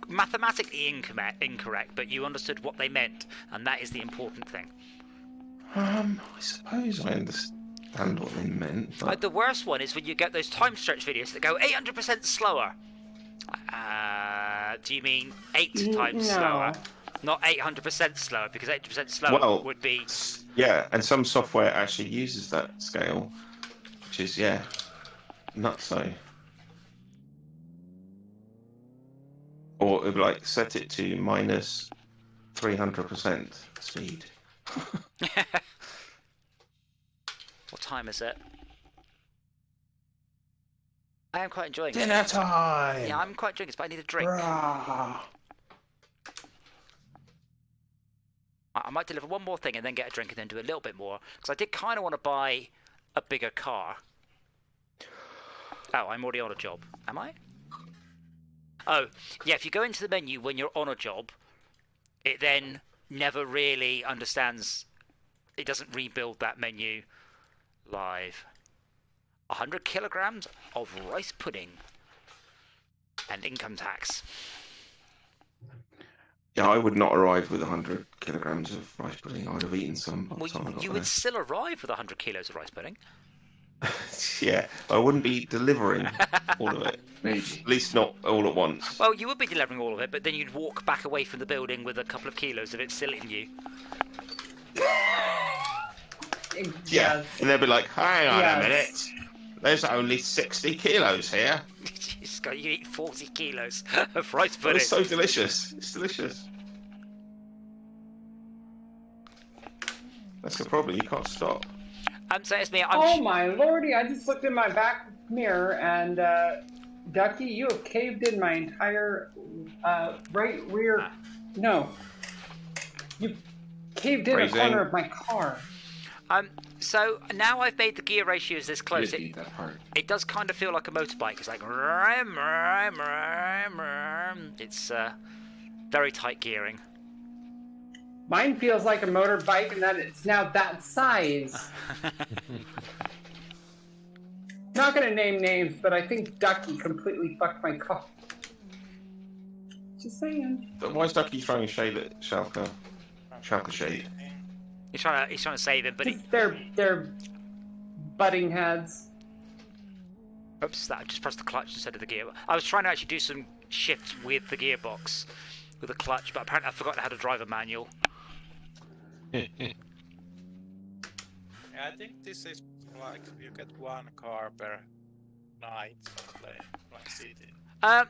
mathematically incorrect, but you understood what they meant, and that is the important thing. I suppose I understand what they meant. But... The worst one is when you get those time stretch videos that go 800% slower. Do you mean 8 times No. slower? Not 800% slower, because 800% slower would be... Yeah, and some software actually uses that scale, which is, nutso. Or it would like set it to minus 300% speed. What time is it? I am quite enjoying it. Dinner time! Yeah, I'm quite enjoying this, but I need a drink. I might deliver one more thing and then get a drink and then do a little bit more, because I did kind of want to buy a bigger car. Oh, I'm already on a job. Am I? Oh, yeah, if you go into the menu when you're on a job, it then never really understands... It doesn't rebuild that menu live. 100 kilograms of rice pudding. And income tax. Yeah, I would not arrive with 100 kilograms of rice pudding. I would have eaten some. By the Well, time I got you there. would still arrive with 100 kilos of rice pudding. Yeah, I wouldn't be delivering all of it. Maybe. At least not all at once. Well, you would be delivering all of it, but then you'd walk back away from the building with a couple of kilos of it still in you. Yeah, Yes. and they'd be like, hang on Yes. a minute. There's only 60 kilos here. You eat 40 kilos of rice But pudding. it's so delicious. It's delicious. That's the problem. You can't stop. So it's me. Oh my lordy, I just looked in my back mirror and, Ducky, you have caved in my entire, right rear. No. You caved in Phrasing. a corner of my car. So now I've made the gear ratios this I close. didn't eat that part. It does kind of feel like a motorbike. It's like ram, ram, ram, ram. It's very tight gearing. Mine feels like a motorbike and that it's now that size. Not gonna name names, but I think Ducky completely fucked my car. Just saying. But why is Ducky throwing shade at Schalke? Schalke shade. He's trying to save him, but he... They're butting heads. Oops, that I just pressed the clutch instead of the gear. I was trying to actually do some shifts with the gearbox, with the clutch, but apparently I've forgotten how to drive a manual. Yeah, I think this is like you get one car per night play like City.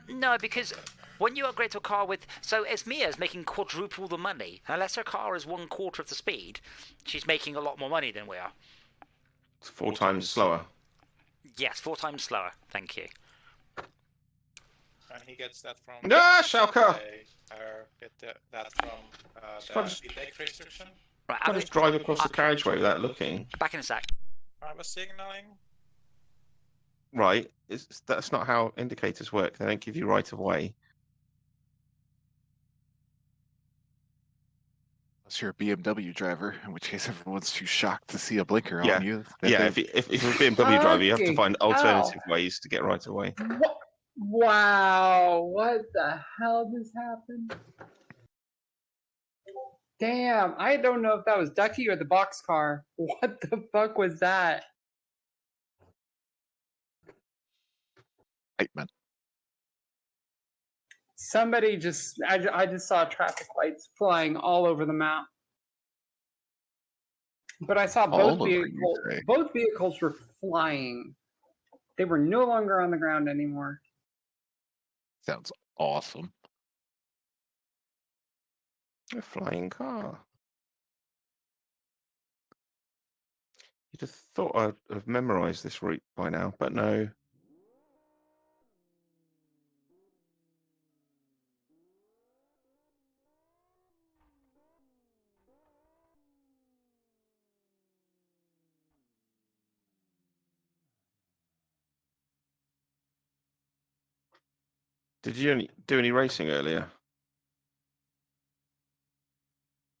No, because when you upgrade to a car with... So Esmia's making quadruple the money. Unless her car is 1/4 of the speed, she's making a lot more money than we are. It's 4 times slower. Yes, 4 times slower. Thank you. And he gets that from. Ah, Schalke! That from Fudge. the deck restriction. Right, I just drive across the carriageway without looking. back in a sec. I was signaling. right. That's not how indicators work. They don't give you right of way. Unless you're a BMW driver, in which case everyone's too shocked to see a blinker Yeah. on you. that Yeah, they- if you're a BMW driver, you have to Okay. find alternative ways to get right of way. Wow, what the hell just happened? Damn, I don't know if that was Ducky or the boxcar. What the fuck was that? Excitement. Somebody just, I just saw traffic lights flying all over the map. But I saw All both over, you vehicles. say? Both vehicles were flying. They were no longer on the ground anymore. Sounds awesome. A flying car. You'd have thought I'd have memorized this route by now, but no. Did you do any racing earlier?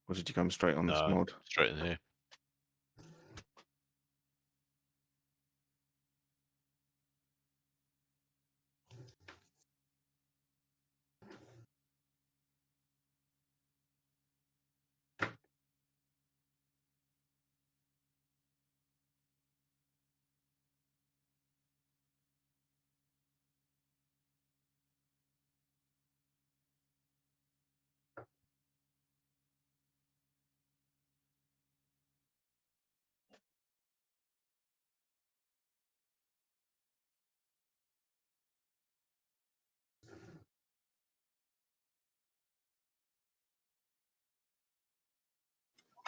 Or did you come straight on this No, mod? straight in here.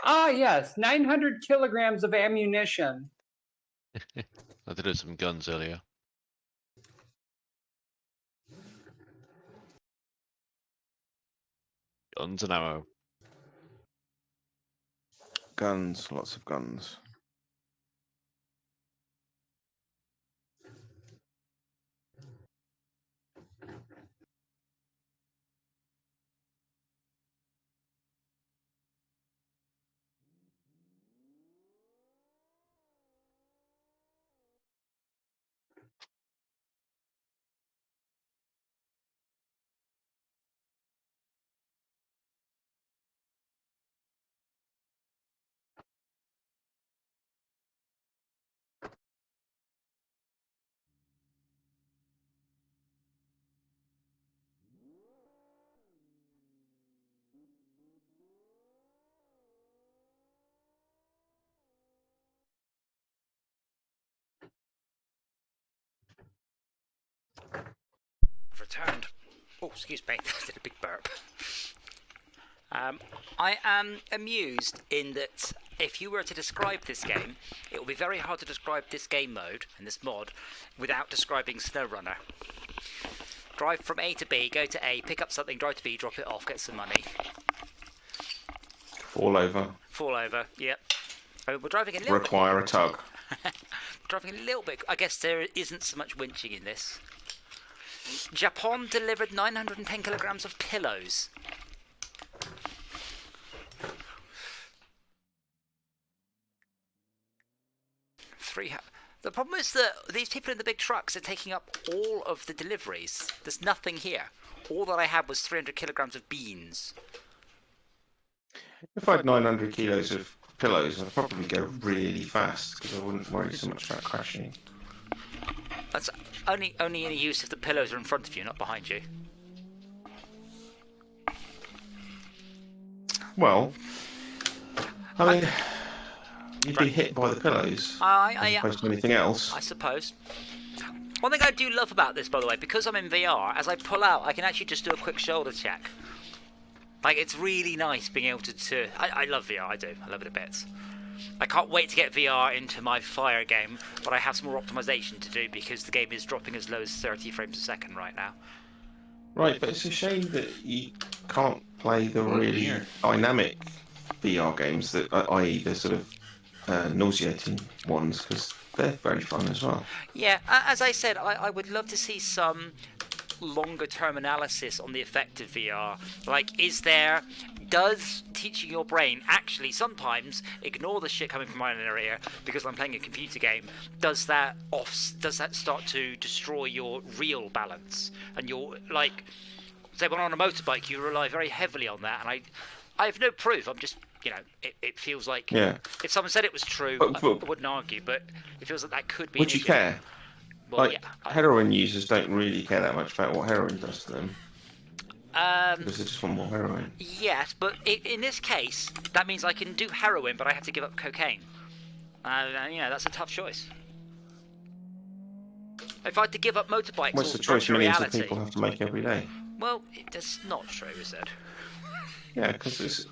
Ah, yes, 900 kilograms of ammunition. I did have some guns earlier. Guns and ammo. Guns, lots of guns. I've returned. Oh, excuse me, I did a big burp. I am amused in that if you were to describe this game, it would be very hard to describe this game mode and this mod without describing SnowRunner. Drive from A to B, go to A, pick up something, drive to B, drop it off, get some money. Fall over. Fall over, yep. I mean, we're driving a little Require a tug. We're driving a little bit. I guess there isn't so much winching in this. Japan delivered 910 kilograms of pillows. The problem is that these people in the big trucks are taking up all of the deliveries. There's nothing here. All that I had was 300 kilograms of beans. If I had 900 kilos of pillows, I'd probably go really fast because I wouldn't worry so much about crashing. That's only any use if the pillows are in front of you, not behind you. Well, I mean, you'd be hit by the pillows as opposed to anything else. I suppose. One thing I do love about this, by the way, because I'm in VR, as I pull out, I can actually just do a quick shoulder check. Like, it's really nice being able to... I love VR, I do. I love it a bit. I can't wait to get VR into my Fire game, but I have some more optimization to do because the game is dropping as low as 30 frames a second right now. Right, but it's a shame that you can't play the really dynamic VR games, that, i.e. the sort of nauseating ones, because they're very fun as well. Yeah, as I said, I would love to see some longer-term analysis on the effect of VR. Like, does teaching your brain actually sometimes ignore the shit coming from my inner ear because I'm playing a computer game? Does that start to destroy your real balance? And your, like, say when on a motorbike, you rely very heavily on that, and I have no proof. I'm just, it feels like if someone said it was true, But I wouldn't argue, but it feels like that could be. Would you care? Well, Like, heroin users don't really care that much about what heroin does to them. Because they just want more heroin. Yes, but in this case, that means I can do heroin, but I have to give up cocaine. That's a tough choice. If I had to give up motorbikes, What's the or choice virtual millions reality, of people have to make every day? well, that's not true, is it? Yeah, because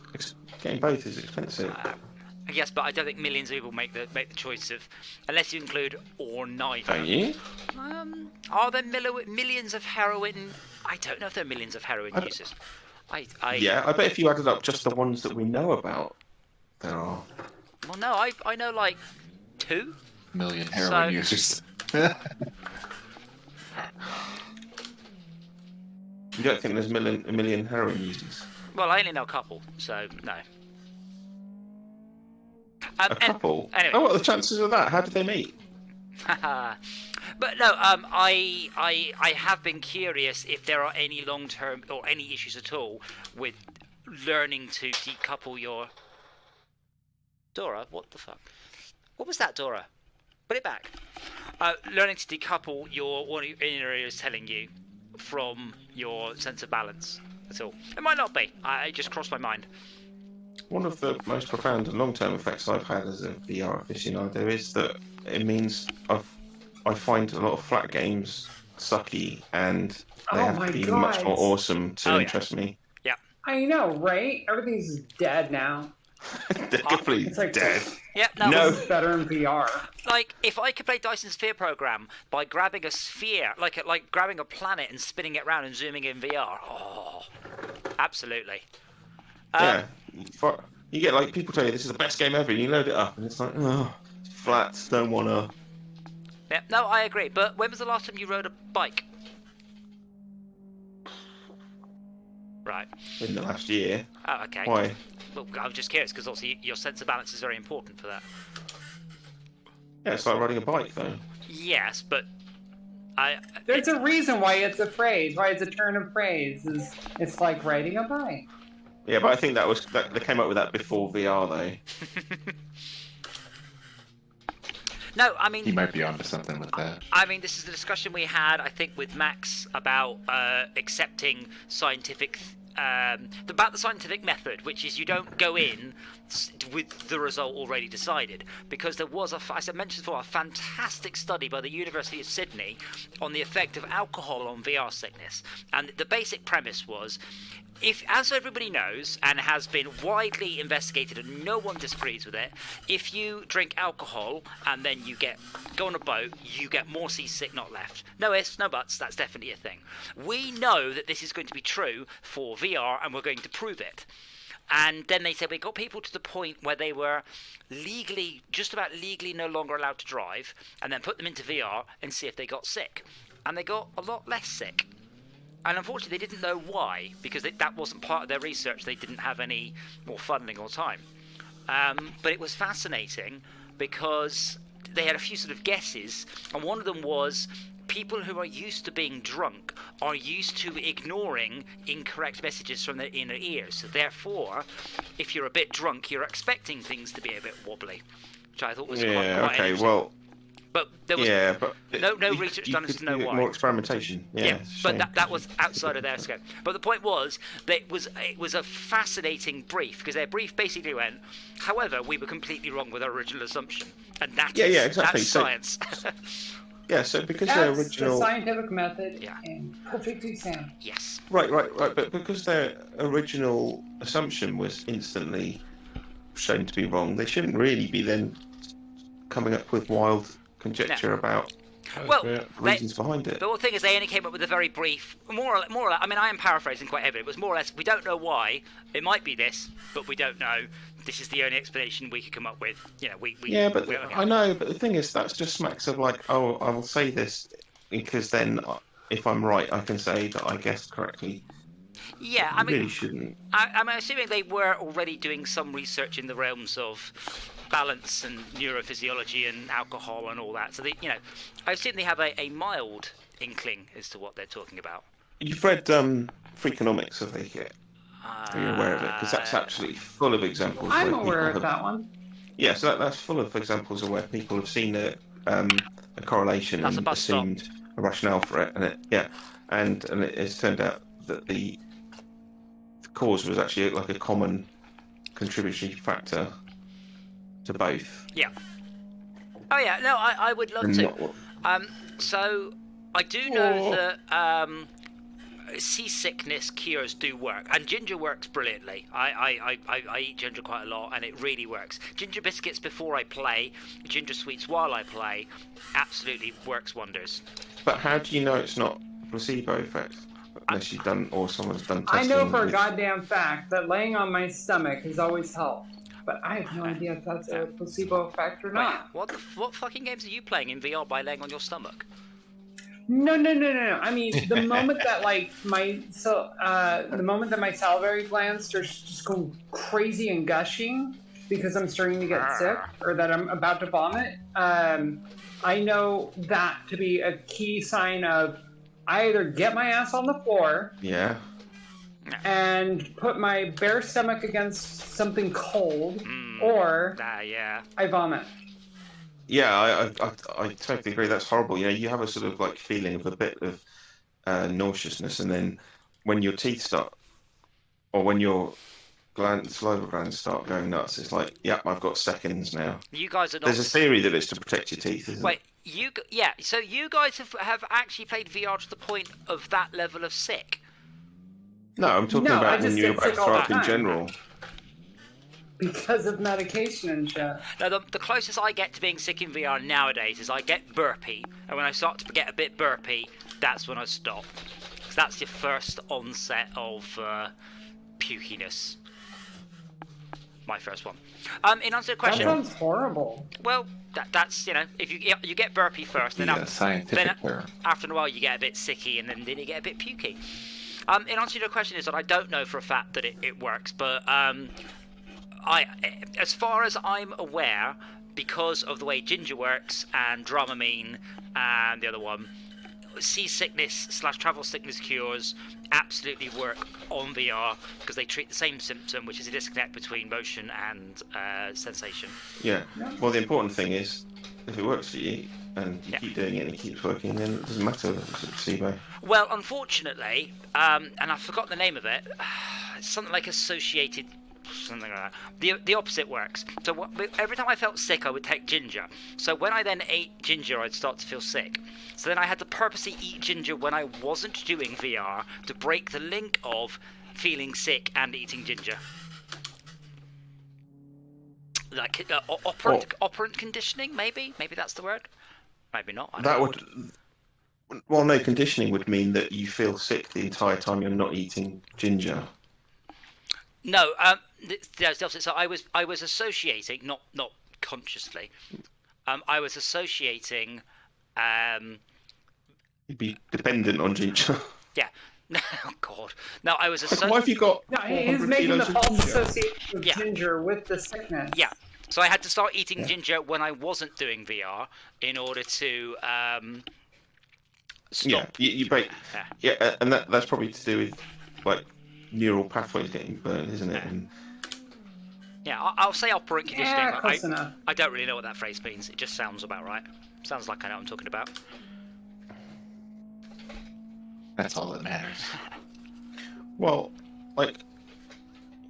getting both is expensive. Yes, but I don't think millions of people make the choice of, unless you include or neither. Don't you? Are there millions of heroin? I don't know if there are millions of heroin users. Yeah, I bet if you added up just the ones that we know about, there are. Well, no, I know like 2 million heroin users. You don't think there's a million heroin users? Well, I only know a couple, so no. A couple? Anyway. Oh, what are the chances of that? How did they meet? But no, I have been curious if there are any long-term or any issues at all with learning to decouple your... Dora, what the fuck? What was that, Dora? Put it back. Learning to decouple what your inner ear is telling you from your sense of balance at all. It might not be. It just crossed my mind. One of the most profound and long-term effects I've had as a VR aficionado is that it means I find a lot of flat games sucky, and they have to be much more awesome to interest me. Yeah. I know, right? Everything's dead now. They're completely dead. Yeah, no. This is better in VR. Like, if I could play Dyson Sphere Program by grabbing a sphere, like grabbing a planet and spinning it around and zooming in VR, oh, absolutely. Yeah, you get like people tell you this is the best game ever, and you load it up, and it's like, oh, it's flat, don't wanna. Yeah, no, I agree. But when was the last time you rode a bike? Right. In the last year. Oh, okay. Why? Well, I'm just curious because obviously your sense of balance is very important for that. Yeah, it's like riding a bike, though. Yes, but there's a reason why it's a phrase. Why it's a turn of phrase. It's like riding a bike. Yeah, but I think they came up with that before VR, though. No, I mean... He might be onto something with that. I mean, this is the discussion we had, I think, with Max about accepting scientific... about the scientific method, which is you don't go in with the result already decided. Because there was, as I mentioned before, a fantastic study by the University of Sydney on the effect of alcohol on VR sickness. And the basic premise was... as everybody knows, and has been widely investigated and no one disagrees with it, if you drink alcohol and then you go on a boat, you get more seasick, not left. No ifs, no buts, that's definitely a thing. We know that this is going to be true for VR, and we're going to prove it. And then they said we got people to the point where they were just about legally no longer allowed to drive, and then put them into VR and see if they got sick. And they got a lot less sick. And unfortunately, they didn't know why, because that wasn't part of their research. They didn't have any more funding or time. But it was fascinating because they had a few sort of guesses, and one of them was people who are used to being drunk are used to ignoring incorrect messages from their inner ears. So therefore, if you're a bit drunk, you're expecting things to be a bit wobbly, which I thought was quite interesting. Well. But there was no research done as to know why. More experimentation. Yeah, but that was outside of their scope. But the point was that it was a fascinating brief, because their brief basically went, however, we were completely wrong with our original assumption. And exactly. That's science. Yeah, so because their original... the scientific method and perfectly sound. Yes. Right. But because their original assumption was instantly shown to be wrong, they shouldn't really be then coming up with wild conjecture about Well, Yeah. reasons behind it. But the thing is, they only came up with a very brief, more or less. I mean, I am paraphrasing quite heavily. It was more or less, we don't know why. It might be this, but we don't know. This is the only explanation we could come up with. You know, Yeah, but we don't know. I know. But the thing is, that's just smacks of like, oh, I will say this because then, if I'm right, I can say that I guessed correctly. Yeah, You I mean, really shouldn't. I'm assuming they were already doing some research in the realms of balance and neurophysiology and alcohol and all that. So they, I assume they have a mild inkling as to what they're talking about. You've read Freakonomics, I think. Are you aware of it? Because that's absolutely full of examples. I'm where aware people of that one. Yeah, so that's full of examples of where people have seen a correlation That's a and bus stop. assumed a rationale for it, and it's turned out that the cause was actually like a common contributory factor to both. Yeah. Oh yeah, no, I would love and to. not what- So I do know that seasickness cures do work, and ginger works brilliantly. I eat ginger quite a lot, and it really works. Ginger biscuits before I play, ginger sweets while I play, absolutely works wonders. But how do you know it's not a placebo effect? Unless you've done, or someone's done I testing. know for a which- goddamn fact that laying on my stomach has always helped. But I have no idea if that's a placebo effect or not. Wait, what fucking games are you playing in VR by laying on your stomach? No. I mean, the moment that the moment that my salivary glands start just going crazy and gushing because I'm starting to get sick or that I'm about to vomit, I know that to be a key sign of I either get my ass on the floor Yeah. and put my bare stomach against something cold, or Yeah. I vomit. Yeah, I totally agree. That's horrible. You have a sort of like feeling of a bit of nauseousness, and then when your teeth start, or when your saliva glands start going nuts, it's like, yep, I've got seconds now. You guys are not. There's a theory that it's to protect your teeth, isn't Wait, so you guys have actually played VR to the point of that level of sick? it? No, I'm talking No, I about when just you're get about to sick all throw the up in time. general. Because of medication and shit. Now, the closest I get to being sick in VR nowadays is I get burpy, and when I start to get a bit burpy, that's when I stop. 'Cause that's your first onset of pukiness. My first one. In answer to the That question, sounds horrible. well, that's if you get burpy first, then The after, scientific then term. after a while you get a bit sicky, and then you get a bit pukey. In answer to your question is that I don't know for a fact that it works, but as far as I'm aware, because of the way ginger works and Dramamine and the other one, seasickness/travel sickness cures absolutely work on VR because they treat the same symptom, which is a disconnect between motion and sensation. Yeah. Well, the important thing is, if it works for you and you keep doing it and it keeps working, then it doesn't matter if it's a placebo. Well, unfortunately, and I forgot the name of it, something like associated. Something like that. The opposite works. So every time I felt sick, I would take ginger. So when I then ate ginger, I'd start to feel sick. So then I had to purposely eat ginger when I wasn't doing VR to break the link of feeling sick and eating ginger. Like operant conditioning, maybe? Maybe that's the word? Maybe not. I don't That know. would. Well, no, conditioning would mean that you feel sick the entire time you're not eating ginger. No, that's the opposite. So I was associating, not consciously. I was associating. You'd be dependent on ginger. Yeah. Oh God. No, I was Why associating. have you got No, he's 400 making the kilos of false ginger? association of Yeah. ginger with the sickness. Yeah. So I had to start eating ginger when I wasn't doing VR in order to stop. Yeah, you break. Yeah. Yeah, and that's probably to do with like neural pathways getting burned, isn't it? And Yeah, I'll say operant conditioning. Yeah, but close enough. I don't really know what that phrase means. It just sounds about right. Sounds like I know what I'm talking about. That's all that matters. well, like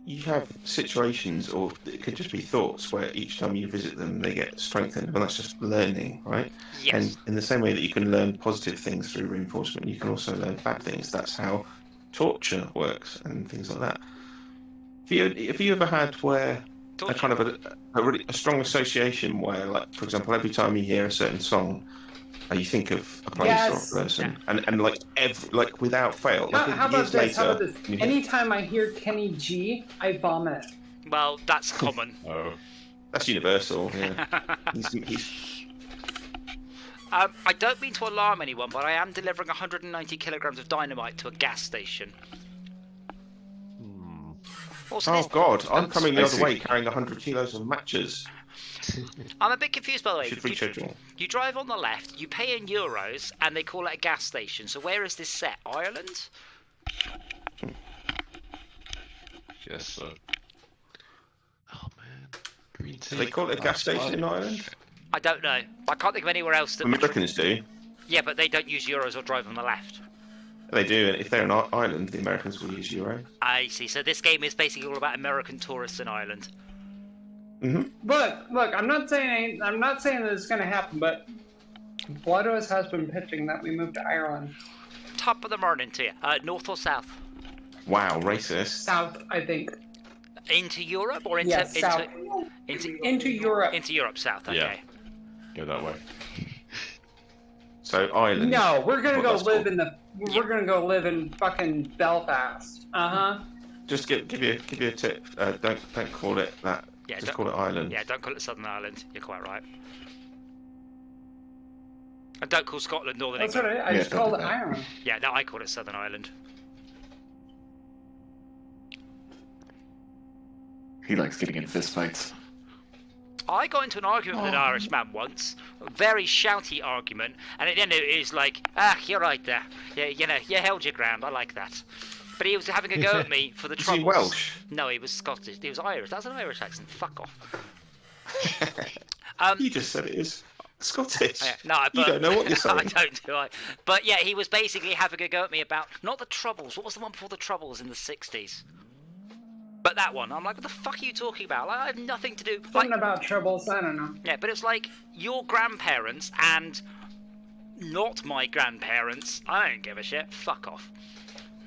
you have situations, or it could just be thoughts, where each time you visit them, they get strengthened. Well, that's just learning, right? Yes. And in the same way that you can learn positive things through reinforcement, you can also learn bad things. That's how torture works and things like that. Have you ever had where a kind of a really strong association where, like, for example, every time you hear a certain song, you think of a place Yes. or a person, and like like without fail, like How about years this? How later. about this? you think, Anytime I hear Kenny G, I vomit. Well, that's common. Oh. That's universal. Yeah. he's I don't mean to alarm anyone, but I am delivering 190 kilograms of dynamite to a gas station. Also, Oh this- God! I'm coming the other spicy. way, carrying 100 kilos of matches. I'm a bit confused, by the way. Should reschedule. You drive on the left, you pay in euros, and they call it a gas station. So where is this set? Ireland? Yes, so. Oh man. Green tea. Do they call it a gas station in Ireland? I don't know. I can't think of anywhere else that. Americans do. Yeah, but they don't use euros or drive on the left. They do, and if they're in Ireland, the Americans will use euro. I see. So this game is basically all about American tourists in Ireland. Look, I'm not saying that it's gonna happen, but Bloodos has been pitching that we move to Ireland. Top of the morning to you. North or south? Wow, racist. South, I think. Into Europe or into Yes, south. Into Europe. Into Europe south? Okay. Yeah. Go that way. So Ireland. No, we're gonna What go that's live called. in the. We're gonna go live in fucking Belfast. Just give you a tip. Don't call it that. Yeah, Just don't- call it Ireland. Yeah, don't call it Southern Ireland. You're quite right. And don't call Scotland Northern That's what England. I Yeah, just called it don't do that. Ireland. Yeah, no, I call it Southern Ireland. He likes getting in fistfights. I got into an argument with an Irish man once, a very shouty argument, and at the end it was like, you're right there. Yeah, you held your ground. I like that. But he was having a go at me for the Is troubles. he Welsh? No, he was Scottish. He was Irish. That's an Irish accent. Fuck off. You just said it is Scottish. No, but, You don't know what you're I saying. don't, do I? But yeah, he was basically having a go at me about not the Troubles. What was the one before the Troubles in the 60s? But that one, I'm like, what the fuck are you talking about? Like, I have nothing to do. Like, Something about troubles. I don't know. yeah, but it's like your grandparents and not my grandparents. I don't give a shit. Fuck off.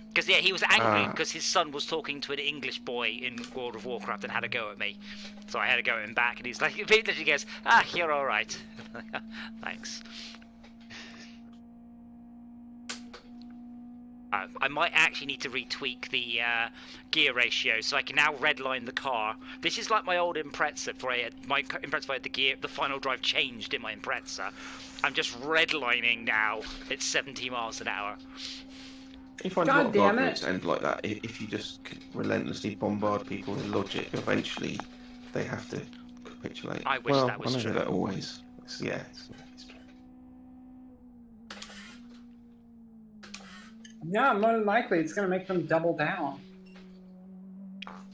Because yeah, he was angry because his son was talking to an English boy in World of Warcraft and had a go at me. So I had to go at him back, and he's like, he literally goes, you're all right. Thanks. I might actually need to retweak the gear ratio so I can now redline the car. This is like my old Impreza. My Impreza had the final drive changed in my Impreza. I'm just redlining now at 70 miles an hour. You find God a lot of damn arguments it. end like that. If you just relentlessly bombard people with logic, eventually they have to capitulate. I wish that was I know true. that always. It's true. Yeah, more than likely it's gonna make them double down.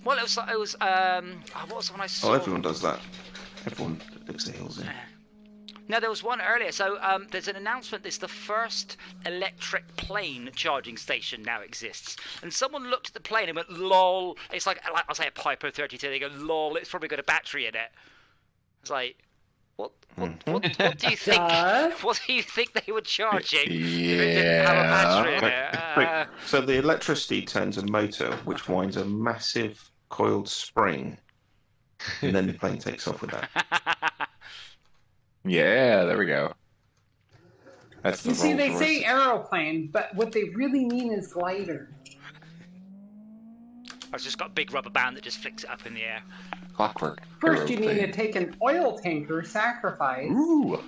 Well, it was what was the one I saw? Oh, everyone does that. Everyone looks their heels in. No, there was one earlier. So there's an announcement. This the first electric plane charging station now exists. And someone looked at the plane and went, "Lol." It's like I'll say a Piper 32. They go, "Lol." It's probably got a battery in it. It's like, what do you think? Duh. What do you think they were charging? If it didn't have a battery in it. So the electricity turns a motor, which winds a massive coiled spring, and then the plane takes off with that. Yeah, there we go. That's the You see, they Rolls say Royce. aeroplane, but what they really mean is glider. I've just got a big rubber band that just flicks it up in the air. Clockwork. First, you need to aeroplane. take an oil tanker sacrifice. Ooh.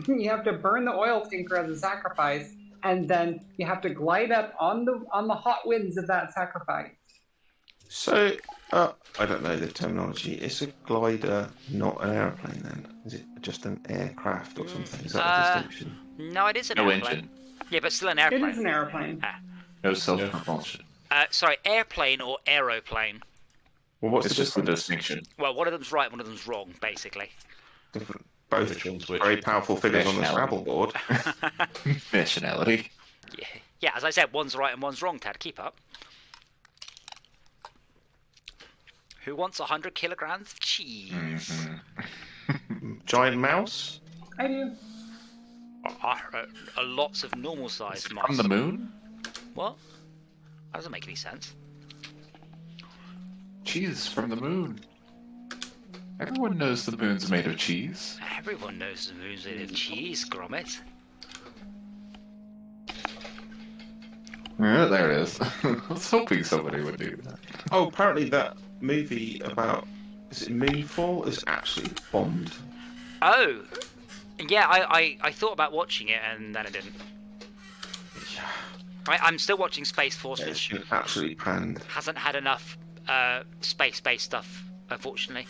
You have to burn the oil tanker as a sacrifice, and then you have to glide up on the hot winds of that sacrifice. So, I don't know the terminology. Is a glider not an airplane then? Is it just an aircraft or something? Is that the distinction? No, it is an No airplane. engine. Yeah, but still an It airplane. is an airplane. No self-propulsion. Sorry, airplane or aeroplane. Well, what's It's the just the difference? distinction. Well, one of them's right, one of them's wrong, basically. Both Which one's which? very powerful figures on the Scrabble board. Nationality. Yeah, as I said, one's right and one's wrong, Tad. Keep up. Who wants 100 kilograms of cheese? Giant mouse? I do. Lots of normal sized mice. From the moon? What? That doesn't make any sense. Cheese from the moon. Everyone knows the moon's made of cheese. Everyone knows the moon's made of cheese, Gromit. Yeah, there it is. I was hoping somebody would do that. Oh, apparently that movie about is it Moonfall is absolutely bombed. Oh, yeah. I thought about watching it and then I didn't. I'm still watching Space Force, Yeah, it's which been absolutely panned. hasn't had enough space-based stuff, unfortunately.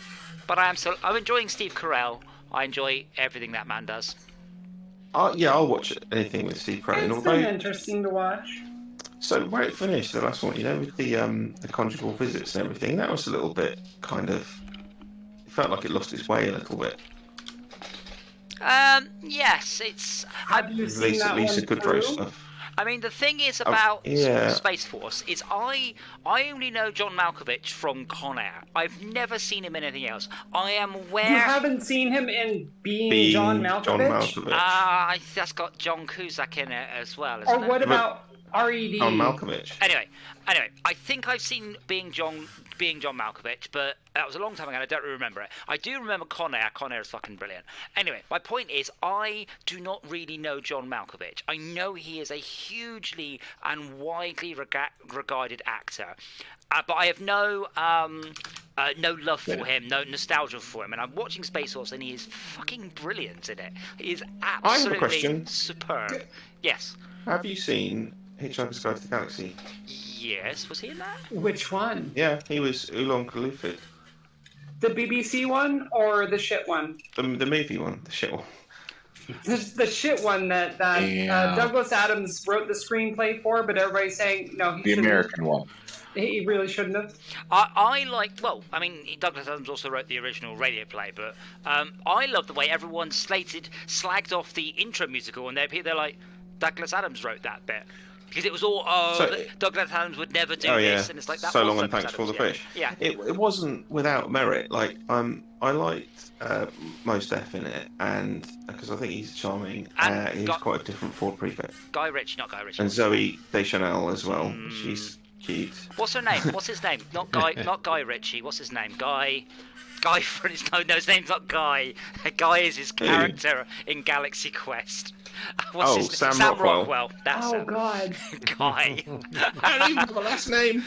But I'm enjoying Steve Carell. I enjoy everything that man does. Yeah, I'll watch anything with Steve Carell. It's Although, been interesting to watch. so where it finished, the last one, with the conjugal visits and everything, that was a little bit kind of. It felt like it lost its way a little bit. Yes, it's. Have you seen that Lisa one Kudrow through? stuff. I mean, the thing is about yeah. Space Force is I only know John Malkovich from Con Air. I've never seen him in anything else. I am aware. You haven't seen him in Being John Malkovich? That's got John Cusack in it as well. Or Isn't it? what about R.E.D.? John Malkovich. Anyway, I think I've seen Being John Malkovich, but that was a long time ago and I don't remember it. I do remember Con Air. Con Air is fucking brilliant. Anyway, my point is I do not really know John Malkovich. I know he is a hugely and widely regarded actor, but I have no love for him, no nostalgia for him. And I'm watching Space Force and he is fucking brilliant in it. He is absolutely question. superb. Yes. Have you seen Hitchhiker's Guide to the Galaxy? Yes, was he in that? Which one? Yeah, he was Oolong Kalufid. The BBC one or the shit one? The movie one, the shit one. The shit one that Yeah. Douglas Adams wrote the screenplay for, but everybody's saying no, he The shouldn't. American one. He really shouldn't have. I like, well, I mean, Douglas Adams also wrote the original radio play, but I love the way everyone slagged off the intro musical, and they're like, Douglas Adams wrote that bit. Because it was all, Douglas Adams would never do this, and it's like that. So was long and Douglas thanks for the Adams, fish. Yeah. It wasn't without merit. Like I liked Mos Def in it, and because I think he's charming. And he's quite a different Ford prefect. Guy Ritchie, not Guy Ritchie. And Zoe Deschanel as well. She's cute. What's her name? What's his name? Not Guy Ritchie. What's his name? Guy. No, his name's not Guy. Guy is his character in Galaxy Quest. Sam Rockwell. That's Oh him. God! Guy. I don't even have a last name.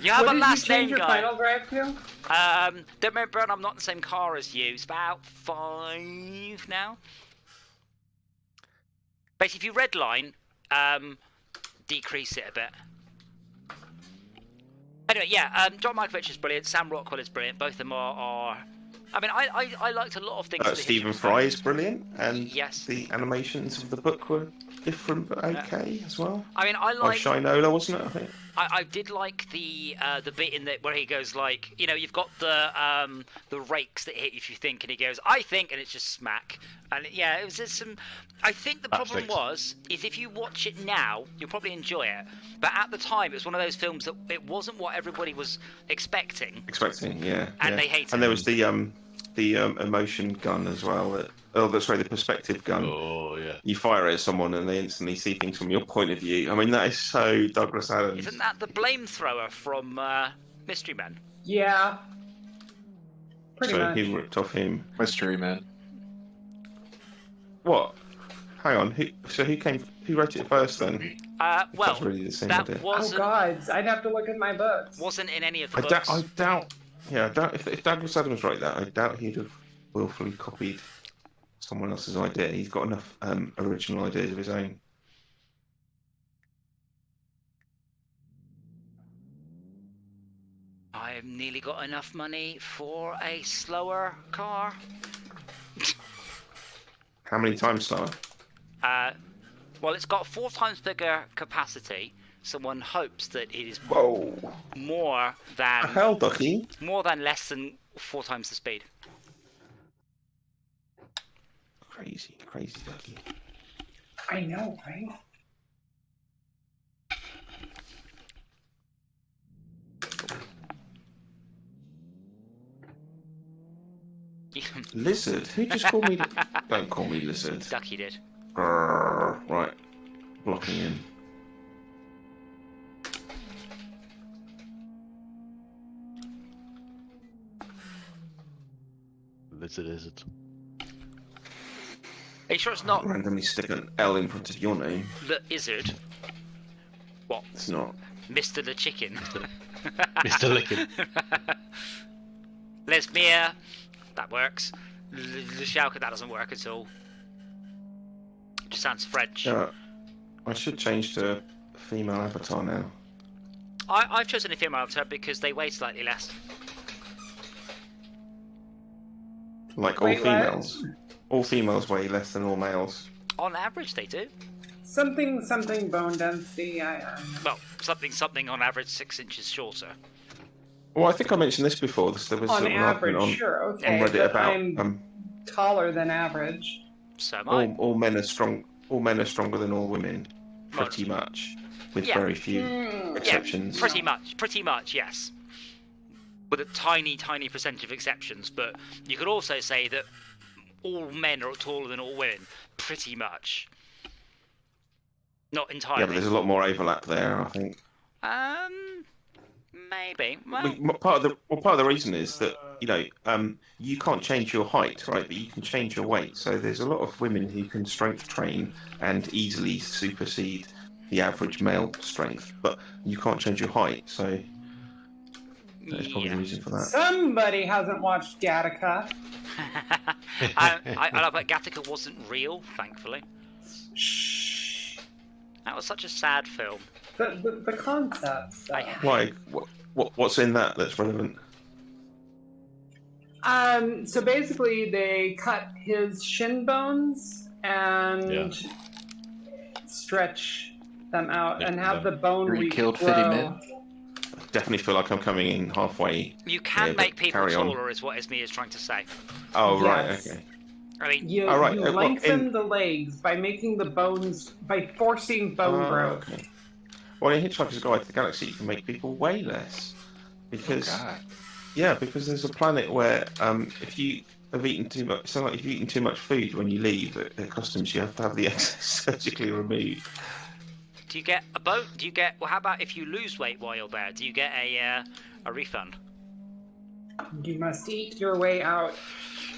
You have What a did last you change name, your Guy. final drive to? Don't remember, I'm not in the same car as you. It's about 5 now. Basically, if you redline, decrease it a bit. Anyway, yeah, John Malkovich is brilliant. Sam Rockwell is brilliant. Both of them are. I mean, I liked a lot of things. that Stephen Hitchcock Fry did. is brilliant, and Yes. the animations of the book were different but okay as well. I mean, I Like like. Shinola, wasn't it? I think. I did like the bit in that where he goes like, you've got the rakes that hit you if you think, and he goes, I think, and it's just smack. And yeah, it was just some. I think the problem is if you watch it now, you'll probably enjoy it. But at the time, it was one of those films that it wasn't what everybody was expecting. Yeah. And they hated And there it. was the emotion gun as well. The perspective gun. Oh yeah. You fire it at someone and they instantly see things from your point of view. I mean, that is so Douglas Adams. Isn't that the blame thrower from Mystery Men? Yeah. Pretty So much. he ripped off him. Mystery Man. What? Hang on. Who wrote it first then? Well, That's really the same that idea. Oh wasn't God! I'd have to look at my books. wasn't in any of the I books. doubt. Yeah, I doubt if Douglas Adams wrote that. I doubt he'd have willfully copied someone else's idea. He's got enough original ideas of his own. I've nearly got enough money for a slower car. How many times slower? Well, it's got 4 times bigger capacity, so one hopes that it is Whoa! more than Hell, Ducky. less than 4 times the speed. Crazy Ducky. I know, right? Lizard? Who just called me? Don't call me lizard. Ducky did. Grrr. Right, blocking in. Lizard is it? Are you sure it's not Randomly stick an L in front of your name. the Izzard? What? It's not. Mr. the Chicken. Mr. Lickin. Lesmere. That works. Lushalka, that doesn't work at all. It just sounds French. I should change to female avatar now. I've chosen a female avatar because they weigh slightly less. Like Wait, all what? females. All females weigh less than all males. On average, they do. Something bone density. Well, something on average 6 inches shorter. Well, I think I mentioned this before. There was On sort of an average, argument sure, okay. on Reddit but about I'm taller than average. So am I. all men are strong. All men are stronger than all women, pretty much, with Yeah. very few Mm, exceptions. Pretty much, yes. With a tiny percentage of exceptions, but you could also say that all men are taller than all women, pretty much. Not entirely. Yeah, but there's a lot more overlap there, I think. Maybe. I Well, mean, part of the reason is that you can't change your height, right? But you can change your weight. So there's a lot of women who can strength train and easily supersede the average male strength, but you can't change your height. So that's probably the reason for that. Somebody hasn't watched Gattaca. I love that Gattaca wasn't real, thankfully. Shh. That was such a sad film. The concept stuff. Why? What's in that that's relevant? So basically, they cut his shin bones and stretch them out and have the bone Re-killed regrow. 50 men. Definitely feel like I'm coming in halfway. You can Yeah, but make people carry on. taller, is what Esme is trying to say. Oh right, Yes. okay. I mean, You, All right, you well, lengthen in- the legs by making the bones, by forcing bone growth. Okay. Well, in Hitchhiker's Guide to the Galaxy, you can make people way less because God. because there's a planet where if you have eaten too much, so like if you've eaten too much food when you leave at customs, you have to have the excess surgically removed. do you get a bone? Do you get? Well, how about if you lose weight while you're there? Do you get a refund? You must eat your way out.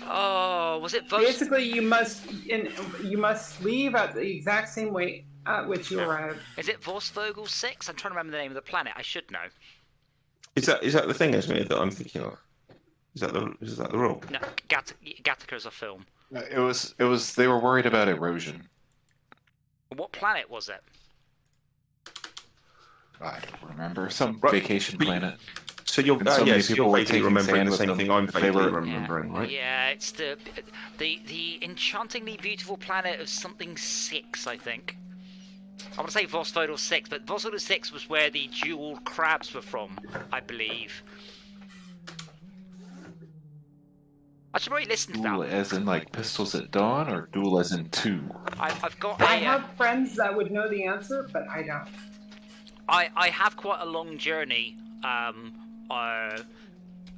Oh, was it Vos? Basically, you must leave at the exact same weight at which you arrived. Is it Vosvogel 6? I'm trying to remember the name of the planet. I should know. Is that the thing, Esme, that I'm thinking of? Is that the rule? No, Gattaca is a film. It was. They were worried about erosion. What planet was it? I don't remember. Some Right. vacation But- planet. So you're And so many yes, people you're were vaguely taking remembering sand the with same them. thing I'm They vaguely were- remembering, right? Yeah, it's the enchantingly beautiful planet of something 6, I think. I want to say Vosvodal 6, but Vosvodal 6 was where the jeweled crabs were from, I believe. I should probably listen to Duel that. as in like Pistols at Dawn, or duel as in 2? I've got I a, have friends that would know the answer, but I don't. I have quite a long journey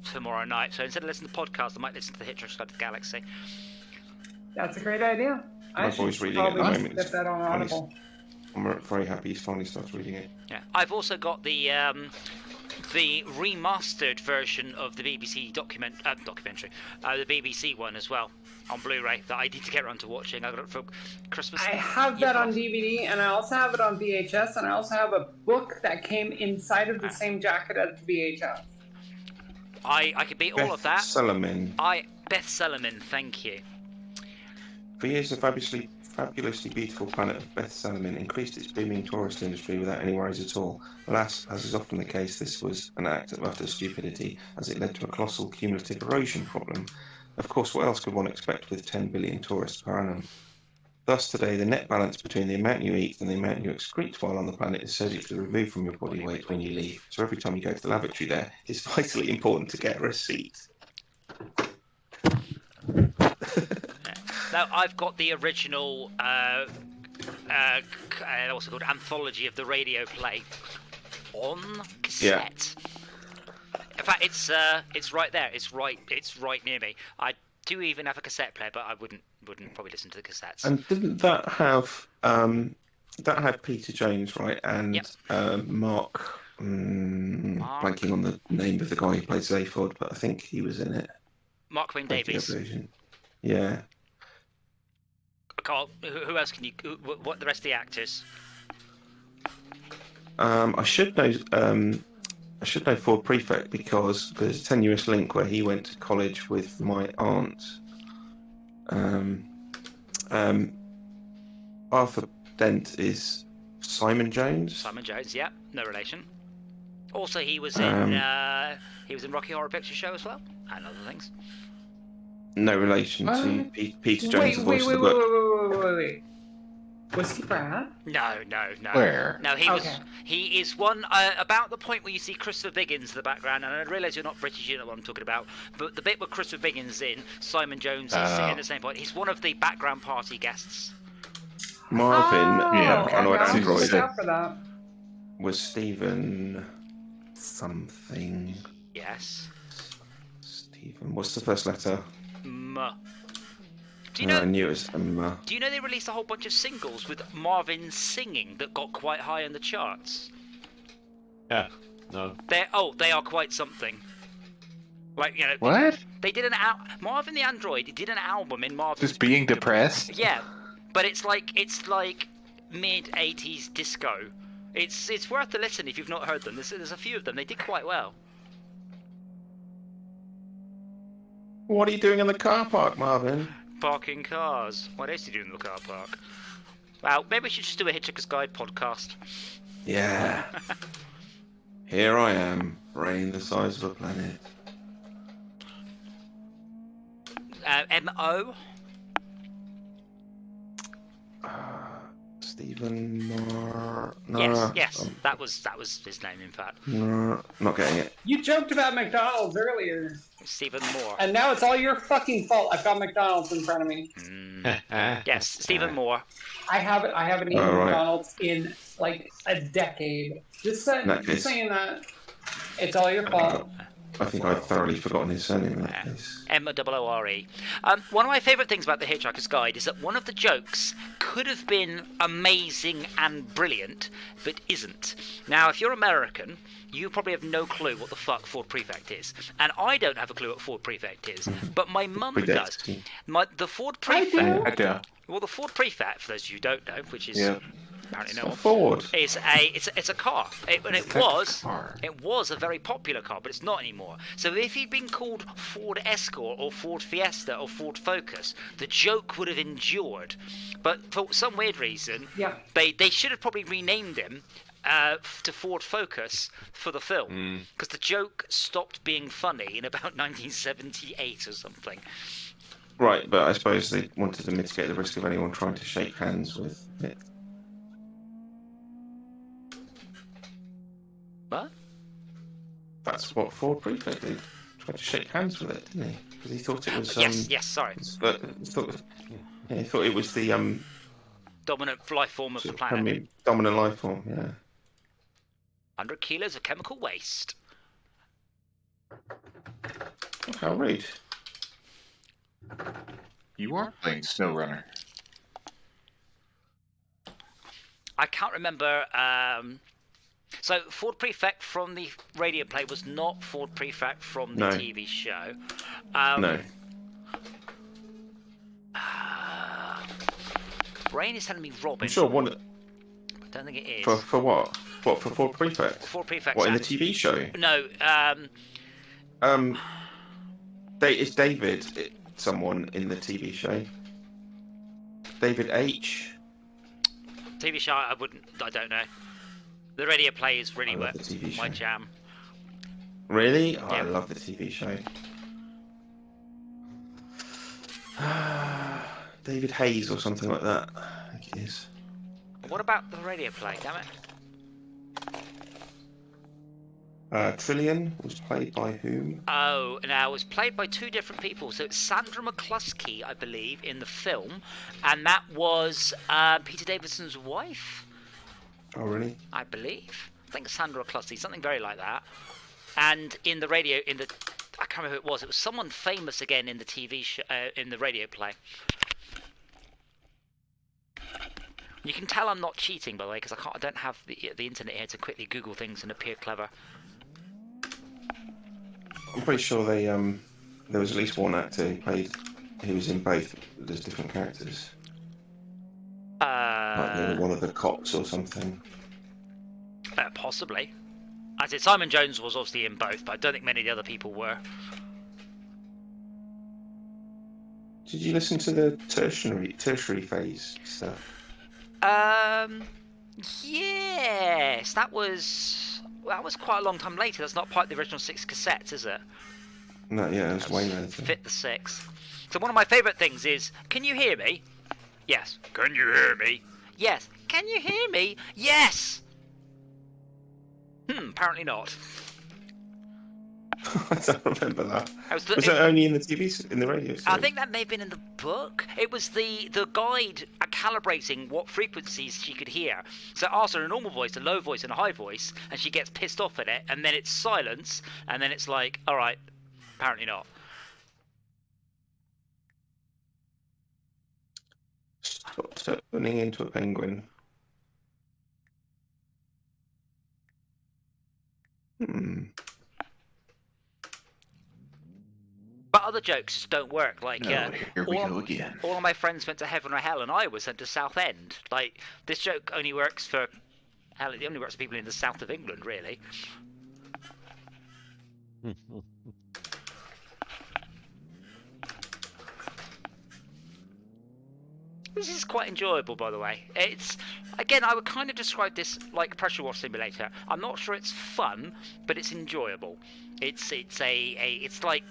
tomorrow night, so instead of listening to the podcast, I might listen to the Hitchhiker's Guide to the Galaxy. That's a great idea. My I boy's should reading at the probably moment. get that on Funny. Audible. I'm very happy he's finally started reading it. Yeah, I've also got the remastered version of the BBC documentary, the BBC one as well on Blu-ray that I need to get around to watching. I got it for Christmas. I have that on DVD, and I also have it on VHS, and I also have a book that came inside of the same jacket as the VHS. I could beat all of that. Salamin. Beth Salamin, thank you. For years, the fabulously beautiful planet of Beth Salamin increased its booming tourist industry without any worries at all. Alas, as is often the case, this was an act of utter stupidity, as it led to a colossal cumulative erosion problem. Of course, what else could one expect with 10 billion tourists per annum? Thus, today, the net balance between the amount you eat and the amount you excrete while on the planet is surgically removed from your body weight when you leave. So every time you go to the lavatory there, it's vitally important to get a receipt. Now I've got the original, what's it called, anthology of the radio play on cassette. In fact, it's right there. It's right near me. I do even have a cassette player, but I wouldn't probably listen to the cassettes. And didn't that have Peter Jones, right? And Yep. Mark, blanking on the name of the guy who played Zaphod, but I think he was in it. Mark Wayne Regular Davies. version. Yeah. Carl, who else can you? What the rest of the actors? I should know. I should know Ford Prefect because there's a tenuous link where he went to college with my aunt. Arthur Dent is Simon Jones. Simon Jones, yeah, no relation. Also, he was in Rocky Horror Picture Show as well, and other things. No relation to Peter Jones, Wait, the wait, voice wait, of wait, the book. wait. Was he Brad? No. Where? No, he was. Okay. He is one about the point where you see Christopher Biggins in the background, and I realise you're not British, you know what I'm talking about. But the bit where Christopher Biggins in, Simon Jones is sitting at the same point. He's one of the background party guests. Marvin, Yeah, Paranoid okay, Android, look out for that. was Stephen something. Yes. Stephen, what's the first letter? M. Do I you know? knew it was Emma. Do you know they released a whole bunch of singles with Marvin singing that got quite high in the charts? Yeah. No. They are quite something. Like, you know, What? they did Marvin the Android. He did an album in Marvin's. Just being depressed? Yeah, but it's like mid '80s disco. It's worth a listen if you've not heard them. There's a few of them. They did quite well. What are you doing in the car park, Marvin? Parking cars. What else do you do in the car park? Well, maybe we should just do a Hitchhiker's Guide podcast. Yeah. Here I am, brain the size of a planet. M.O. Stephen Moore. Yes. That was his name, in fact. No, not getting it. You joked about McDonald's earlier, Stephen Moore. and now it's all your fucking fault. I've got McDonald's in front of me. Yes, Stephen Moore. I haven't eaten All right. McDonald's in like a decade. Just saying that. It's all your fault. I think I'd thoroughly forgotten his surname in that case. M-O-O-R-E. One of my favourite things about The Hitchhiker's Guide is that one of the jokes could have been amazing and brilliant, but isn't. Now, if you're American, you probably have no clue what the fuck Ford Prefect is. And I don't have a clue what Ford Prefect is, but my mum does. The Ford Prefect... I do. Well, the Ford Prefect, for those of you who don't know, which is... Apparently no one. Ford. It's a car. It was a very popular car, but it's not anymore. So if he'd been called Ford Escort or Ford Fiesta or Ford Focus, the joke would have endured. But for some weird reason, they should have probably renamed him to Ford Focus for the film, because the joke stopped being funny in about 1978 or something. Right, but I suppose they wanted to mitigate the risk of anyone trying to shake hands with it. What? That's what Ford Prefect did. Tried to shake hands with it, didn't he? Because he thought it was. Yes. Sorry. He thought it was the dominant life form of the planet. Dominant life form, yeah. 100 kilos of chemical waste. How rude. You are playing SnowRunner. I can't remember. So Ford Prefect from the radio play was not Ford Prefect from the TV show. No. Brain is telling me Robin. I'm sure one. I don't think it is. For what? What, for Ford Prefect? Ford Prefect. What, in the TV show? No. Is David someone in the TV show? David H. TV show, I don't know. The radio play is really the TV my show. jam. Really? Oh, Yeah. I love the TV show. David Hayes or something like that. I think it is. What about the radio play? Damn it. Trillion was played by whom? Oh, now it was played by two different people. So it's Sandra McCluskey, I believe, in the film, and that was Peter Davidson's wife. Oh, really? I believe. I think Sandra McCluskey, something very like that. And in the radio, I can't remember who it was. It was someone famous again in the TV show, in the radio play. You can tell I'm not cheating, by the way, because I don't have the internet here to quickly Google things and appear clever. I'm pretty sure there was at least one actor who was in both. There's different characters. Like they were one of the cops or something. Possibly. I said Simon Jones was obviously in both, but I don't think many of the other people were. Did you listen to the tertiary phase stuff? Yes, that was quite a long time later. That's not part of the original 6 cassettes, is it? No, yeah, it was way later. Fit the 6. So one of my favourite things is, can you hear me? Yes. Can you hear me? Yes. Can you hear me? Yes. Apparently not. I don't remember that. Was it that only in the in the radio? I think that may have been in the book. It was the guide calibrating what frequencies she could hear. So it asks her a normal voice, a low voice, and a high voice, and she gets pissed off at it, and then it's silence, and then it's like, all right, apparently not. Stop turning into a penguin. But other jokes just don't work. Like, here we go again. All of my friends went to heaven or hell, and I was sent to Southend. Like, this joke only works for... Hell, it only works for people in the south of England, really. This is quite enjoyable, by the way. It's, again, I would kind of describe this like Pressure Wash Simulator. I'm not sure it's fun, but it's enjoyable. It's like...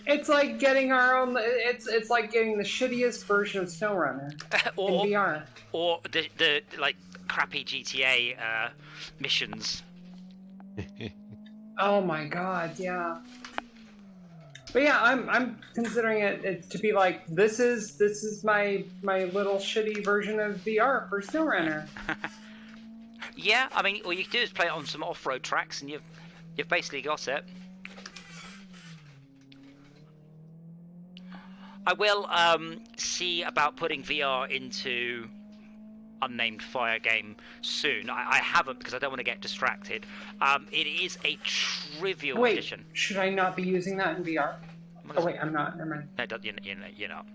It's like getting our own. It's like getting the shittiest version of SnowRunner in VR, or the like crappy GTA missions. Oh my god, yeah. But yeah, I'm considering it to be like this is my little shitty version of VR for SnowRunner. Yeah, I mean, all you can do is play it on some off-road tracks, and you've basically got it. I will see about putting VR into unnamed Fire game soon. I haven't because I don't want to get distracted. It is a trivial edition. Should I not be using that in VR? Oh wait, I'm not. Never mind. No, you're not.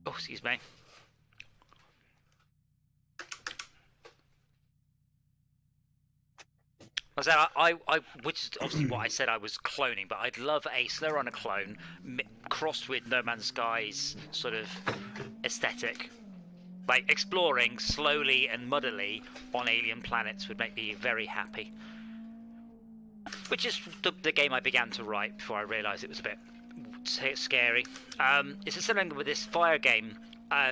Oh, excuse me. Which is obviously what I said I was cloning, but I'd love a SnowRunner clone crossed with No Man's Sky's sort of aesthetic. Like, exploring slowly and muddily on alien planets would make me very happy. Which is the game I began to write before I realised it was a bit scary. It's a similar with this Fire game.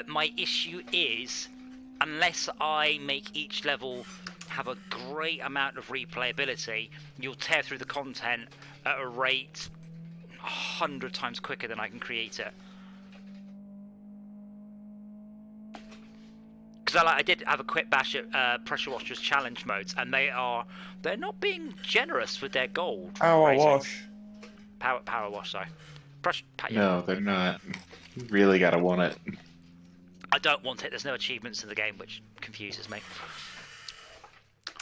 My issue is, unless I make each level have a great amount of replayability, you'll tear through the content at a rate 100 times quicker than I can create it. Because I did have a quick bash at Pressure Wash's challenge modes, and they're not being generous with their gold. Power Wash. Power Wash, sorry. No, they're not. You really gotta want it. I don't want it. There's no achievements in the game, which confuses me.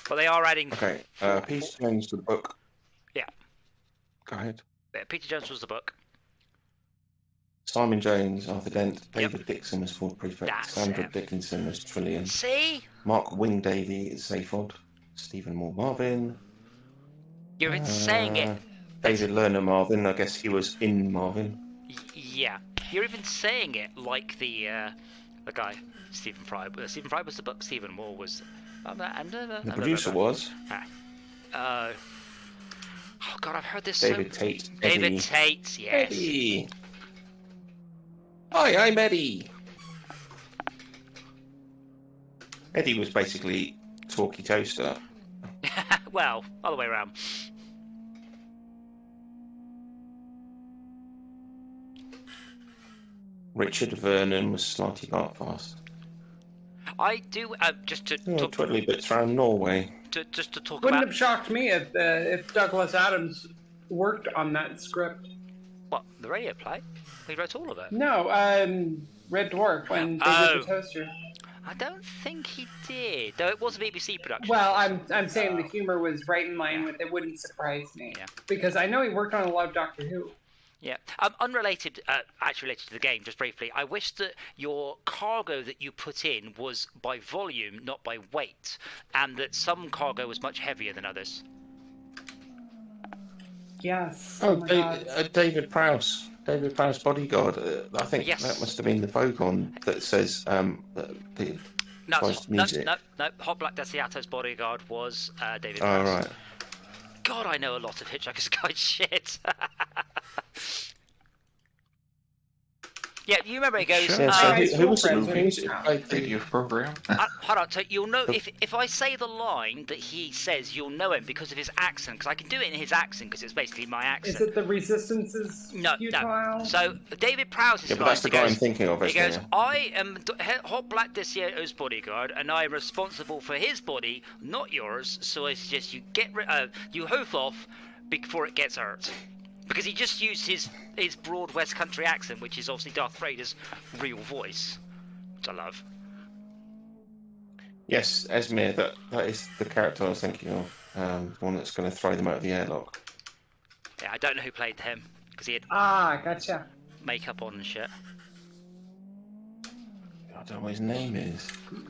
But they are adding... Okay, Peter Jones, the book. Yeah. Go ahead. Yeah, Peter Jones was the book. Simon Jones, Arthur Dent, David Dixon was Ford Prefect, That's Sandra it. Dickinson was Trillian, See? Mark Wingdavey is Zaphod, Stephen Moore Marvin. You're even saying it. David Lerner Marvin, I guess he was in Marvin. Yeah. You're even saying it like the guy, Stephen Fry. Stephen Fry was the book, Stephen Moore was... The producer was. Oh god, I've heard this David Tate. David Tate, yes. Eddie. Hi, I'm Eddie. Eddie was basically Talkie Toaster. Well, all the way around. Richard Vernon was Smarty Bartfast. I do just to talk. Twiddly bits around Norway. Just to talk Wouldn't about. have shocked me if Douglas Adams worked on that script. What, the radio play? He wrote all of it. No, Red Dwarf when they did the toaster. I don't think he did, though it was a BBC production. Well, I'm saying the humor was right in line with it. Wouldn't surprise me. Yeah. Because I know he worked on a lot of Doctor Who. Yeah. Unrelated, actually related to the game, just briefly, I wish that your cargo that you put in was by volume, not by weight, and that some cargo was much heavier than others. Yes. Oh, my God. David Prowse. David Prowse bodyguard. I think Yes. that must have been the Vogon that says that the No, Christ no, music. no. Hot Black Desiato's bodyguard was David Oh, Prowse. right. God, I know a lot of Hitchhiker's Guide shit. Yeah, you remember it goes. Sure. Yeah, so High who was school it? friends, Who was it? Played the- Radio program. Hold on, so you'll know if I say the line that he says, you'll know him because of his accent. Because I can do it in his accent because it's basically my accent. Is it the Resistance's No. futile? So David Prowse's Yeah, but line, that's the he guy goes, I'm thinking of. He Isn't goes, it? I am Hot Black Desiato's bodyguard, and I am responsible for his body, not yours. So I suggest you you hoof off before it gets hurt. Because he just used his broad West Country accent, which is obviously Darth Vader's real voice, which I love. Yes, Esmir. That is the character I was thinking of. The one that's going to throw them out of the airlock. Yeah, I don't know who played him because he had Ah, gotcha. makeup on and shit. I don't know what his name is.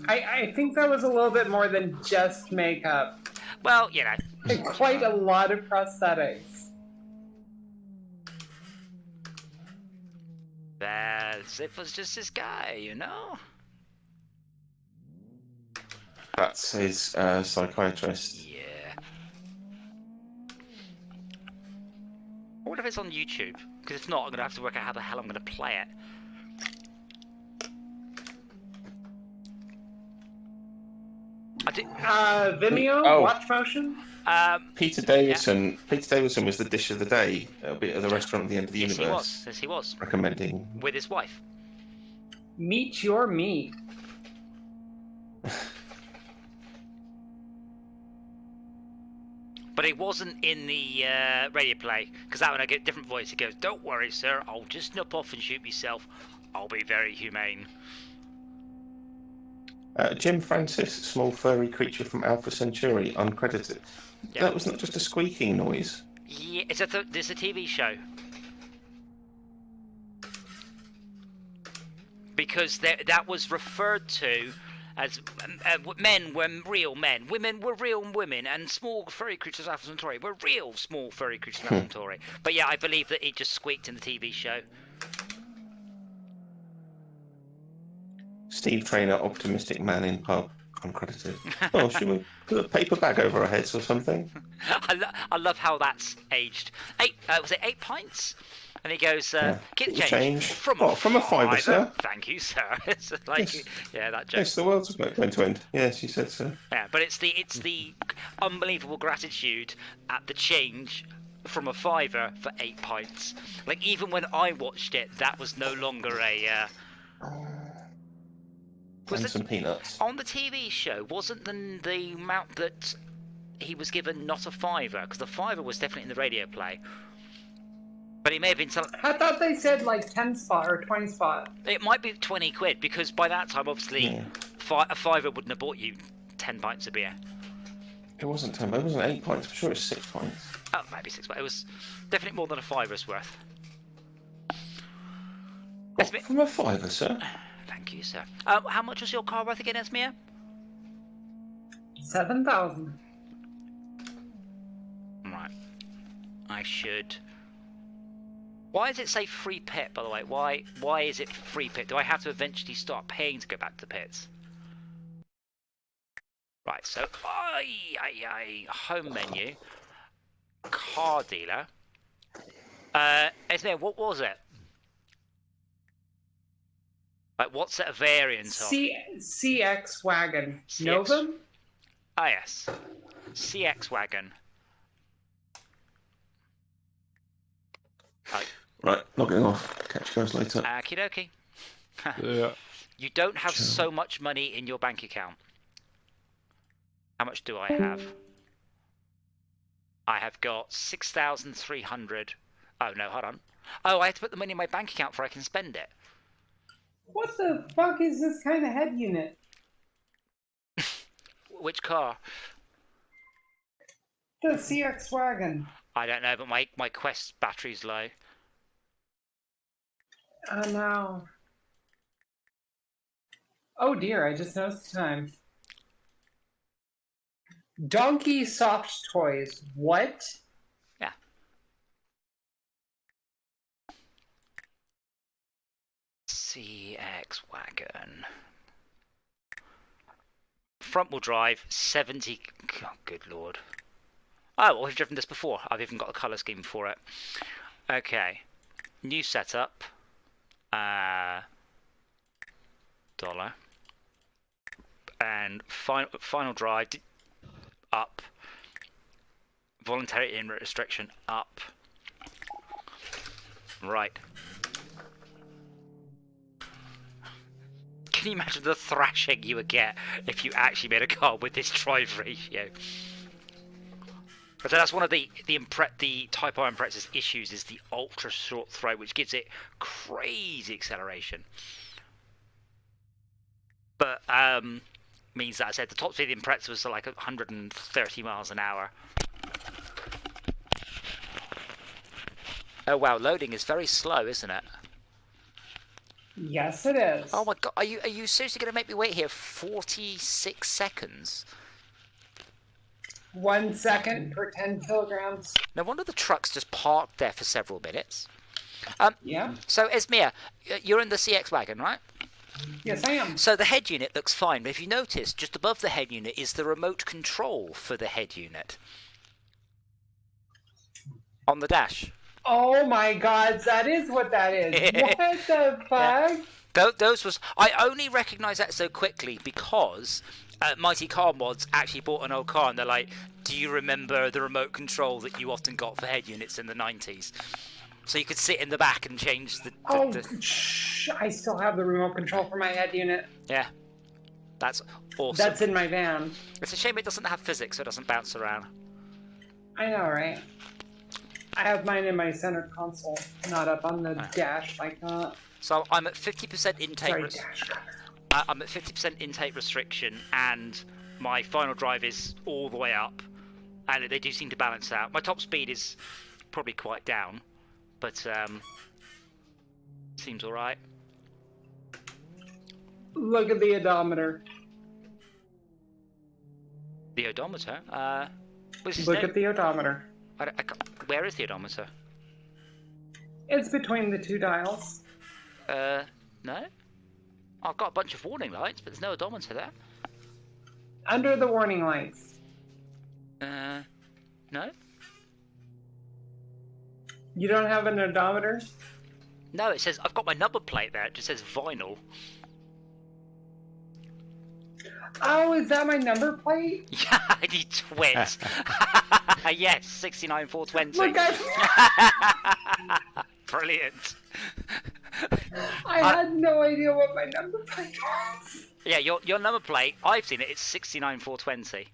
I think that was a little bit more than just makeup. Well, you know. And quite a lot of prosthetics. As if it was just this guy, you know? That's his psychiatrist. Yeah. I wonder if it's on YouTube. Because if not, I'm going to have to work out how the hell I'm going to play it. Vimeo, Oh. Watch Motion. Peter Davison. Peter Davison was the dish of the day at the restaurant at the end of the Yes, he universe. was. Yes, he was. Recommending. With his wife. Meet your meat. But it wasn't in the radio play, because that one I get a different voice. He goes, "Don't worry, sir. I'll just nip off and shoot myself. I'll be very humane." Jim Francis, small furry creature from Alpha Centauri, uncredited. Yeah. That was not just a squeaking noise. Yeah, it's a TV show. Because that was referred to as men were real men, women were real women, and small furry creatures of Alpha Centauri were real small furry creatures of Alpha Centauri. But yeah, I believe that it just squeaked in the TV show. Steve Trainer, optimistic man in pub, uncredited. Oh, should we put a paper bag over our heads or something? I love how that's aged. Was it 8 pints? And he goes, "Get the change from a fiver, sir. Thank you, sir." It's like, Yes. yeah, that joke. Yes, the world's going to end. Yes, you said so. Yeah, but it's the unbelievable gratitude at the change from a fiver for 8 pints. Like, even when I watched it, that was no longer a. Was And it some peanuts. on the TV show? Wasn't the amount that he was given not a fiver? Because the fiver was definitely in the radio play. But it may have been some. I thought they said like 10 spot or 20 spot. It might be 20 quid because by that time, obviously, Yeah. a fiver wouldn't have bought you 10 pints of beer. It wasn't 10, it wasn't 8 pints. I'm sure it was 6 pints. Oh, maybe 6, but it was definitely more than a fiver's worth. Esme- From a fiver, sir. Thank you, sir. How much was your car worth again, Esmir? 7,000. Right. I should. Why does it say free pit, by the way? Why is it free pit? Do I have to eventually start paying to go back to the pits? Right, so home menu, car dealer. Esmir, what was it? Like, what set of variants of? CX wagon. CX. Novum? Ah, yes. CX wagon. Right, logging off. Catch you guys later. Okie dokie. Yeah. You don't have so much money in your bank account. How much do I have? I have got 6,300. Oh, no, hold on. Oh, I have to put the money in my bank account before I can spend it. What the fuck is this kind of head unit? Which car? The CX wagon. I don't know, but my Quest battery's low. Oh no. Oh dear, I just noticed the time. Donkey Soft Toys. What? Yeah. CX wagon. Front wheel drive, 70. Oh, good lord. Oh, well, we've driven this before. I've even got the colour scheme for it. Okay. New setup. Dollar. And final drive up. Voluntary inlet restriction up. Right. Can you imagine the thrashing you would get if you actually made a car with this drive ratio? So that's one of the Type R Imprezza's issues, is the ultra short throw, which gives it crazy acceleration. But means that, I said, the top speed of the Impreza was like 130 miles an hour. Oh wow, loading is very slow, isn't it? Yes, it is. Oh my god, are you seriously going to make me wait here 46 seconds? 1 second per 10 kilograms. No wonder the truck's just parked there for several minutes. Yeah. So, Esmir, you're in the CX wagon, right? Yes, I am. So the head unit looks fine, but if you notice, just above the head unit is the remote control for the head unit. On the dash. Oh my god, that is what that is. What the fuck? Yeah. Those was... I only recognise that so quickly because Mighty Car Mods actually bought an old car and they're like, do you remember the remote control that you often got for head units in the 90s? So you could sit in the back and change the... Shh, I still have the remote control for my head unit. Yeah. That's awesome. That's in my van. It's a shame it doesn't have physics, so it doesn't bounce around. I know, right? I have mine in my center console, not up on the dash like that. So I'm at 50% intake. Sorry, dash. I'm at 50% intake restriction, and my final drive is all the way up, and they do seem to balance out. My top speed is probably quite down, but seems all right. Look at the odometer. The odometer. What's his Look name? at the odometer. Where is the odometer? It's between the two dials. No. I've got a bunch of warning lights, but there's no odometer there. Under the warning lights. No. You don't have an odometer? No, it says, I've got my number plate there, it just says vinyl. Oh, is that my number plate? Yeah, you twit. Yes, 69420. Look, Brilliant. I had no idea what my number plate was. Yeah, your number plate, I've seen it, it's 69420.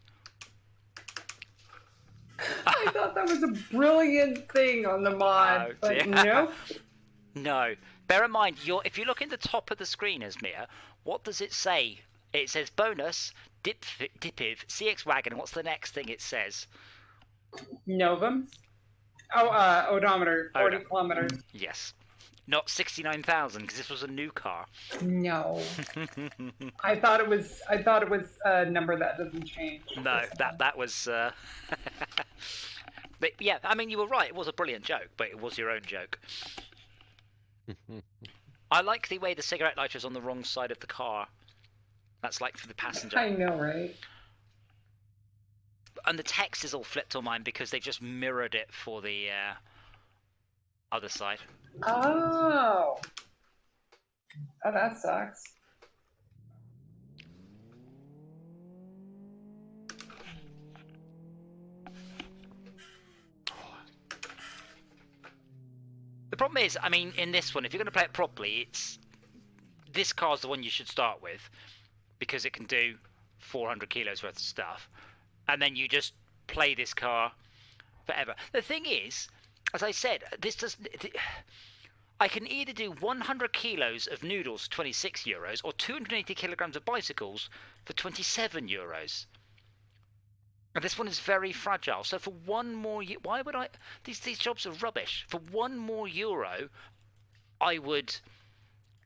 I thought that was a brilliant thing on the mod, Oh, but dear. no. No. Bear in mind, if you look in the top of the screen, Esmir, what does it say? It says bonus, Dipiv, CX Wagon, and what's the next thing it says? Novum? Oh, odometer, 40 kilometers. Yes. Not 69,000, because this was a new car. No. I thought it was a number that doesn't change. No, that was... But yeah, I mean, you were right, it was a brilliant joke, but it was your own joke. I like the way the cigarette lighter is on the wrong side of the car. That's like for the passenger. I know, right? And the text is all flipped on mine because they just mirrored it for the other side. Oh. Oh, that sucks. The problem is, I mean, in this one, if you're going to play it properly, this car's the one you should start with because it can do 400 kilos worth of stuff, and then you just play this car forever. The thing is, as I said, I can either do 100 kilos of noodles for 26 euros or 280 kilograms of bicycles for 27 euros. And this one is very fragile. So for one more, why would I? These jobs are rubbish. For €1 more, I would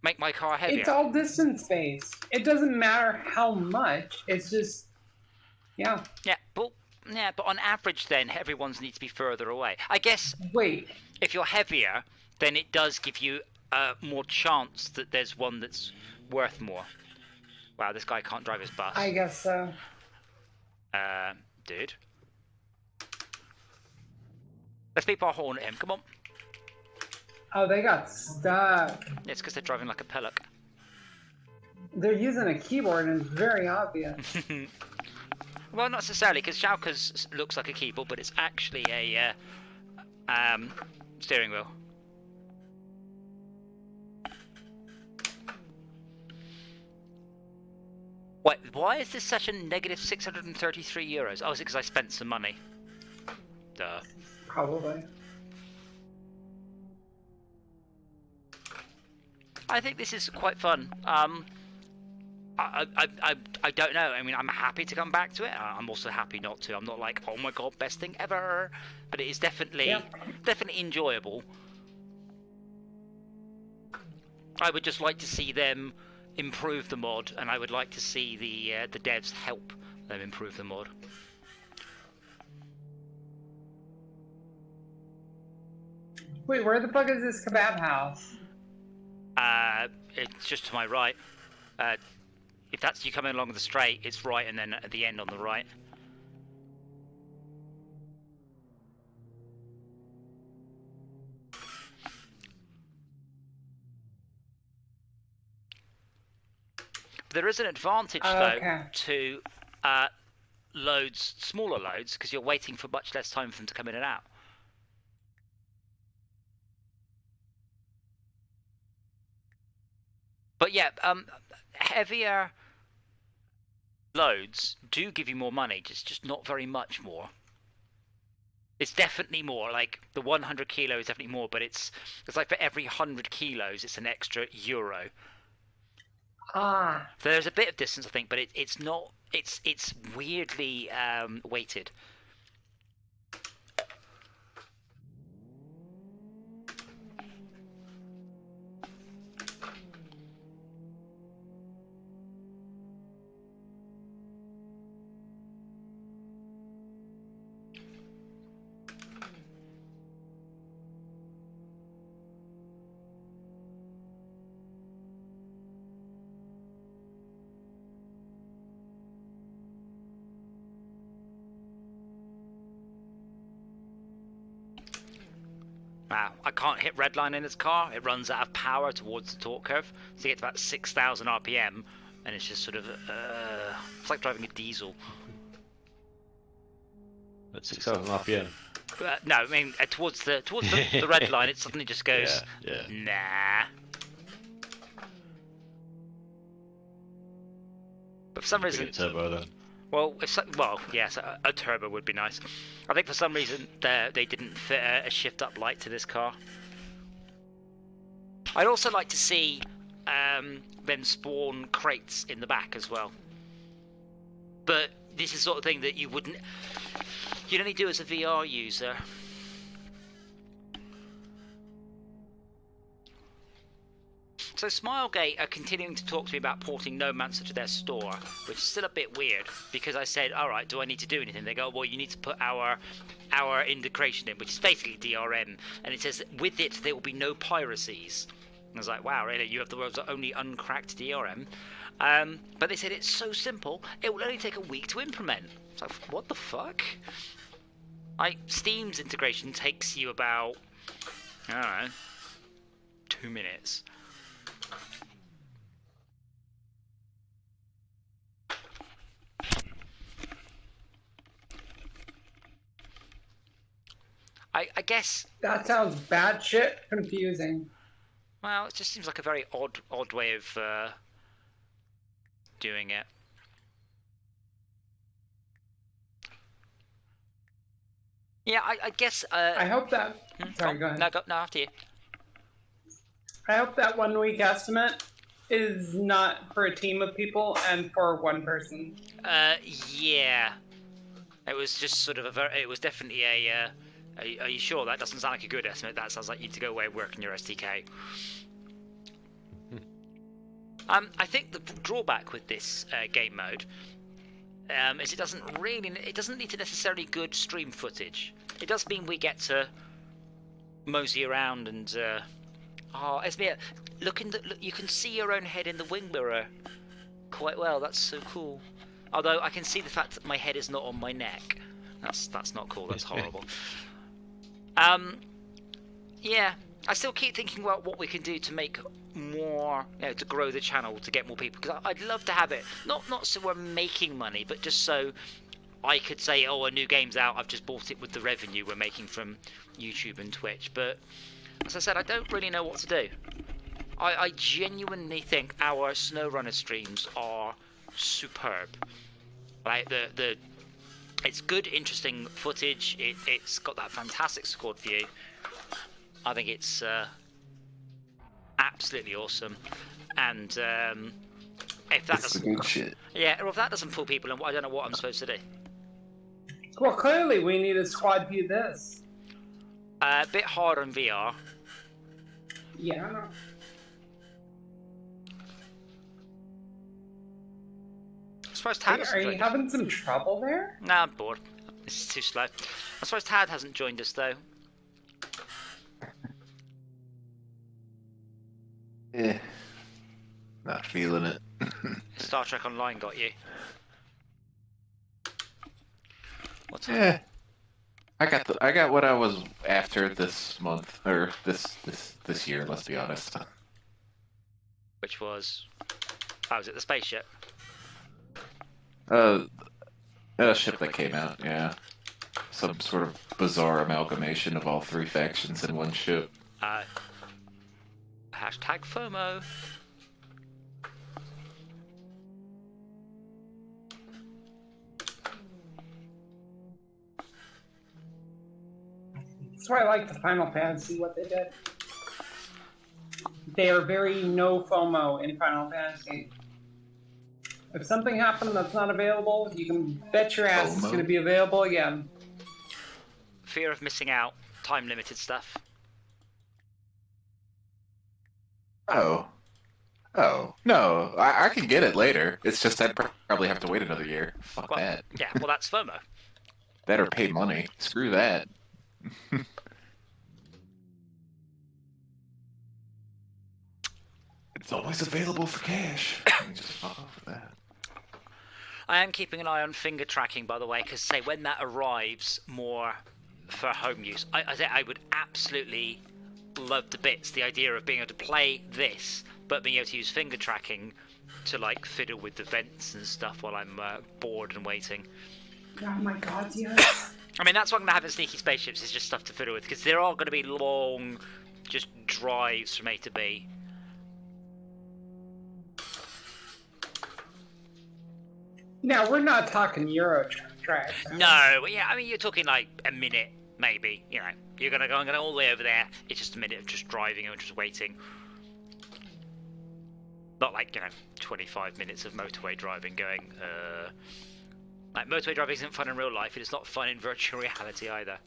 make my car heavier. It's all distance based. It doesn't matter how much. It's just, yeah. Yeah, but on average, then everyone's needs to be further away. I guess. Wait. If you're heavier, then it does give you more chance that there's one that's worth more. Wow, this guy can't drive his bus. I guess so. Dude. Let's beep our horn at him. Come on. Oh, they got stuck. It's because they're driving like a pellock. They're using a keyboard and it's very obvious. Well, not necessarily, because Schalke's looks like a keyboard, but it's actually a steering wheel. Wait, why is this such a negative €633? Oh, is it because I spent some money? Duh. Probably. I think this is quite fun. I don't know. I mean, I'm happy to come back to it. I'm also happy not to. I'm not like, oh my god, best thing ever. But it is definitely enjoyable. I would just like to see them improve the mod, and I would like to see the devs help them improve the mod. Wait, where the fuck is this kebab house? It's just to my right. If that's you coming along the straight, it's right, and then at the end on the right. There is an advantage, though, to smaller loads, because you're waiting for much less time for them to come in and out. But yeah, heavier loads do give you more money, just not very much more. It's definitely more, like the 100 kilo is definitely more, but it's like for every 100 kilos, it's an extra euro. Ah. So there's a bit of distance, I think, but it's not. It's weirdly weighted. Wow, I can't hit redline in this car. It runs out of power towards the torque curve. So you get to about 6,000 RPM, and it's just sort of, it's like driving a diesel. At 6,000 RPM? No, I mean, towards the red line, it suddenly just goes, nah. But for some reason... turbo then. Well, yes, a turbo would be nice. I think for some reason they didn't fit a shift-up light to this car. I'd also like to see them spawn crates in the back as well. But this is the sort of thing that you'd only do as a VR user. So Smilegate are continuing to talk to me about porting Nomancer to their store, which is still a bit weird, because I said, alright, do I need to do anything? They go, well, you need to put our integration in, which is basically DRM, and it says that with it there will be no piracies. And I was like, wow, really? You have the world's only uncracked DRM? But they said it's so simple, it will only take a week to implement. It's like, what the fuck? Steam's integration takes you about, I don't know, 2 minutes. I guess that sounds batshit confusing. Well, it just seems like a very odd way of doing it. Yeah, I guess. I hope that. Sorry, go ahead. No, after you. I hope that 1 week estimate is not for a team of people and for one person. Yeah. It was just sort of it was definitely a. Are you sure that doesn't sound like a good estimate? That sounds like you need to go away and work on your SDK. I think the drawback with this game mode is it doesn't need to necessarily good stream footage. It does mean we get to mosey around and Esmir, look, you can see your own head in the wing mirror quite well. That's so cool. Although I can see the fact that my head is not on my neck. That's not cool. That's horrible. Yeah, I still keep thinking about what we can do to make more, to grow the channel, to get more people. Because I'd love to have it, not so we're making money, but just so I could say, oh, a new game's out, I've just bought it with the revenue we're making from YouTube and Twitch. But as I said, I don't really know what to do. I genuinely think our SnowRunner streams are superb. Like it's good, interesting footage. It's got that fantastic squad view. I think it's absolutely awesome. And if that It's the doesn't, good shit. yeah, or if that doesn't pull people in, I don't know what I'm supposed to do. Well, clearly we need a squad view this. A bit hard on VR. Yeah, I know. I suppose Tad Are hasn't you joined us. having some trouble there? Nah, I'm bored. This is too slow. I suppose Tad hasn't joined us though. Not feeling it. Star Trek Online got you. What's up? Yeah. I got what I was after this month or this year. Let's be honest. Which was, was it the spaceship? A ship that came out. Yeah. Some sort of bizarre amalgamation of all three factions in one ship. Hashtag FOMO. That's why I like the Final Fantasy, what they did. They are very no FOMO in Final Fantasy. If something happened that's not available, you can bet your ass it's FOMO? going to be available again. Fear of missing out. Time limited stuff. Oh. No, I can get it later. It's just I'd probably have to wait another year. Fuck Well, that. yeah, well that's FOMO. That or pay money. Screw that. It's always available for cash. You just fuck off with that. I am keeping an eye on finger tracking, by the way, because say when that arrives more for home use, I would absolutely love to bits the idea of being able to play this, but being able to use finger tracking to like fiddle with the vents and stuff while I'm bored and waiting. Oh my god, yes. I mean, that's what I'm going to have in Sneaky Spaceships, is just stuff to fiddle with, because there are going to be long, just drives from A to B. Now, we're not talking Euro track. No, yeah, I mean, you're talking like a minute, maybe, You're going to go all the way over there, it's just a minute of just driving and just waiting. Not like, 25 minutes of motorway driving going, Like, motorway driving isn't fun in real life, it is not fun in virtual reality either.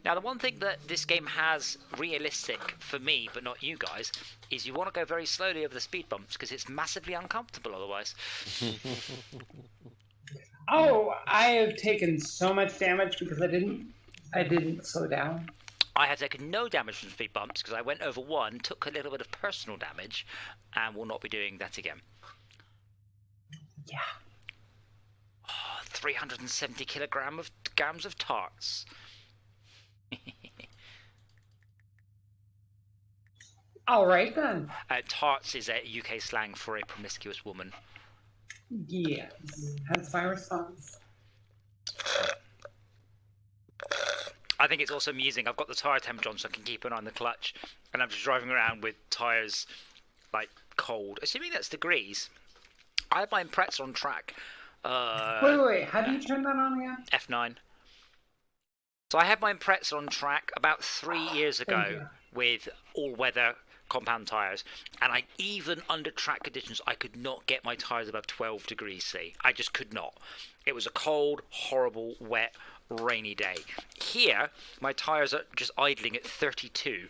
Now, the one thing that this game has realistic for me, but not you guys, is you want to go very slowly over the speed bumps, because it's massively uncomfortable otherwise. Oh, I have taken so much damage because I didn't slow down. I have taken no damage from speed bumps, because I went over one, took a little bit of personal damage, and will not be doing that again. Yeah. Oh, 370 grams of tarts. All right then. Tarts is a UK slang for a promiscuous woman. Yes, that's my response. I think it's also amusing. I've got the tyre temperature on, so I can keep an eye on the clutch, and I'm just driving around with tyres like cold. Assuming that's degrees. I have my Impreza on track. Wait, how do you turn that on again? F9. So I had my Impreza on track about 3 years ago with all-weather compound tyres, and even under track conditions, I could not get my tyres above 12 degrees C. I just could not. It was a cold, horrible, wet, rainy day. Here, my tyres are just idling at 32.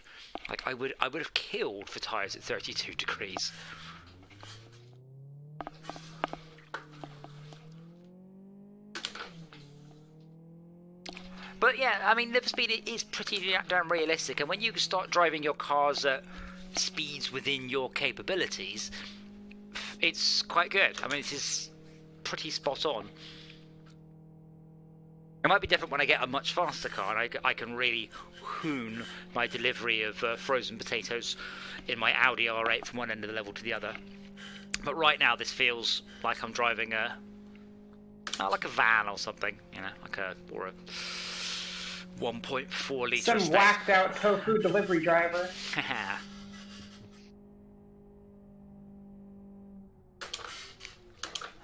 Like I would have killed for tyres at 32 degrees. But yeah, I mean, liver speed is pretty damn realistic, and when you start driving your cars at speeds within your capabilities, it's quite good. I mean, it is pretty spot on. It might be different when I get a much faster car, and I can really hoon my delivery of frozen potatoes in my Audi R8 from one end of the level to the other. But right now, this feels like I'm driving like a van or something, you know, or a 1.4 litre. Some whacked out tofu delivery driver.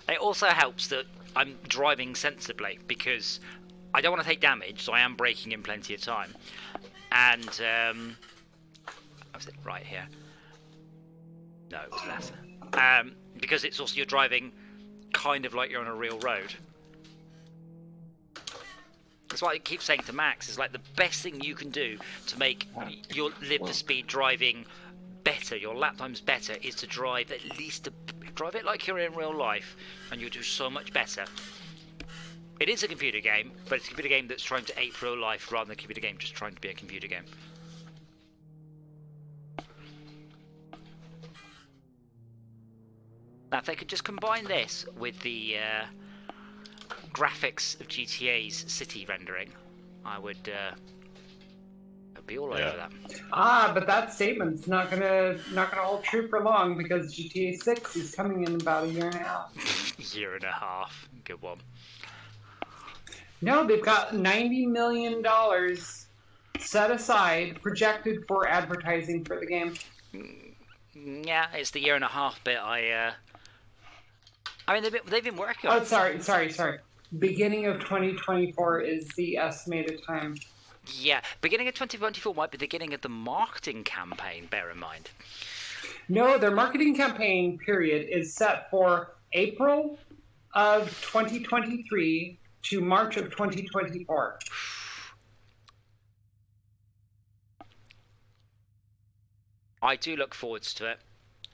It also helps that I'm driving sensibly because I don't want to take damage, so I am braking in plenty of time. And was it right here? No, it was less. Because it's also, you're driving kind of like you're on a real road. That's why I keep saying to Max, is like the best thing you can do to make your live the speed driving better, your lap times better, is to drive at least drive it like you're in real life, and you'll do so much better. It is a computer game, but it's a computer game that's trying to ape real life rather than a computer game just trying to be a computer game. Now, if they could just combine this with the graphics of GTA's city rendering, I would I'd be all over that. But that statement's not gonna hold true for long, because GTA 6 is coming in about a year and a half. Year and a half, good one. No, they've got $90 million set aside, projected for advertising for the game. Yeah, it's the year and a half bit. I mean, they've been working on. Oh, sorry. Beginning of 2024 is the estimated time. Yeah, beginning of 2024 might be the beginning of the marketing campaign, bear in mind. No, their marketing campaign period is set for April of 2023 to March of 2024. I do look forward to it.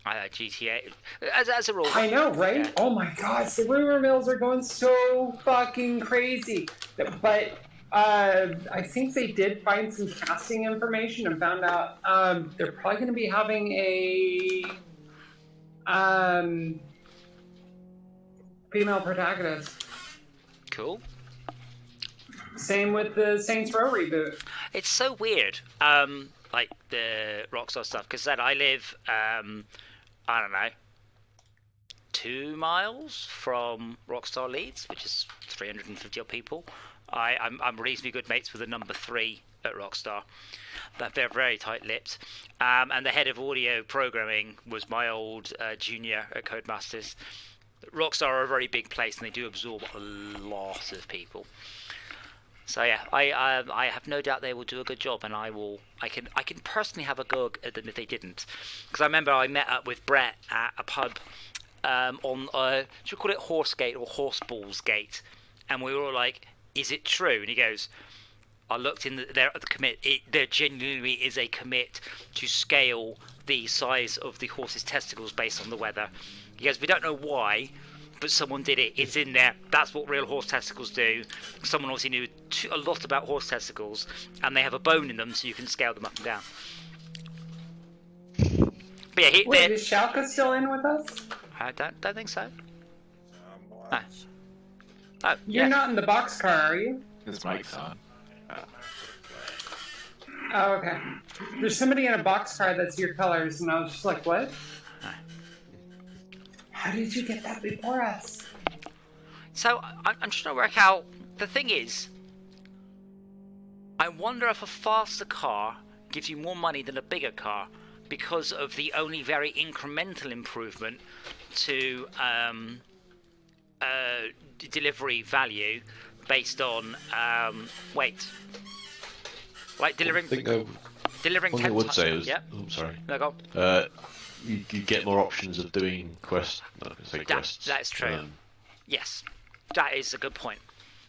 GTA, as a rule. I know, right? Yeah. Oh my god, the rumor mills are going so fucking crazy. But I think they did find some casting information and found out they're probably going to be having a female protagonist. Cool. Same with the Saints Row reboot. It's so weird, like the Rockstar stuff, because then I live, I don't know, 2 miles from Rockstar Leeds, which is 350 odd people. I'm reasonably good mates with the number 3 at Rockstar. They're very tight-lipped. And the head of audio programming was my old junior at Codemasters. Rockstar are a very big place, and they do absorb a lot of people. So yeah, I have no doubt they will do a good job, and I can personally have a go at them if they didn't, because I remember I met up with Brett at a pub on should we call it Horsegate or Horseballs Gate, and we were all like, "Is it true?" And he goes, "I looked in there at the commit. There genuinely is a commit to scale the size of the horse's testicles based on the weather." He goes, "We don't know why, but someone did it. It's in there. That's what real horse testicles do." Someone obviously knew a lot about horse testicles, and they have a bone in them, so you can scale them up and down. But yeah, Wait, is Schalke still in with us? I don't think so. No. Oh, You're not in the boxcar, are you? His mic's on. Oh, okay. There's somebody in a boxcar that's your colors, and I was just like, what? How did you get that before us? So I'm trying to work out. The thing is, I wonder if a faster car gives you more money than a bigger car, because of the only very incremental improvement to delivery value based on weight. Like delivering. delivering One 10 thing I would say is, yeah. oh, sorry. No, go on. You get more options of doing quests. No, I say quests. That's true. Yes, that is a good point.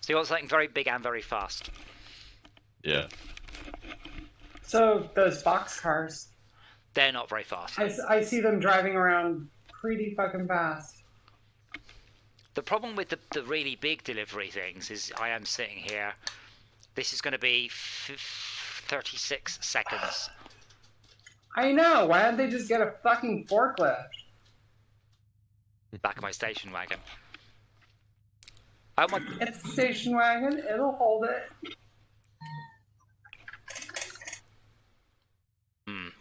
So you want something very big and very fast. Yeah. So those boxcars, They're not very fast. I see them driving around pretty fucking fast. The problem with the really big delivery things is I am sitting here. This is going to be 36 seconds. I know. Why don't they just get a fucking forklift? Back of my station wagon. Oh my! It's a station wagon. It'll hold it.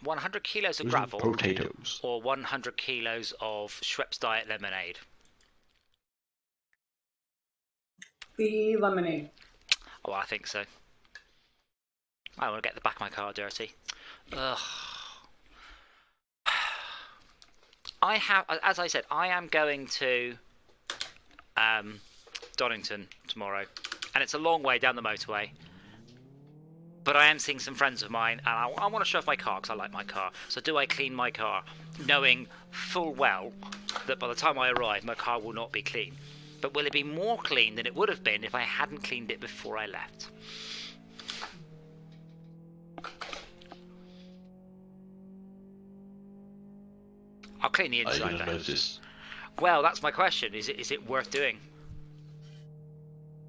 100 kilos of Those are gravel potatoes. or 100 kilos of Schweppes Diet lemonade. The lemonade. Oh, I think so. I want to get the back of my car dirty. Ugh. I have, as I said, I am going to Donington tomorrow, and it's a long way down the motorway. But I am seeing some friends of mine, and I want to show off my car because I like my car. So do I clean my car, knowing full well that by the time I arrive, my car will not be clean? But will it be more clean than it would have been if I hadn't cleaned it before I left? I'll clean the Are you inside going to though. notice? Well, that's my question. Is it worth doing?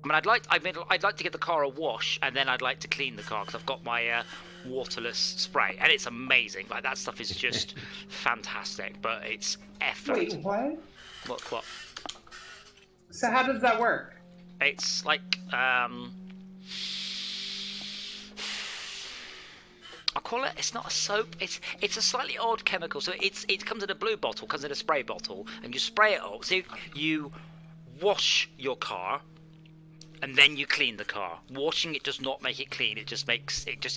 I mean, I'd like to give the car a wash, and then I'd like to clean the car because I've got my waterless spray, and it's amazing. Like that stuff is just fantastic, but it's effort. Wait, what? What? So how does that work? It's like I call it. It's not a soap. It's a slightly odd chemical. So it comes in a blue bottle, comes in a spray bottle, and you spray it up. So you wash your car, and then you clean the car. Washing it does not make it clean. It just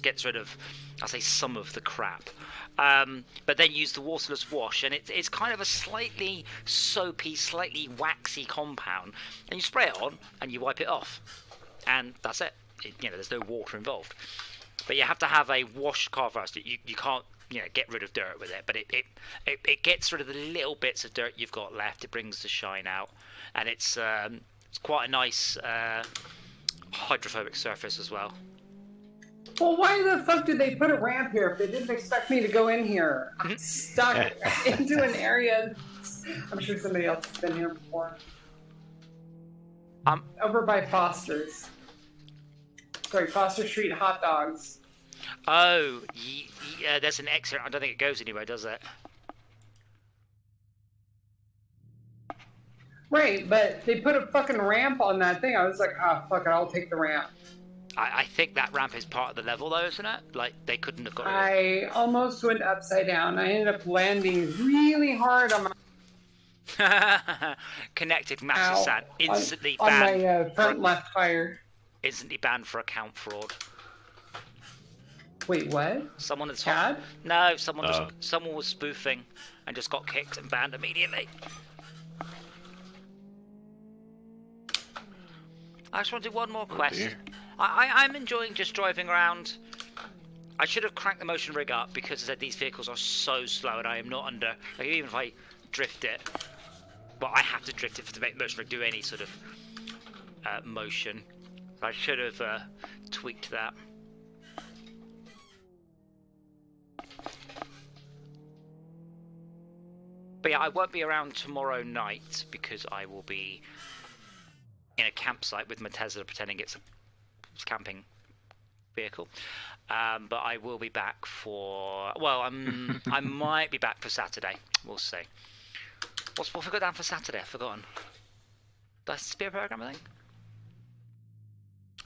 gets rid of, I'll say, some of the crap. But then use the waterless wash, and it's kind of a slightly soapy, slightly waxy compound, and you spray it on, and you wipe it off, and that's it. There's no water involved. But you have to have a washed car first. You can't get rid of dirt with it, but it gets rid of the little bits of dirt you've got left. It brings the shine out, and it's quite a nice hydrophobic surface as well. Well, why the fuck did they put a ramp here if they didn't expect me to go in here? I'm stuck into an area. I'm sure somebody else has been here before. Over by Foster's. Sorry, Foster Street Hot Dogs. Oh, yeah, there's an exit. I don't think it goes anywhere, does it? Right, but they put a fucking ramp on that thing. I was like, fuck it, I'll take the ramp. I think that ramp is part of the level, though, isn't it? Like, they couldn't have got it. I almost went upside down. I ended up landing really hard on my... Connected massive sand. Instantly on banned. my front left tire. Instantly banned for account fraud. Wait, what? Someone had Chad? No, someone was spoofing and just got kicked and banned immediately. I just want to do one more quest. Dear. I'm enjoying just driving around. I should have cranked the motion rig up because I said these vehicles are so slow and I am not under... Like, even if I drift it... But I have to drift it to make the motion rig do any sort of motion. I should have tweaked that. But yeah, I won't be around tomorrow night because I will be in a campsite with my Tesla pretending it's a camping vehicle. But I will be back for... Well, I might be back for Saturday. We'll see. What have we got down for Saturday? I've forgotten. Dyson Spear Program, I think?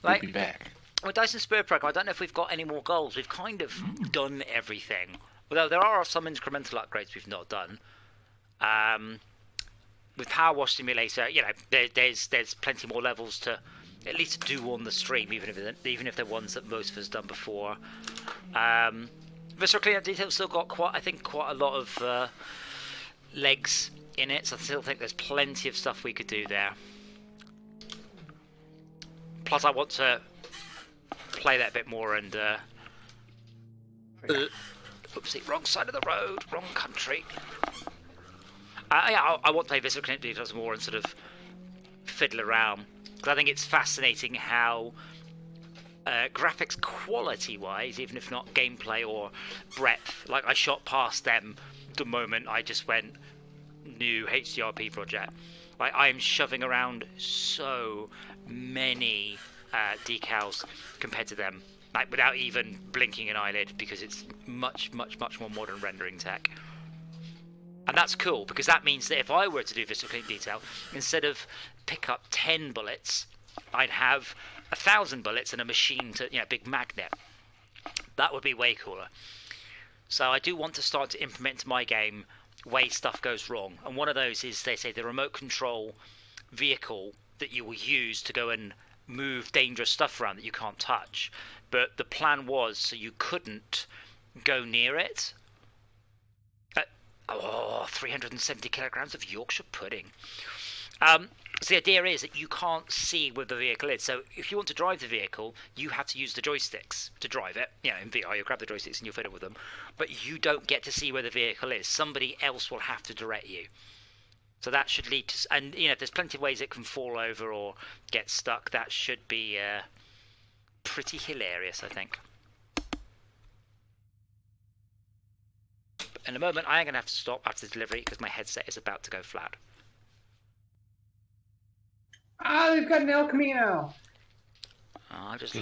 We'll be back. With Dyson Spear Program, I don't know if we've got any more goals. We've kind of done everything. Although there are some incremental upgrades we've not done. With Power Wash Simulator, there's plenty more levels to at least do on the stream, even if they're ones that most of us done before. Visceral Cleanup Detail's still got quite a lot of legs in it, so I still think there's plenty of stuff we could do there. Plus, I want to play that a bit more and Oopsie, wrong side of the road, wrong country. I want to play Visceral Clinic Details more and sort of fiddle around, because I think it's fascinating how graphics quality-wise, even if not gameplay or breadth, like I shot past them the moment I just went new HDRP project. Like I am shoving around so many decals compared to them, like without even blinking an eyelid, because it's much more modern rendering tech. And that's cool, because that means that if I were to do Visceral Clinic Detail, instead of pick up 10 bullets, I'd have 1,000 bullets and a machine to, big magnet. That would be way cooler. So I do want to start to implement into my game ways stuff goes wrong. And one of those is, they say, the remote control vehicle that you will use to go and move dangerous stuff around that you can't touch. But the plan was so you couldn't go near it. 370 kilograms of Yorkshire pudding. So the idea is that you can't see where the vehicle is. So if you want to drive the vehicle, you have to use the joysticks to drive it. In VR, you grab the joysticks and you fiddle with them. But you don't get to see where the vehicle is. Somebody else will have to direct you. So that should lead to... And, there's plenty of ways it can fall over or get stuck. That should be pretty hilarious, I think. In a moment, I am going to have to stop after the delivery because my headset is about to go flat. They've got an El Camino. I'm just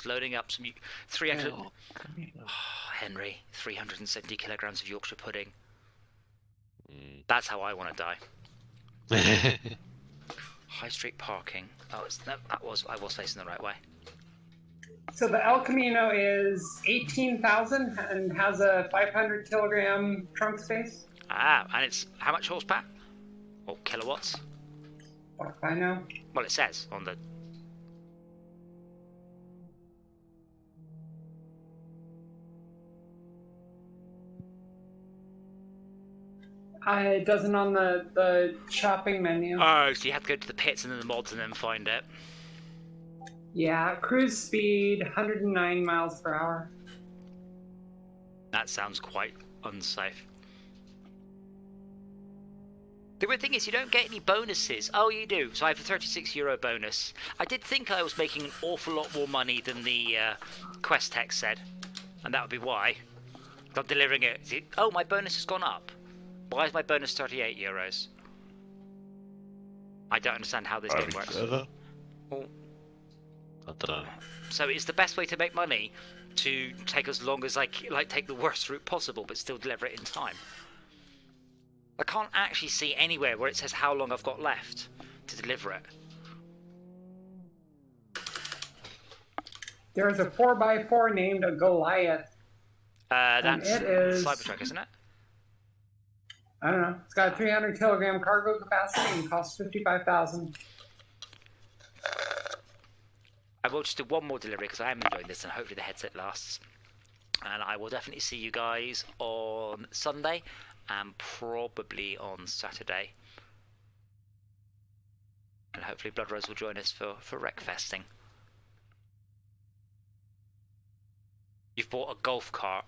loading up some 300. Henry, 370 kilograms of Yorkshire pudding. That's how I want to die. High street parking. I was facing the right way. So the El Camino is 18,000 and has a 500 kilogram trunk space. And it's how much horsepower? Or kilowatts? What if I know? Well, it says on the... It doesn't on the shopping menu. Oh, so you have to go to the pits and then the mods and then find it. Yeah, cruise speed 109 miles per hour. That sounds quite unsafe. The weird thing is you don't get any bonuses. Oh, you do. So I have a €36 bonus. I did think I was making an awful lot more money than the quest text said. And that would be why. I'm delivering it. Oh, my bonus has gone up. Why is my bonus €38? I don't understand how this game works. Further? Well, I don't know. so it's the best way to make money to take as long as take the worst route possible, but still deliver it in time. I can't actually see anywhere where it says how long I've got left to deliver it. There's a 4x4 named a Goliath. That's it is... Cybertruck, isn't it? I don't know. It's got a 300 kilogram cargo capacity and costs 55,000. I will just do one more delivery because I am enjoying this and hopefully the headset lasts. And I will definitely see you guys on Sunday and probably on Saturday. And hopefully Blood Rose will join us for Wreckfesting. You've bought a golf cart.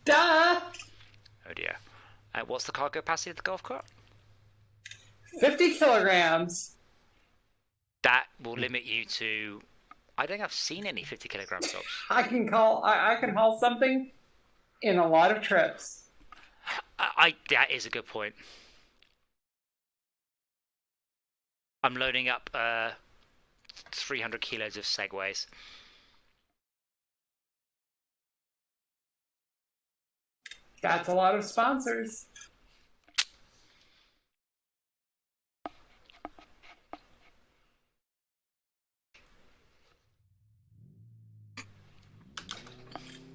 Duh! Oh dear. What's the cargo capacity of the golf cart? 50 kilograms. That will limit you to... I don't think I've seen any 50 kilogram jobs. I can haul something in a lot of trips. That is a good point. I'm loading up 300 kilos of Segways. That's a lot of sponsors.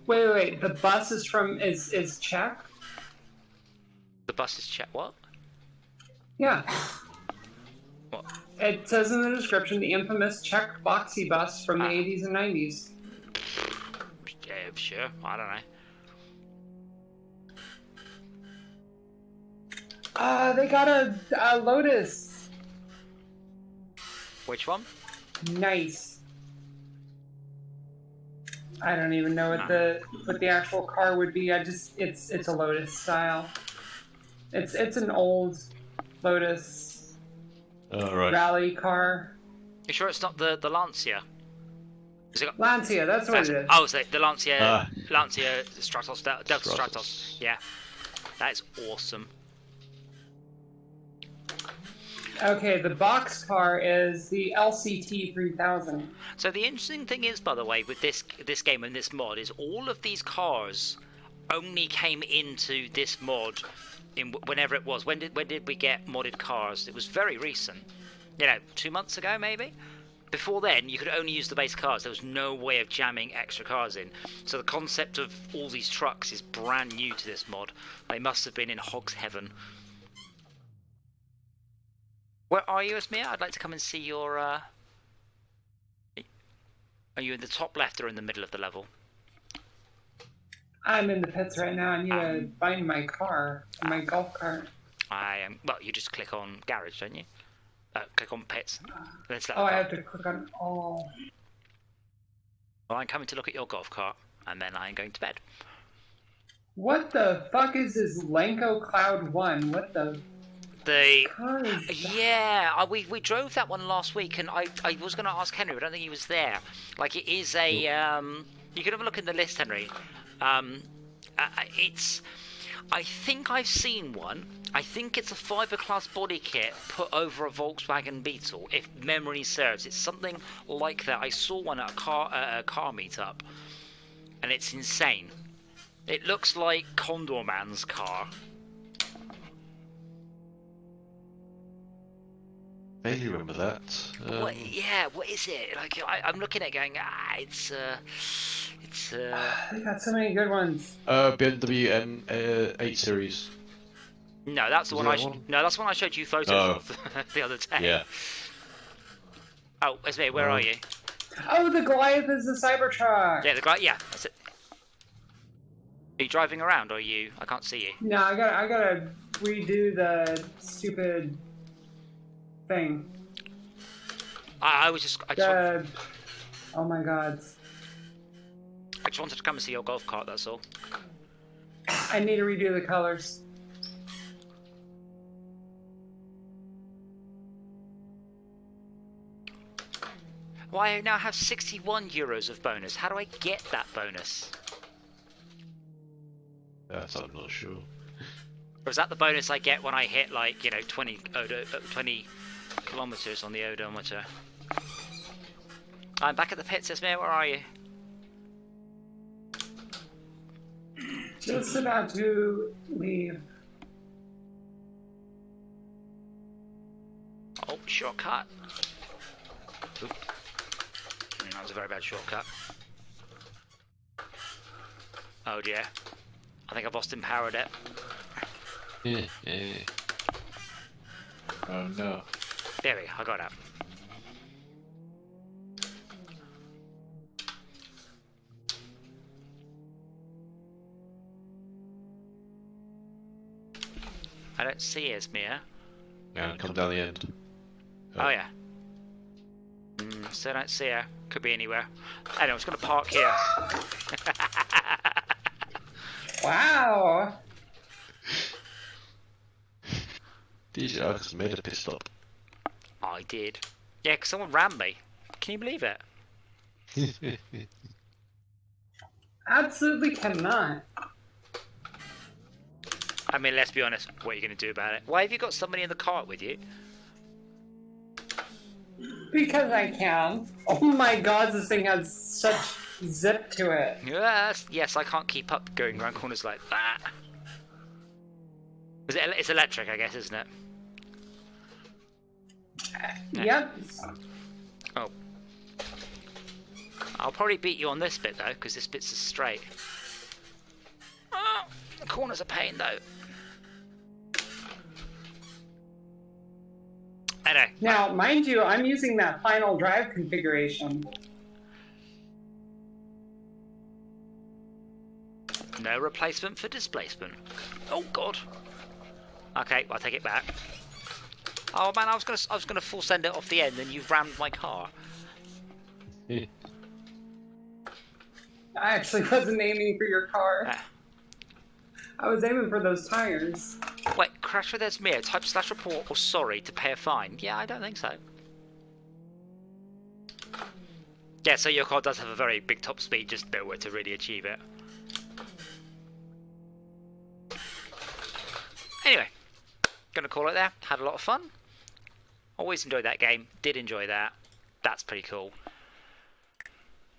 Wait. The bus is from is Czech? The bus is Czech. What? Yeah. What? It says in the description the infamous Czech boxy bus from the 80s and 90s. Yeah, sure. I don't know. They got a Lotus. Which one? Nice. I don't even know what the actual car would be. It's a Lotus style. It's an old Lotus Right. rally car. You sure it's not the Lancia? Has it got... Lancia, that's what it is. Oh, so the Lancia, Ah. Lancia Stratos, Delta Stratos. Stratos. Yeah, that is awesome. Okay, the box car is the LCT 3000. So the interesting thing is, by the way, with this game and this mod, is all of these cars only came into this mod in whenever it was. When did we get modded cars? It was very recent. 2 months ago maybe. Before then, you could only use the base cars. There was no way of jamming extra cars in. So the concept of all these trucks is brand new to this mod. They must have been in hog's heaven. Where are you, Esmir? I'd like to come and see your... Are you in the top left or in the middle of the level? I'm in the pits right now. I need to find my car, my golf cart. I am... Well, you just click on garage, don't you? Click on pits. Then select Oh, the I car. have to click on all. Well, I'm coming to look at your golf cart, and then I'm going to bed. What the fuck is this Lenko Cloud 1? What the The... car is that? Yeah, we drove that one last week, and I was going to ask Henry, but I don't think he was there. Like, it is a... you can have a look in the list, Henry. It's... I think I've seen one. I think it's a fiberglass body kit put over a Volkswagen Beetle, if memory serves. It's something like that. I saw one at a car meetup, and it's insane. It looks like Condor Man's car. Vaguely remember that. What is it? Like, I'm looking at it going, it's They got so many good ones. BMW M8 Series. No, that's the Is one that I one? No, that's the one I showed you photos of the other day. Yeah. Oh, Esme, where are you? Oh, the Goliath is the Cybertruck. Yeah, the guy. Yeah, that's it. Are you driving around, or are you? I can't see you. No, I gotta redo the stupid thing. I just Oh my god. I just wanted to come and see your golf cart. That's all. I need to redo the colors. Well, I now have 61 euros of bonus. How do I get that bonus? That's I'm not sure. Or is that the bonus I get when I hit, like, 20 kilometers on the odometer? I'm back at the pits, Esme. Where are you? Just about to leave. Oh, shortcut. Oop. That was a very bad shortcut. Oh dear. I think I've lost empowered it. Oh no. There we go, I got it. I don't see Esmir. Now come down the end. Oh yeah. Still don't see her. Could be anywhere. Anyway, I'm just going to park here. Wow. DJ Arcus made a pit stop. I did. Yeah, because someone rammed me. Can you believe it? Absolutely cannot. I mean, let's be honest. What are you going to do about it? Why have you got somebody in the cart with you? Because I can. Oh my god, this thing has such zip to it. Yes, I can't keep up going around corners like that. It's electric, I guess, isn't it? Yep. Oh. I'll probably beat you on this bit, though, because this bit's straight. Oh, the corner's a pain, though. Anyway. Now, mind you, I'm using that final drive configuration. No replacement for displacement. Oh god. Okay, I'll take it back. Oh man, I was gonna full send it off the end, and you rammed my car. I actually wasn't aiming for your car. Ah. I was aiming for those tires. Wait, crash with Esmir, type /report or sorry to pay a fine. Yeah, I don't think so. Yeah, so your car does have a very big top speed, just nowhere to really achieve it. Anyway, gonna call it there. Had a lot of fun. Always enjoyed that game. Did enjoy that. That's pretty cool.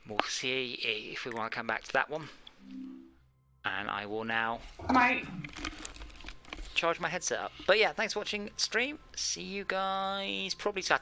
We'll see if we want to come back to that one. And I will now charge my headset up. But yeah, thanks for watching stream. See you guys probably Saturday.